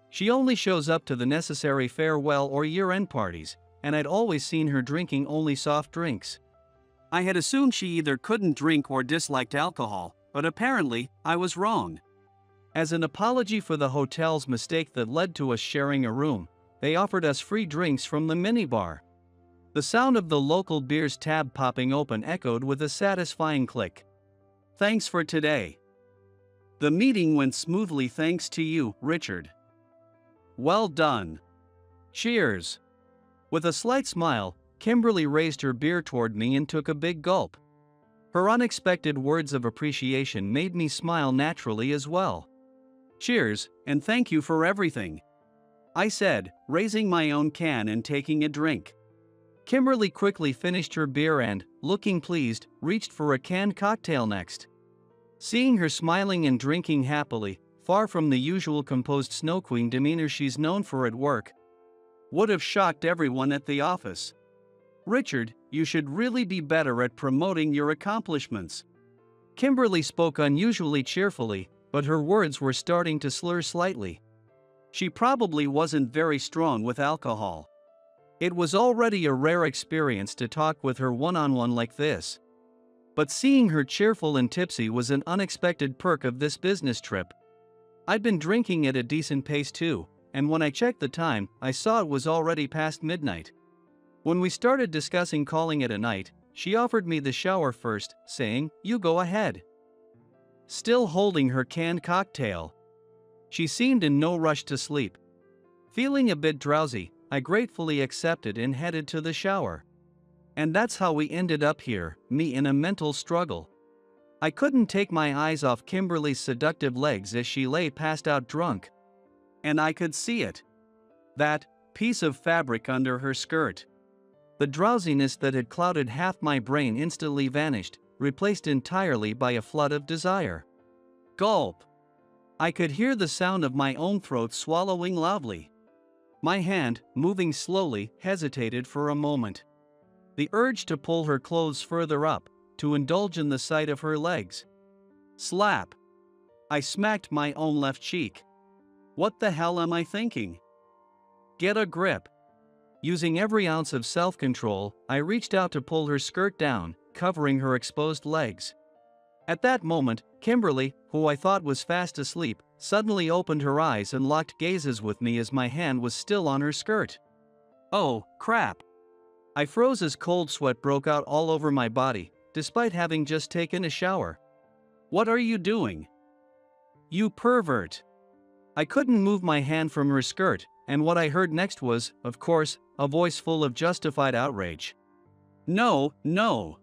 She only shows up to the necessary farewell or year-end parties, and I'd always seen her drinking only soft drinks. I had assumed she either couldn't drink or disliked alcohol, but apparently, I was wrong. As an apology for the hotel's mistake that led to us sharing a room, they offered us free drinks from the minibar. The sound of the local beer's tab popping open echoed with a satisfying click. "Thanks for today. The meeting went smoothly thanks to you, Richard. Well done. Cheers." With a slight smile, Kimberly raised her beer toward me and took a big gulp. Her unexpected words of appreciation made me smile naturally as well. "Cheers, and thank you for everything," I said, raising my own can and taking a drink. Kimberly quickly finished her beer and, looking pleased, reached for a canned cocktail next. Seeing her smiling and drinking happily, far from the usual composed Snow Queen demeanor she's known for at work, would have shocked everyone at the office. "Richard, you should really be better at promoting your accomplishments." Kimberly spoke unusually cheerfully, but her words were starting to slur slightly. She probably wasn't very strong with alcohol. It was already a rare experience to talk with her one-on-one like this. But seeing her cheerful and tipsy was an unexpected perk of this business trip. I'd been drinking at a decent pace too, and when I checked the time, I saw it was already past midnight. When we started discussing calling it a night, she offered me the shower first, saying, "You go ahead." Still holding her canned cocktail. She seemed in no rush to sleep. Feeling a bit drowsy, I gratefully accepted and headed to the shower. And that's how we ended up here, me in a mental struggle. I couldn't take my eyes off Kimberly's seductive legs as she lay passed out drunk. And I could see it. That piece of fabric under her skirt. The drowsiness that had clouded half my brain instantly vanished, replaced entirely by a flood of desire. Gulp. I could hear the sound of my own throat swallowing loudly. My hand, moving slowly, hesitated for a moment. The urge to pull her clothes further up, to indulge in the sight of her legs. Slap. I smacked my own left cheek. What the hell am I thinking? Get a grip. Using every ounce of self-control, I reached out to pull her skirt down, covering her exposed legs. At that moment, Kimberly, who I thought was fast asleep, suddenly opened her eyes and locked gazes with me as my hand was still on her skirt. Oh, crap. I froze as cold sweat broke out all over my body, despite having just taken a shower. "What are you doing? You pervert." I couldn't move my hand from her skirt, and what I heard next was, of course, a voice full of justified outrage. "No, no.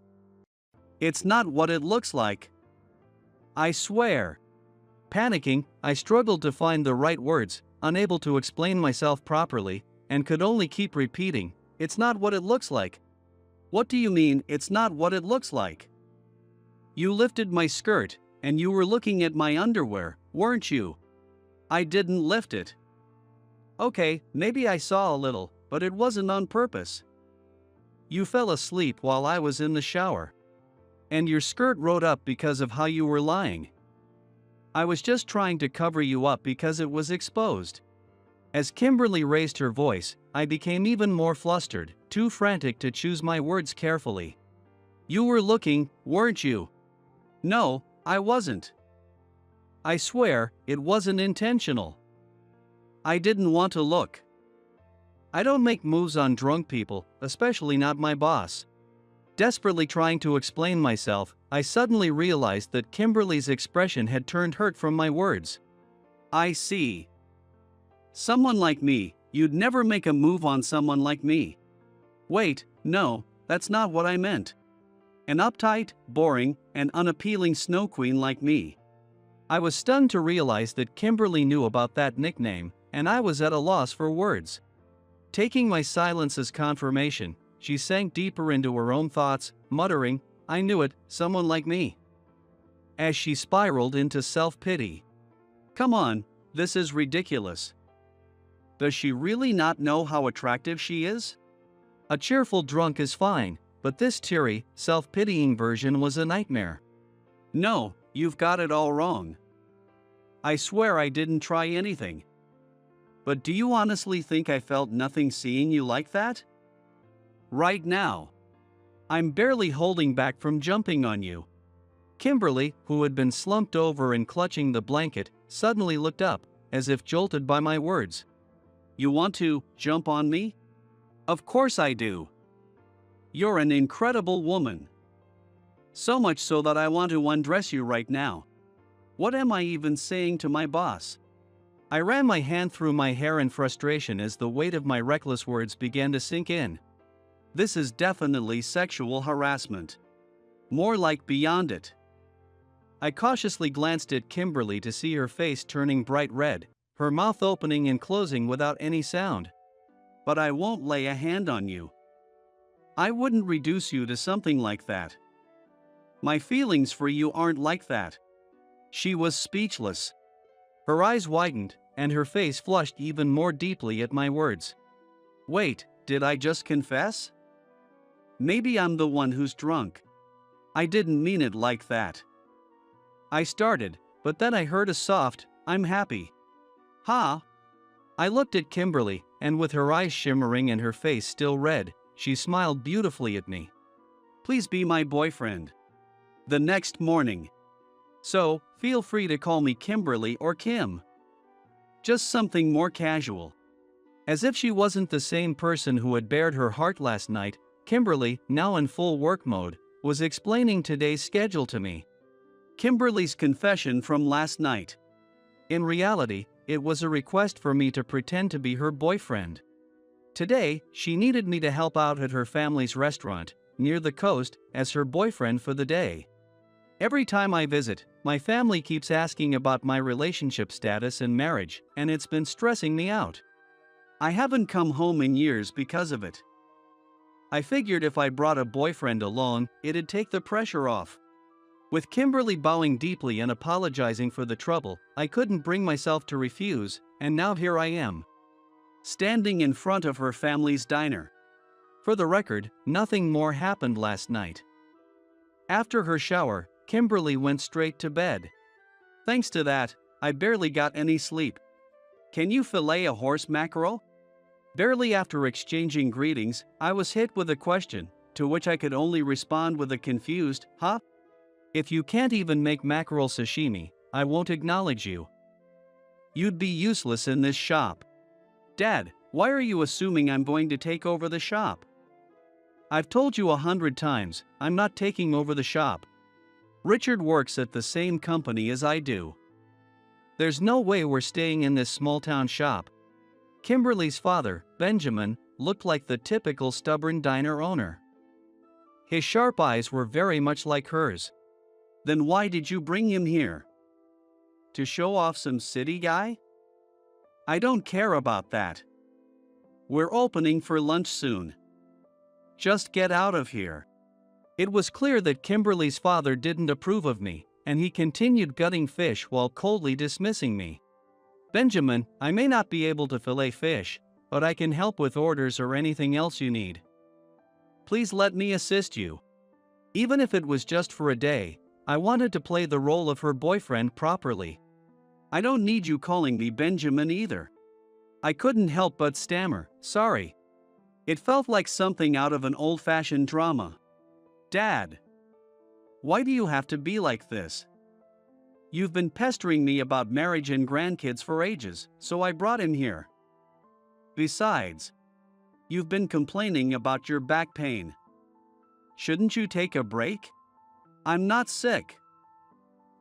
It's not what it looks like. I swear." Panicking, I struggled to find the right words, unable to explain myself properly, and could only keep repeating, "It's not what it looks like." "What do you mean, it's not what it looks like?" "You lifted my skirt, and you were looking at my underwear, weren't you?" "I didn't lift it." "Okay, maybe I saw a little, but it wasn't on purpose." "You fell asleep while I was in the shower. And your skirt rode up because of how you were lying." "I was just trying to cover you up because it was exposed." As Kimberly raised her voice, I became even more flustered, too frantic to choose my words carefully. "You were looking, weren't you?" "No, I wasn't. I swear, it wasn't intentional. I didn't want to look. I don't make moves on drunk people, especially not my boss." Desperately trying to explain myself, I suddenly realized that Kimberly's expression had turned hurt from my words. "I see. Someone like me, you'd never make a move on someone like me." "Wait, no, that's not what I meant. An uptight, boring, and unappealing Snow Queen like me." I was stunned to realize that Kimberly knew about that nickname, and I was at a loss for words. Taking my silence as confirmation, she sank deeper into her own thoughts, muttering, "I knew it, someone like me." As she spiraled into self-pity. "Come on, this is ridiculous. Does she really not know how attractive she is? A cheerful drunk is fine, but this teary, self-pitying version was a nightmare. No, you've got it all wrong. I swear I didn't try anything. But do you honestly think I felt nothing seeing you like that? Right now. I'm barely holding back from jumping on you. Kimberly, who had been slumped over and clutching the blanket, suddenly looked up, as if jolted by my words. You want to jump on me? Of course I do. You're an incredible woman. So much so that I want to undress you right now. What am I even saying to my boss? I ran my hand through my hair in frustration as the weight of my reckless words began to sink in. This is definitely sexual harassment. More like beyond it. I cautiously glanced at Kimberly to see her face turning bright red, her mouth opening and closing without any sound. But I won't lay a hand on you. I wouldn't reduce you to something like that. My feelings for you aren't like that. She was speechless. Her eyes widened, and her face flushed even more deeply at my words. Wait, did I just confess? Maybe I'm the one who's drunk. I didn't mean it like that. I started, but then I heard a soft, I'm happy. Ha! I looked at Kimberly, and with her eyes shimmering and her face still red, she smiled beautifully at me. Please be my boyfriend. The next morning. So, feel free to call me Kimberly or Kim. Just something more casual. As if she wasn't the same person who had bared her heart last night, Kimberly, now in full work mode, was explaining today's schedule to me. Kimberly's confession from last night. In reality, it was a request for me to pretend to be her boyfriend. Today, she needed me to help out at her family's restaurant, near the coast, as her boyfriend for the day. Every time I visit, my family keeps asking about my relationship status and marriage, and it's been stressing me out. I haven't come home in years because of it. I figured if I brought a boyfriend along, it'd take the pressure off. With Kimberly bowing deeply and apologizing for the trouble, I couldn't bring myself to refuse, and now here I am. Standing in front of her family's diner. For the record, nothing more happened last night. After her shower, Kimberly went straight to bed. Thanks to that, I barely got any sleep. Can you fillet a horse mackerel? Barely after exchanging greetings, I was hit with a question, to which I could only respond with a confused, huh? If you can't even make mackerel sashimi, I won't acknowledge you. You'd be useless in this shop. Dad, why are you assuming I'm going to take over the shop? I've told you 100 times, I'm not taking over the shop. Richard works at the same company as I do. There's no way we're staying in this small-town shop. Kimberly's father, Benjamin, looked like the typical stubborn diner owner. His sharp eyes were very much like hers. Then why did you bring him here? To show off some city guy? I don't care about that. We're opening for lunch soon. Just get out of here. It was clear that Kimberly's father didn't approve of me, and he continued gutting fish while coldly dismissing me. Benjamin, I may not be able to fillet fish, but I can help with orders or anything else you need. Please let me assist you. Even if it was just for a day, I wanted to play the role of her boyfriend properly. I don't need you calling me Benjamin either. I couldn't help but stammer, sorry. It felt like something out of an old-fashioned drama. Dad, why do you have to be like this? You've been pestering me about marriage and grandkids for ages, so I brought him here. Besides, you've been complaining about your back pain. Shouldn't you take a break? I'm not sick.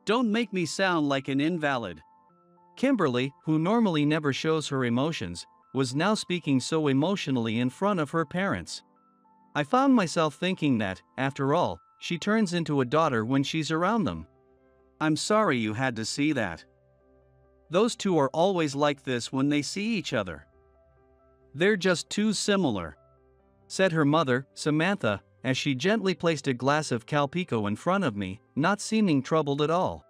Don't make me sound like an invalid. Kimberly, who normally never shows her emotions, was now speaking so emotionally in front of her parents. I found myself thinking that, after all, she turns into a daughter when she's around them. I'm sorry you had to see that. Those two are always like this when they see each other. They're just too similar, said her mother, Samantha, as she gently placed a glass of Calpico in front of me, not seeming troubled at all.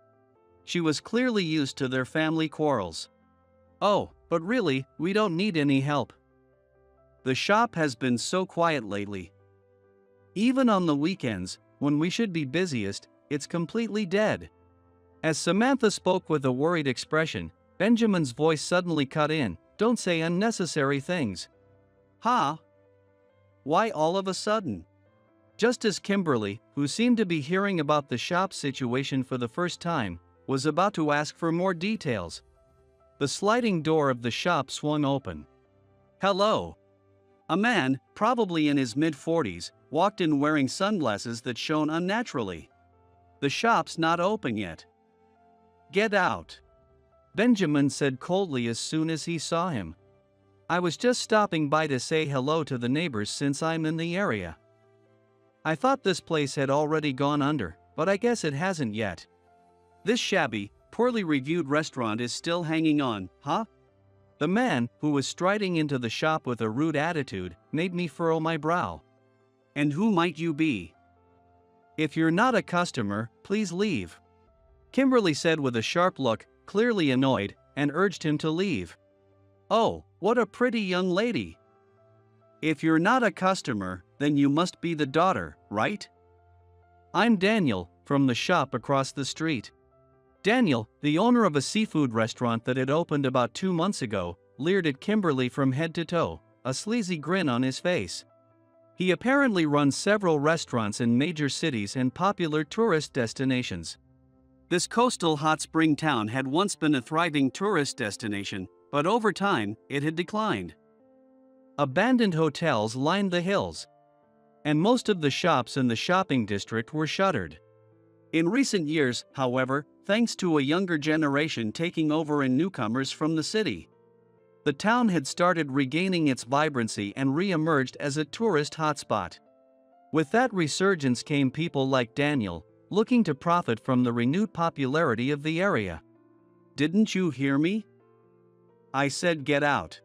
She was clearly used to their family quarrels. Oh, But really, we don't need any help. The shop has been so quiet lately. Even on the weekends, when we should be busiest, it's completely dead." As Samantha spoke with a worried expression, Benjamin's voice suddenly cut in. "Don't say unnecessary things." "Huh? Why all of a sudden?" Just as Kimberly, who seemed to be hearing about the shop situation for the first time, was about to ask for more details, the sliding door of the shop swung open. "Hello." A man, probably in his mid-40s, walked in wearing sunglasses that shone unnaturally. "The shop's not open yet." "Get out," Benjamin said coldly as soon as he saw him. "I was just stopping by to say hello to the neighbors since I'm in the area. I thought this place had already gone under, but I guess it hasn't yet. This shabby, poorly reviewed restaurant is still hanging on, huh?" The man, who was striding into the shop with a rude attitude, made me furrow my brow. "And who might you be?" "If you're not a customer, please leave," Kimberly said with a sharp look, clearly annoyed, and urged him to leave. "Oh, what a pretty young lady. If you're not a customer, then you must be the daughter, right?" "I'm Daniel, from the shop across the street." Daniel, the owner of a seafood restaurant that had opened about 2 months ago, leered at Kimberly from head to toe, a sleazy grin on his face. He apparently runs several restaurants in major cities and popular tourist destinations. This coastal hot spring town had once been a thriving tourist destination, but over time, it had declined. Abandoned hotels lined the hills, and most of the shops in the shopping district were shuttered. In recent years, however, thanks to a younger generation taking over and newcomers from the city, the town had started regaining its vibrancy and re-emerged as a tourist hotspot. With that resurgence came people like Daniel, looking to profit from the renewed popularity of the area. "Didn't you hear me? I said get out,"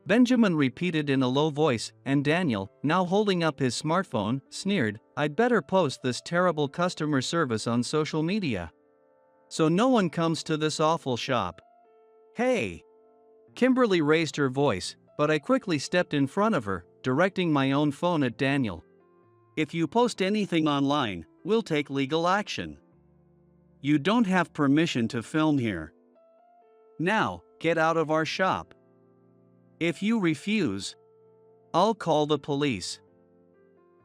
Benjamin repeated in a low voice, and Daniel, now holding up his smartphone, sneered, "I'd better post this terrible customer service on social media, so no one comes to this awful shop." "Hey!" Kimberly raised her voice, but I quickly stepped in front of her, directing my own phone at Daniel. "If you post anything online, we'll take legal action. You don't have permission to film here. Now, get out of our shop. If you refuse, I'll call the police.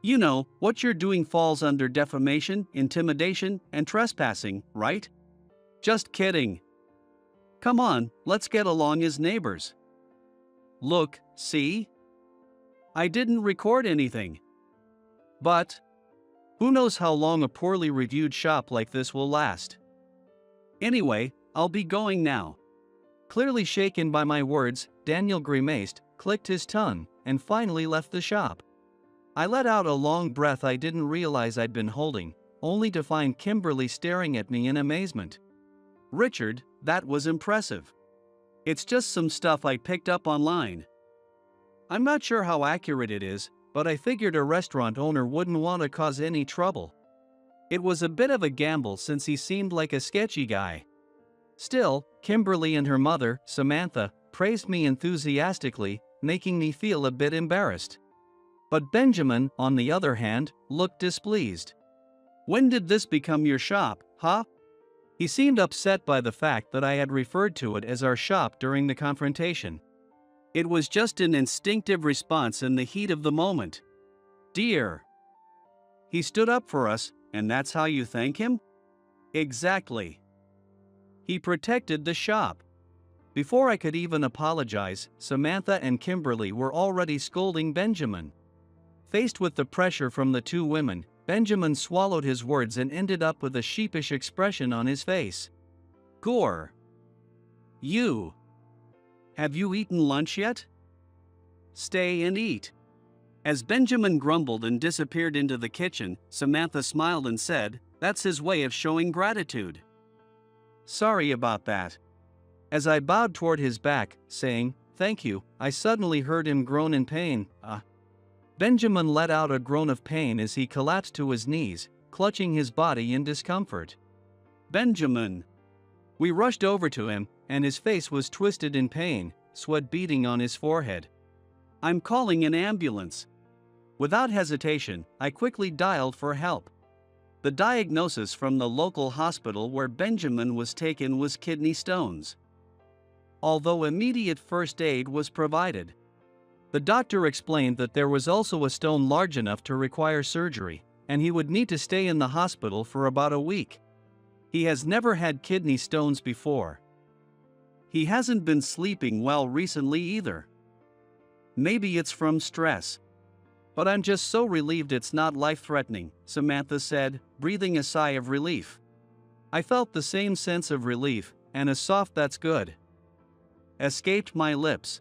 You know, what you're doing falls under defamation, intimidation, and trespassing, right?" "Just kidding. Come on, let's get along as neighbors. Look, see? I didn't record anything. But who knows how long a poorly reviewed shop like this will last? Anyway, I'll be going now." Clearly shaken by my words, Daniel grimaced, clicked his tongue, and finally left the shop. I let out a long breath I didn't realize I'd been holding, only to find Kimberly staring at me in amazement. "Richard, that was impressive. It's just some stuff I picked up online. I'm not sure how accurate it is, but I figured a restaurant owner wouldn't want to cause any trouble. It was a bit of a gamble since he seemed like a sketchy guy." Still, Kimberly and her mother, Samantha, praised me enthusiastically, making me feel a bit embarrassed. But Benjamin, on the other hand, looked displeased. "When did this become your shop, huh?" He seemed upset by the fact that I had referred to it as our shop during the confrontation. It was just an instinctive response in the heat of the moment. "Dear." He stood up for us, and that's how you thank him? Exactly. He protected the shop. Before I could even apologize, Samantha and Kimberly were already scolding Benjamin. Faced with the pressure from the two women, Benjamin swallowed his words and ended up with a sheepish expression on his face. "Gore. You. Have you eaten lunch yet? Stay and eat." As Benjamin grumbled and disappeared into the kitchen, Samantha smiled and said, "That's his way of showing gratitude." "Sorry about that." As I bowed toward his back, saying, "Thank you," I suddenly heard him groan in pain. Benjamin let out a groan of pain as he collapsed to his knees, clutching his body in discomfort. "Benjamin." We rushed over to him, and his face was twisted in pain, sweat beading on his forehead. "I'm calling an ambulance." Without hesitation, I quickly dialed for help. The diagnosis from the local hospital where Benjamin was taken was kidney stones. Although immediate first aid was provided, the doctor explained that there was also a stone large enough to require surgery, and he would need to stay in the hospital for about a week. He has never had kidney stones before. He hasn't been sleeping well recently either. Maybe it's from stress. But I'm just so relieved it's not life-threatening, Samantha said, breathing a sigh of relief. I felt the same sense of relief, and a soft "that's good" escaped my lips.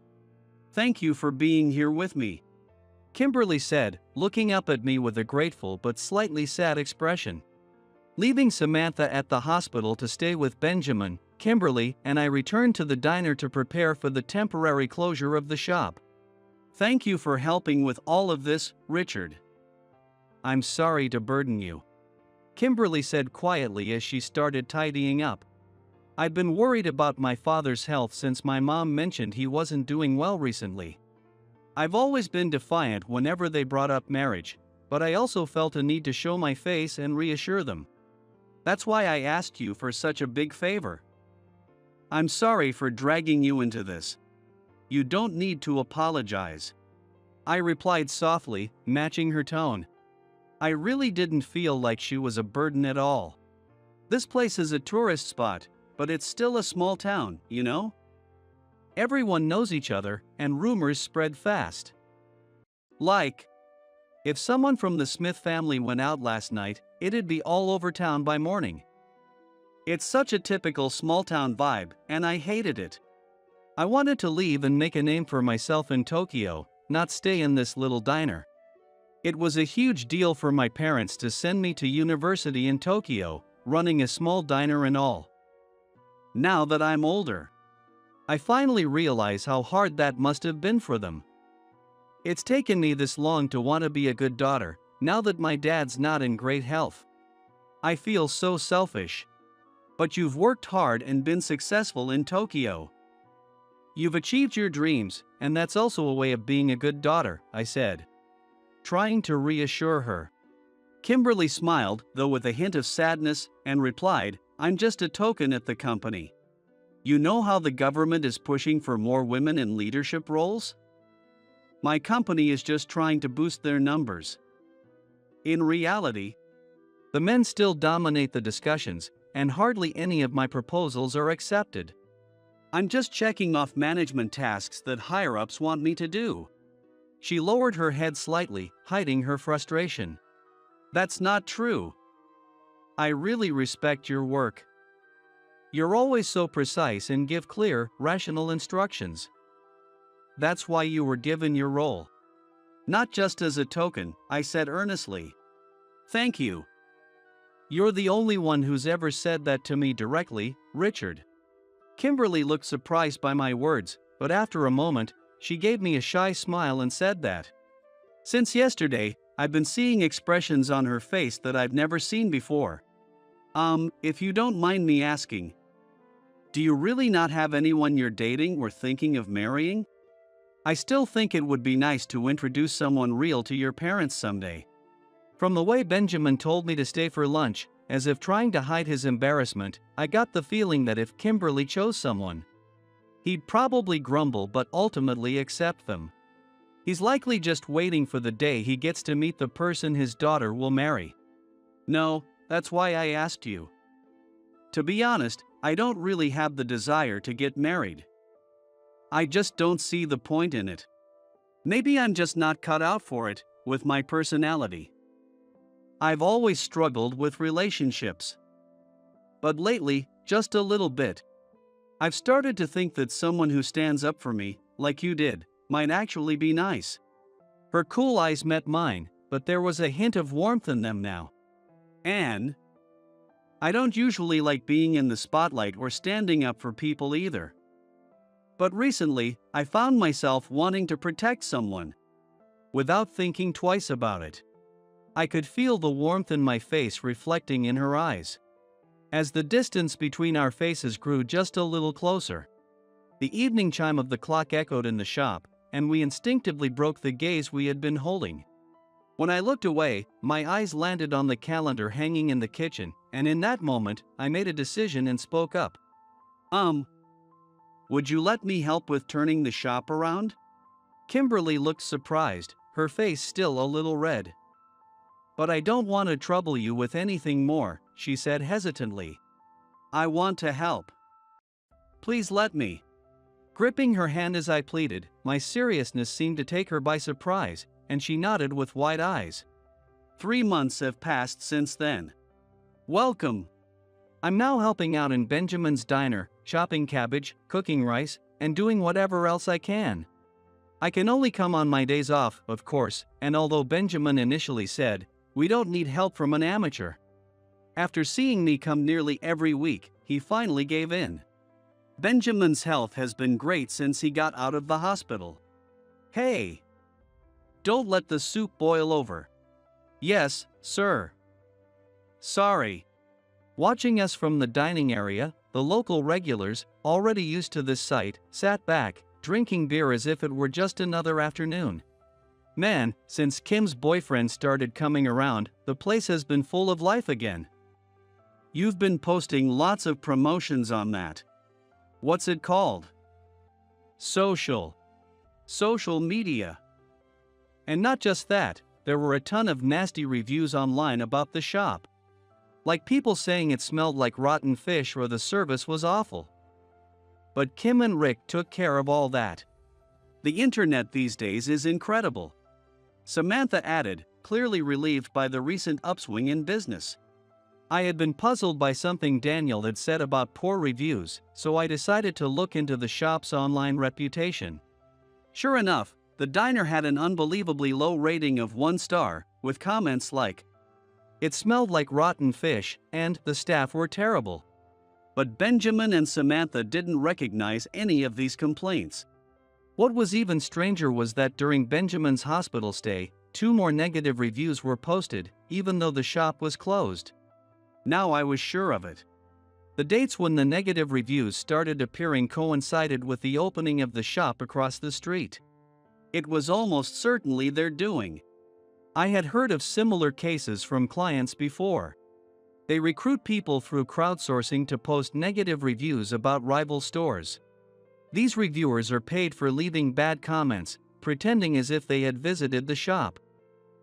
"Thank you for being here with me," Kimberly said, looking up at me with a grateful but slightly sad expression. Leaving Samantha at the hospital to stay with Benjamin, Kimberly and I returned to the diner to prepare for the temporary closure of the shop. "Thank you for helping with all of this, Richard." "I'm sorry to burden you," Kimberly said quietly as she started tidying up. "I've been worried about my father's health since my mom mentioned he wasn't doing well recently. I've always been defiant whenever they brought up marriage, but I also felt a need to show my face and reassure them. That's why I asked you for such a big favor." "I'm sorry for dragging you into this. You don't need to apologize," I replied softly, matching her tone. I really didn't feel like she was a burden at all. This place is a tourist spot, but it's still a small town, you know? Everyone knows each other, and rumors spread fast. Like, if someone from the Smith family went out last night, it'd be all over town by morning. It's such a typical small-town vibe, and I hated it. I wanted to leave and make a name for myself in Tokyo, not stay in this little diner. It was a huge deal for my parents to send me to university in Tokyo, running a small diner and all. Now that I'm older, I finally realize how hard that must have been for them. It's taken me this long to want to be a good daughter, now that my dad's not in great health. I feel so selfish. But you've worked hard and been successful in Tokyo. You've achieved your dreams, and that's also a way of being a good daughter, I said, trying to reassure her. Kimberly smiled, though with a hint of sadness, and replied, "I'm just a token at the company. You know how the government is pushing for more women in leadership roles? My company is just trying to boost their numbers." In reality, the men still dominate the discussions, and hardly any of my proposals are accepted. I'm just checking off management tasks that higher-ups want me to do. She lowered her head slightly, hiding her frustration. That's not true. I really respect your work. You're always so precise and give clear, rational instructions. That's why you were given your role. Not just as a token, I said earnestly. Thank you. You're the only one who's ever said that to me directly, Richard. Kimberly looked surprised by my words, but after a moment, she gave me a shy smile and said that. Since yesterday, I've been seeing expressions on her face that I've never seen before. If you don't mind me asking, do you really not have anyone you're dating or thinking of marrying? I still think it would be nice to introduce someone real to your parents someday. From the way Benjamin told me to stay for lunch, as if trying to hide his embarrassment, I got the feeling that if Kimberly chose someone, he'd probably grumble but ultimately accept them. He's likely just waiting for the day he gets to meet the person his daughter will marry. No, that's why I asked you. To be honest, I don't really have the desire to get married. I just don't see the point in it. Maybe I'm just not cut out for it, with my personality. I've always struggled with relationships. But lately, just a little bit. I've started to think that someone who stands up for me, like you did, might actually be nice. Her cool eyes met mine, but there was a hint of warmth in them now. And I don't usually like being in the spotlight or standing up for people either. But recently, I found myself wanting to protect someone, without thinking twice about it. I could feel the warmth in my face reflecting in her eyes, as the distance between our faces grew just a little closer. The evening chime of the clock echoed in the shop, and we instinctively broke the gaze we had been holding. When I looked away, my eyes landed on the calendar hanging in the kitchen, and in that moment, I made a decision and spoke up. Would you let me help with turning the shop around? Kimberly looked surprised, her face still a little red. But I don't want to trouble you with anything more, she said hesitantly. I want to help. Please let me. Gripping her hand as I pleaded, my seriousness seemed to take her by surprise, and she nodded with wide eyes. 3 months have passed since then. Welcome. I'm now helping out in Benjamin's diner, chopping cabbage, cooking rice, and doing whatever else I can. I can only come on my days off, of course, and although Benjamin initially said, "We don't need help from an amateur," after seeing me come nearly every week, he finally gave in. Benjamin's health has been great since he got out of the hospital. Hey! Don't let the soup boil over. Yes, sir. Sorry. Watching us from the dining area, the local regulars, already used to this sight, sat back, drinking beer as if it were just another afternoon. Man, since Kim's boyfriend started coming around, the place has been full of life again. You've been posting lots of promotions on that. What's it called? Social media. And not just that, there were a ton of nasty reviews online about the shop. Like people saying it smelled like rotten fish or the service was awful. But Kim and Rick took care of all that. The internet these days is incredible. Samantha added, clearly relieved by the recent upswing in business. I had been puzzled by something Daniel had said about poor reviews, so I decided to look into the shop's online reputation. Sure enough, the diner had an unbelievably low rating of 1 star, with comments like, "It smelled like rotten fish," and "The staff were terrible." But Benjamin and Samantha didn't recognize any of these complaints. What was even stranger was that during Benjamin's hospital stay, 2 more negative reviews were posted, even though the shop was closed. Now I was sure of it. The dates when the negative reviews started appearing coincided with the opening of the shop across the street. It was almost certainly their doing. I had heard of similar cases from clients before. They recruit people through crowdsourcing to post negative reviews about rival stores. These reviewers are paid for leaving bad comments, pretending as if they had visited the shop.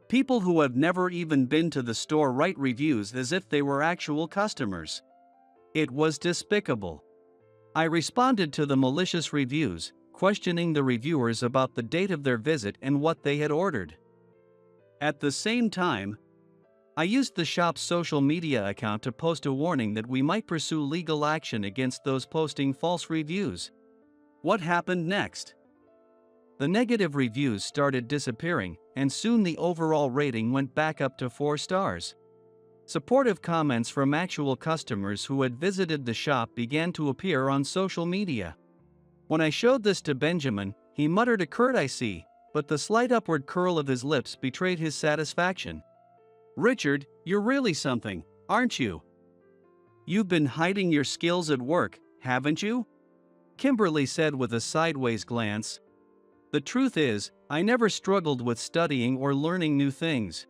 People who have never even been to the store write reviews as if they were actual customers. It was despicable. I responded to the malicious reviews, questioning the reviewers about the date of their visit and what they had ordered. At the same time, I used the shop's social media account to post a warning that we might pursue legal action against those posting false reviews. What happened next? The negative reviews started disappearing, and soon the overall rating went back up to 4 stars. Supportive comments from actual customers who had visited the shop began to appear on social media. When I showed this to Benjamin, he muttered a curt "I see," but the slight upward curl of his lips betrayed his satisfaction. Richard, you're really something, aren't you? You've been hiding your skills at work, haven't you? Kimberly said with a sideways glance. The truth is, I never struggled with studying or learning new things.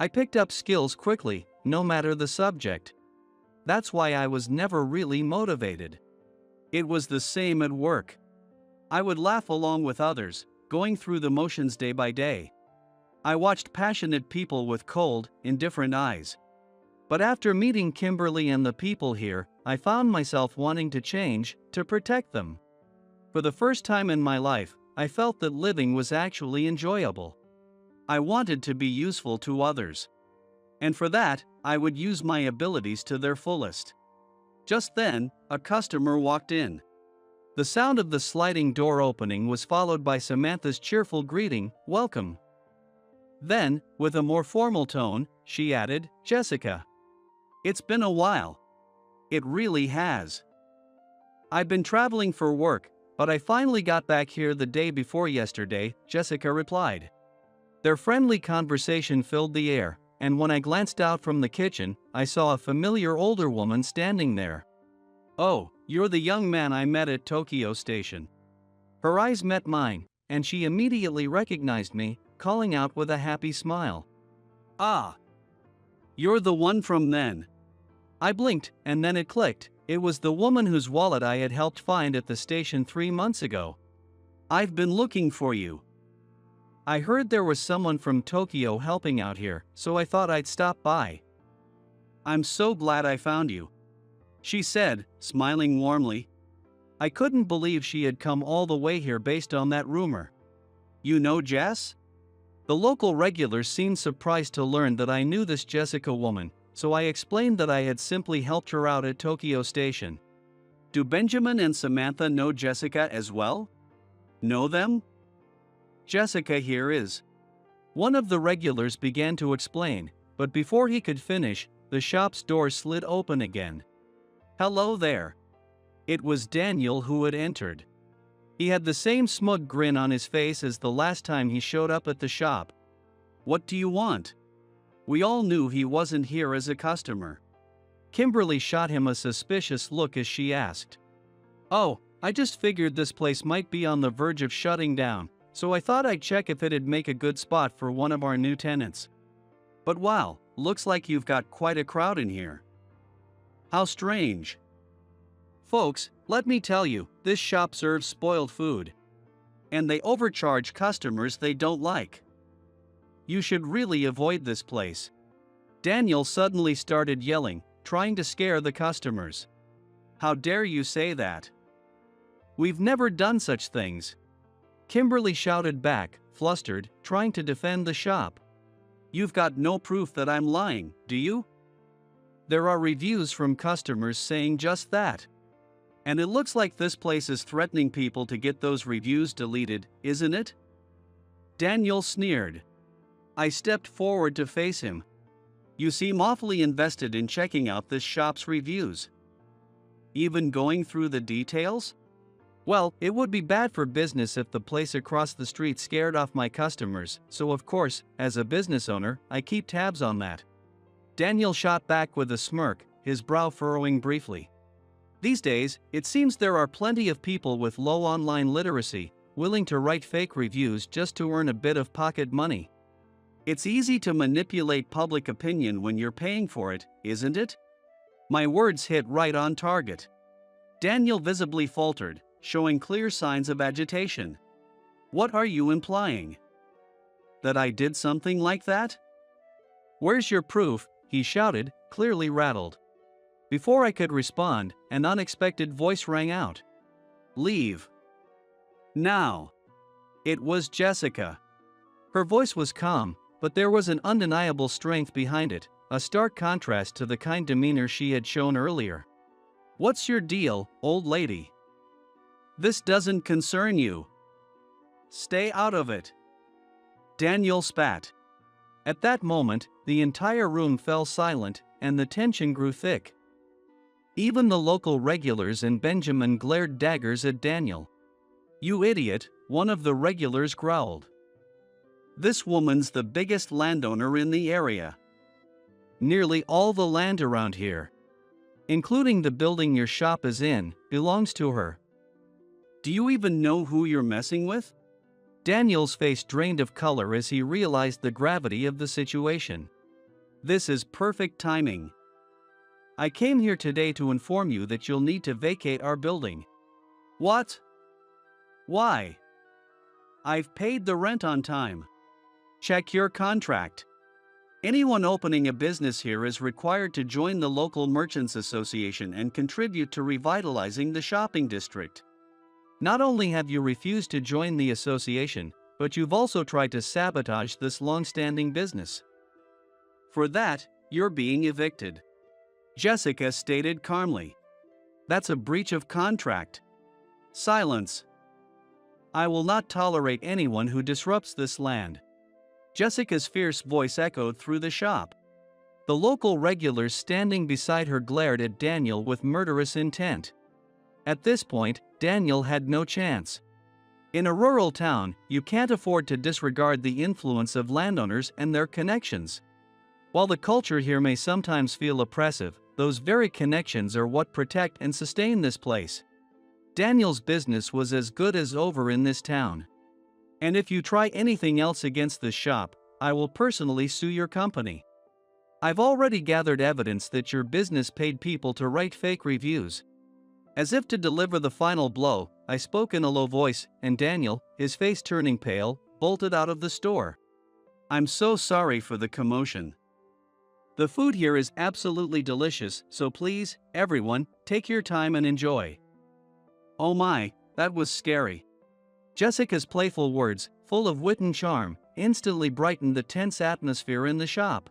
I picked up skills quickly, no matter the subject. That's why I was never really motivated. It was the same at work. I would laugh along with others, going through the motions day by day. I watched passionate people with cold, indifferent eyes. But after meeting Kimberly and the people here, I found myself wanting to change, to protect them. For the first time in my life, I felt that living was actually enjoyable. I wanted to be useful to others. And for that, I would use my abilities to their fullest. Just then, a customer walked in. The sound of the sliding door opening was followed by Samantha's cheerful greeting, "Welcome." Then, with a more formal tone, she added, "Jessica. It's been a while." It really has. I've been traveling for work, but I finally got back here the day before yesterday, Jessica replied. Their friendly conversation filled the air, and when I glanced out from the kitchen, I saw a familiar older woman standing there. "Oh, You're the young man I met at Tokyo Station. Her eyes met mine, and she immediately recognized me, calling out with a happy smile. Ah! You're the one from then. I blinked, and then it clicked. It was the woman whose wallet I had helped find at the station 3 months ago. I've been looking for you. I heard there was someone from Tokyo helping out here, so I thought I'd stop by. I'm so glad I found you, she said, smiling warmly. I couldn't believe she had come all the way here based on that rumor. You know Jess? The local regulars seemed surprised to learn that I knew this Jessica woman, so I explained that I had simply helped her out at Tokyo Station. Do Benjamin and Samantha know Jessica as well? Know them? Jessica here is. One of the regulars began to explain, but before he could finish, the shop's door slid open again. Hello there. It was Daniel who had entered. He had the same smug grin on his face as the last time he showed up at the shop. What do you want? We all knew he wasn't here as a customer. Kimberly shot him a suspicious look as she asked. Oh, I just figured this place might be on the verge of shutting down, so I thought I'd check if it'd make a good spot for one of our new tenants. But wow, looks like you've got quite a crowd in here. How strange. Folks, let me tell you, this shop serves spoiled food. And they overcharge customers they don't like. You should really avoid this place. Daniel suddenly started yelling, trying to scare the customers. How dare you say that? We've never done such things. Kimberly shouted back, flustered, trying to defend the shop. You've got no proof that I'm lying, do you? There are reviews from customers saying just that. And it looks like this place is threatening people to get those reviews deleted, isn't it? Daniel sneered. I stepped forward to face him. You seem awfully invested in checking out this shop's reviews. Even going through the details? Well, it would be bad for business if the place across the street scared off my customers, so of course, as a business owner, I keep tabs on that. Daniel shot back with a smirk, his brow furrowing briefly. These days, it seems there are plenty of people with low online literacy, willing to write fake reviews just to earn a bit of pocket money. It's easy to manipulate public opinion when you're paying for it, isn't it? My words hit right on target. Daniel visibly faltered, showing clear signs of agitation. What are you implying? That I did something like that? Where's your proof? He shouted, clearly rattled. Before I could respond, an unexpected voice rang out. Leave. Now. It was Jessica. Her voice was calm, but there was an undeniable strength behind it, a stark contrast to the kind demeanor she had shown earlier. What's your deal, old lady? This doesn't concern you. Stay out of it. Daniel spat. At that moment, the entire room fell silent, and the tension grew thick. Even the local regulars and Benjamin glared daggers at Daniel. You idiot, one of the regulars growled. This woman's the biggest landowner in the area. Nearly all the land around here, including the building your shop is in, belongs to her. Do you even know who you're messing with? Daniel's face drained of color as he realized the gravity of the situation. This is perfect timing. I came here today to inform you that you'll need to vacate our building. What? Why? I've paid the rent on time. Check your contract. Anyone opening a business here is required to join the local merchants association and contribute to revitalizing the shopping district. Not only have you refused to join the association, but you've also tried to sabotage this long-standing business. For that, you're being evicted. Jessica stated calmly. That's a breach of contract. Silence. I will not tolerate anyone who disrupts this land. Jessica's fierce voice echoed through the shop. The local regulars standing beside her glared at Daniel with murderous intent. At this point, Daniel had no chance. In a rural town, you can't afford to disregard the influence of landowners and their connections. While the culture here may sometimes feel oppressive, those very connections are what protect and sustain this place. Daniel's business was as good as over in this town. And if you try anything else against this shop, I will personally sue your company. I've already gathered evidence that your business paid people to write fake reviews. As if to deliver the final blow, I spoke in a low voice, and Daniel, his face turning pale, bolted out of the store. I'm so sorry for the commotion. The food here is absolutely delicious, so please, everyone, take your time and enjoy. Oh my, that was scary. Jessica's playful words, full of wit and charm, instantly brightened the tense atmosphere in the shop.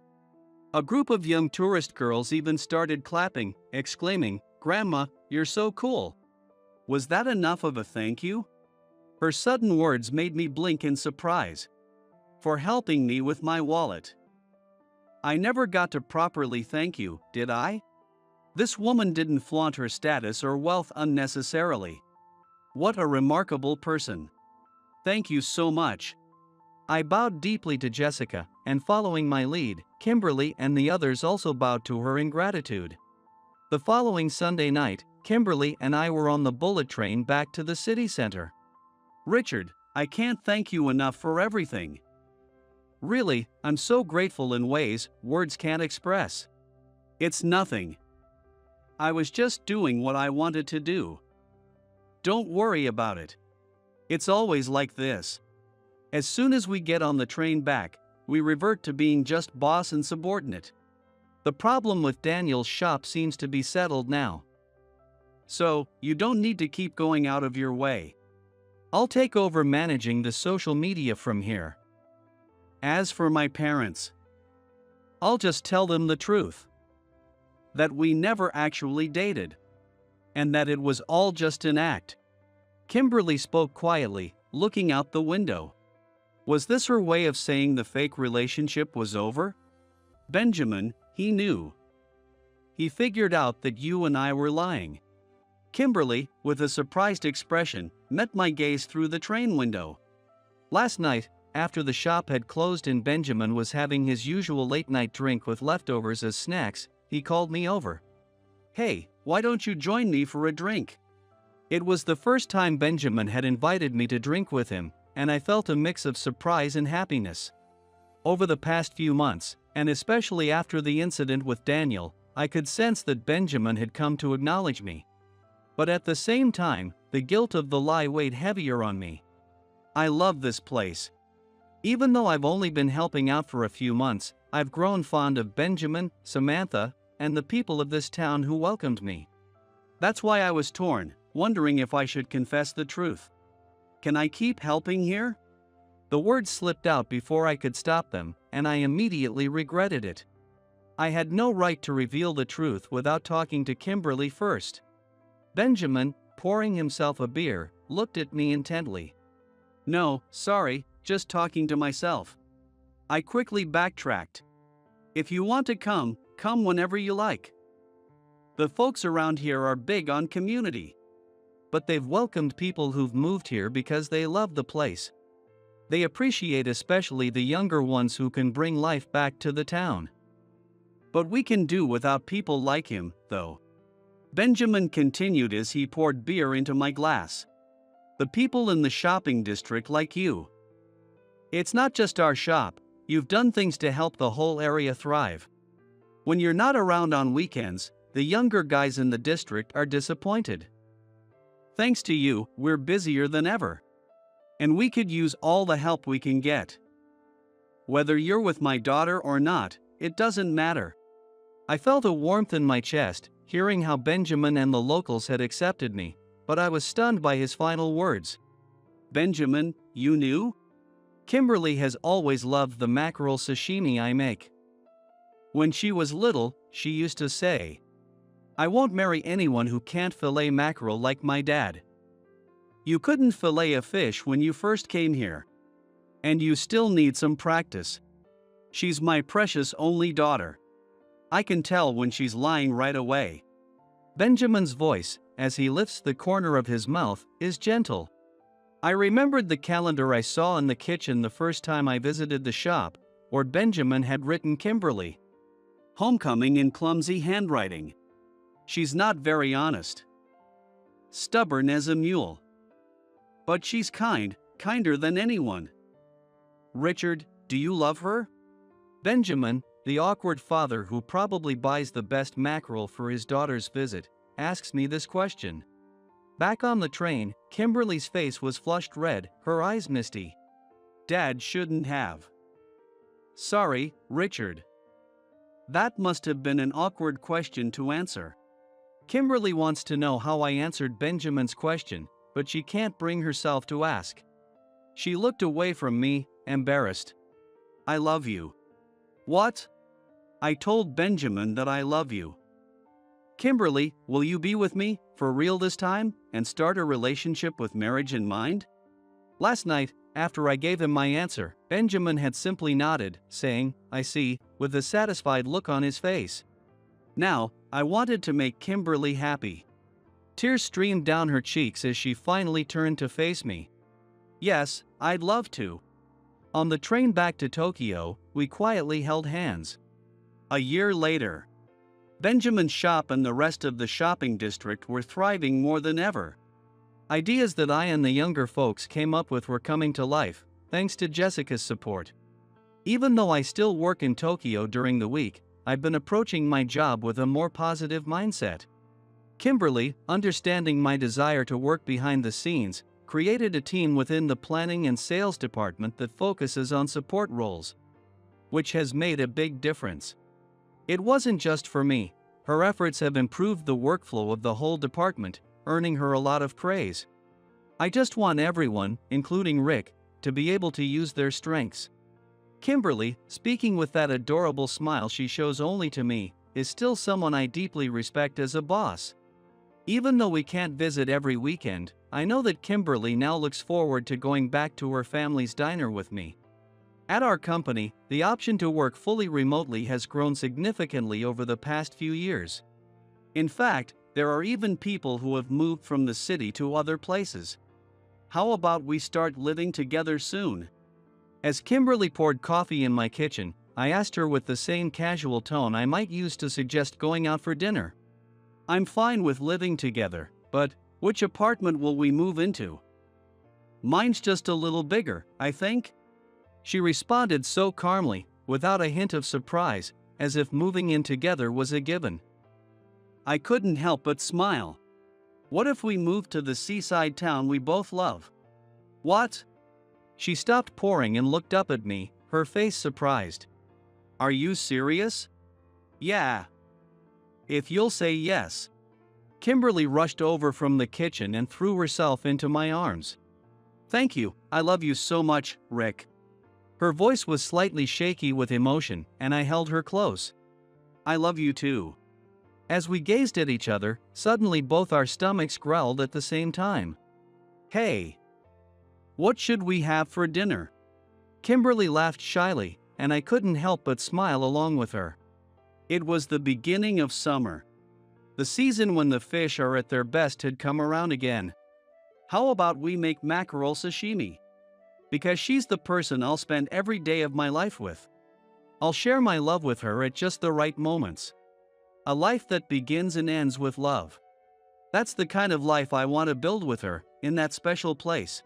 A group of young tourist girls even started clapping, exclaiming, "Grandma, you're so cool." Was that enough of a thank you? Her sudden words made me blink in surprise. For helping me with my wallet. I never got to properly thank you, did I? This woman didn't flaunt her status or wealth unnecessarily. What a remarkable person. Thank you so much. I bowed deeply to Jessica, and following my lead, Kimberly and the others also bowed to her in gratitude. The following Sunday night, Kimberly and I were on the bullet train back to the city center. Richard, I can't thank you enough for everything. Really, I'm so grateful in ways words can't express. It's nothing. I was just doing what I wanted to do. Don't worry about it. It's always like this. As soon as we get on the train back, we revert to being just boss and subordinate. The problem with Daniel's shop seems to be settled now. So, you don't need to keep going out of your way. I'll take over managing the social media from here. As for my parents, I'll just tell them the truth. That we never actually dated. And that it was all just an act. Kimberly spoke quietly, looking out the window. Was this her way of saying the fake relationship was over? Benjamin, he knew. He figured out that you and I were lying. Kimberly, with a surprised expression, met my gaze through the train window. Last night, after the shop had closed and Benjamin was having his usual late-night drink with leftovers as snacks, he called me over. "Hey, why don't you join me for a drink?" It was the first time Benjamin had invited me to drink with him, and I felt a mix of surprise and happiness. Over the past few months, and especially after the incident with Daniel, I could sense that Benjamin had come to acknowledge me. But at the same time, the guilt of the lie weighed heavier on me. I love this place. Even though I've only been helping out for a few months, I've grown fond of Benjamin, Samantha, and the people of this town who welcomed me. That's why I was torn, wondering if I should confess the truth. Can I keep helping here? The words slipped out before I could stop them, and I immediately regretted it. I had no right to reveal the truth without talking to Kimberly first. Benjamin, pouring himself a beer, looked at me intently. "No, sorry, just talking to myself." I quickly backtracked. "If you want to come, come whenever you like. The folks around here are big on community. But they've welcomed people who've moved here because they love the place. They appreciate especially the younger ones who can bring life back to the town. But we can do without people like him, though." Benjamin continued as he poured beer into my glass. "The people in the shopping district like you. It's not just our shop, you've done things to help the whole area thrive. When you're not around on weekends, the younger guys in the district are disappointed. Thanks to you, we're busier than ever. And we could use all the help we can get. Whether you're with my daughter or not, it doesn't matter." I felt a warmth in my chest, hearing how Benjamin and the locals had accepted me, but I was stunned by his final words. "Benjamin, you knew? Kimberly has always loved the mackerel sashimi I make. When she was little, she used to say, 'I won't marry anyone who can't fillet mackerel like my dad.' You couldn't fillet a fish when you first came here. And you still need some practice. She's my precious only daughter. I can tell when she's lying right away." Benjamin's voice, as he lifts the corner of his mouth, is gentle. I remembered the calendar I saw in the kitchen the first time I visited the shop, where Benjamin had written Kimberly. Homecoming in clumsy handwriting. She's not very honest. Stubborn as a mule. But she's kind, kinder than anyone. Richard, do you love her? Benjamin, the awkward father who probably buys the best mackerel for his daughter's visit, asks me this question. Back on the train, Kimberly's face was flushed red, her eyes misty. Dad shouldn't have. Sorry, Richard. That must have been an awkward question to answer. Kimberly wants to know how I answered Benjamin's question, but she can't bring herself to ask. She looked away from me, embarrassed. I love you. What? I told Benjamin that I love you. Kimberly, will you be with me, for real this time, and start a relationship with marriage in mind? Last night, after I gave him my answer, Benjamin had simply nodded, saying, I see, with a satisfied look on his face. Now, I wanted to make Kimberly happy. Tears streamed down her cheeks as she finally turned to face me. Yes, I'd love to. On the train back to Tokyo, we quietly held hands. A year later, Benjamin's shop and the rest of the shopping district were thriving more than ever. Ideas that I and the younger folks came up with were coming to life, thanks to Jessica's support. Even though I still work in Tokyo during the week, I've been approaching my job with a more positive mindset. Kimberly, understanding my desire to work behind the scenes, created a team within the planning and sales department that focuses on support roles, which has made a big difference. It wasn't just for me. Her efforts have improved the workflow of the whole department, earning her a lot of praise. I just want everyone, including Rick, to be able to use their strengths. Kimberly, speaking with that adorable smile she shows only to me, is still someone I deeply respect as a boss. Even though we can't visit every weekend, I know that Kimberly now looks forward to going back to her family's diner with me. At our company, the option to work fully remotely has grown significantly over the past few years. In fact, there are even people who have moved from the city to other places. How about we start living together soon? As Kimberly poured coffee in my kitchen, I asked her with the same casual tone I might use to suggest going out for dinner. I'm fine with living together, but which apartment will we move into? Mine's just a little bigger, I think. She responded so calmly, without a hint of surprise, as if moving in together was a given. I couldn't help but smile. What if we moved to the seaside town we both love? What? She stopped pouring and looked up at me, her face surprised. Are you serious? Yeah. If you'll say yes. Kimberly rushed over from the kitchen and threw herself into my arms. Thank you, I love you so much, Rick. Her voice was slightly shaky with emotion, and I held her close. I love you too. As we gazed at each other, suddenly both our stomachs growled at the same time. Hey! What should we have for dinner? Kimberly laughed shyly, and I couldn't help but smile along with her. It was the beginning of summer. The season when the fish are at their best had come around again. How about we make mackerel sashimi? Because she's the person I'll spend every day of my life with. I'll share my love with her at just the right moments. A life that begins and ends with love. That's the kind of life I want to build with her, in that special place,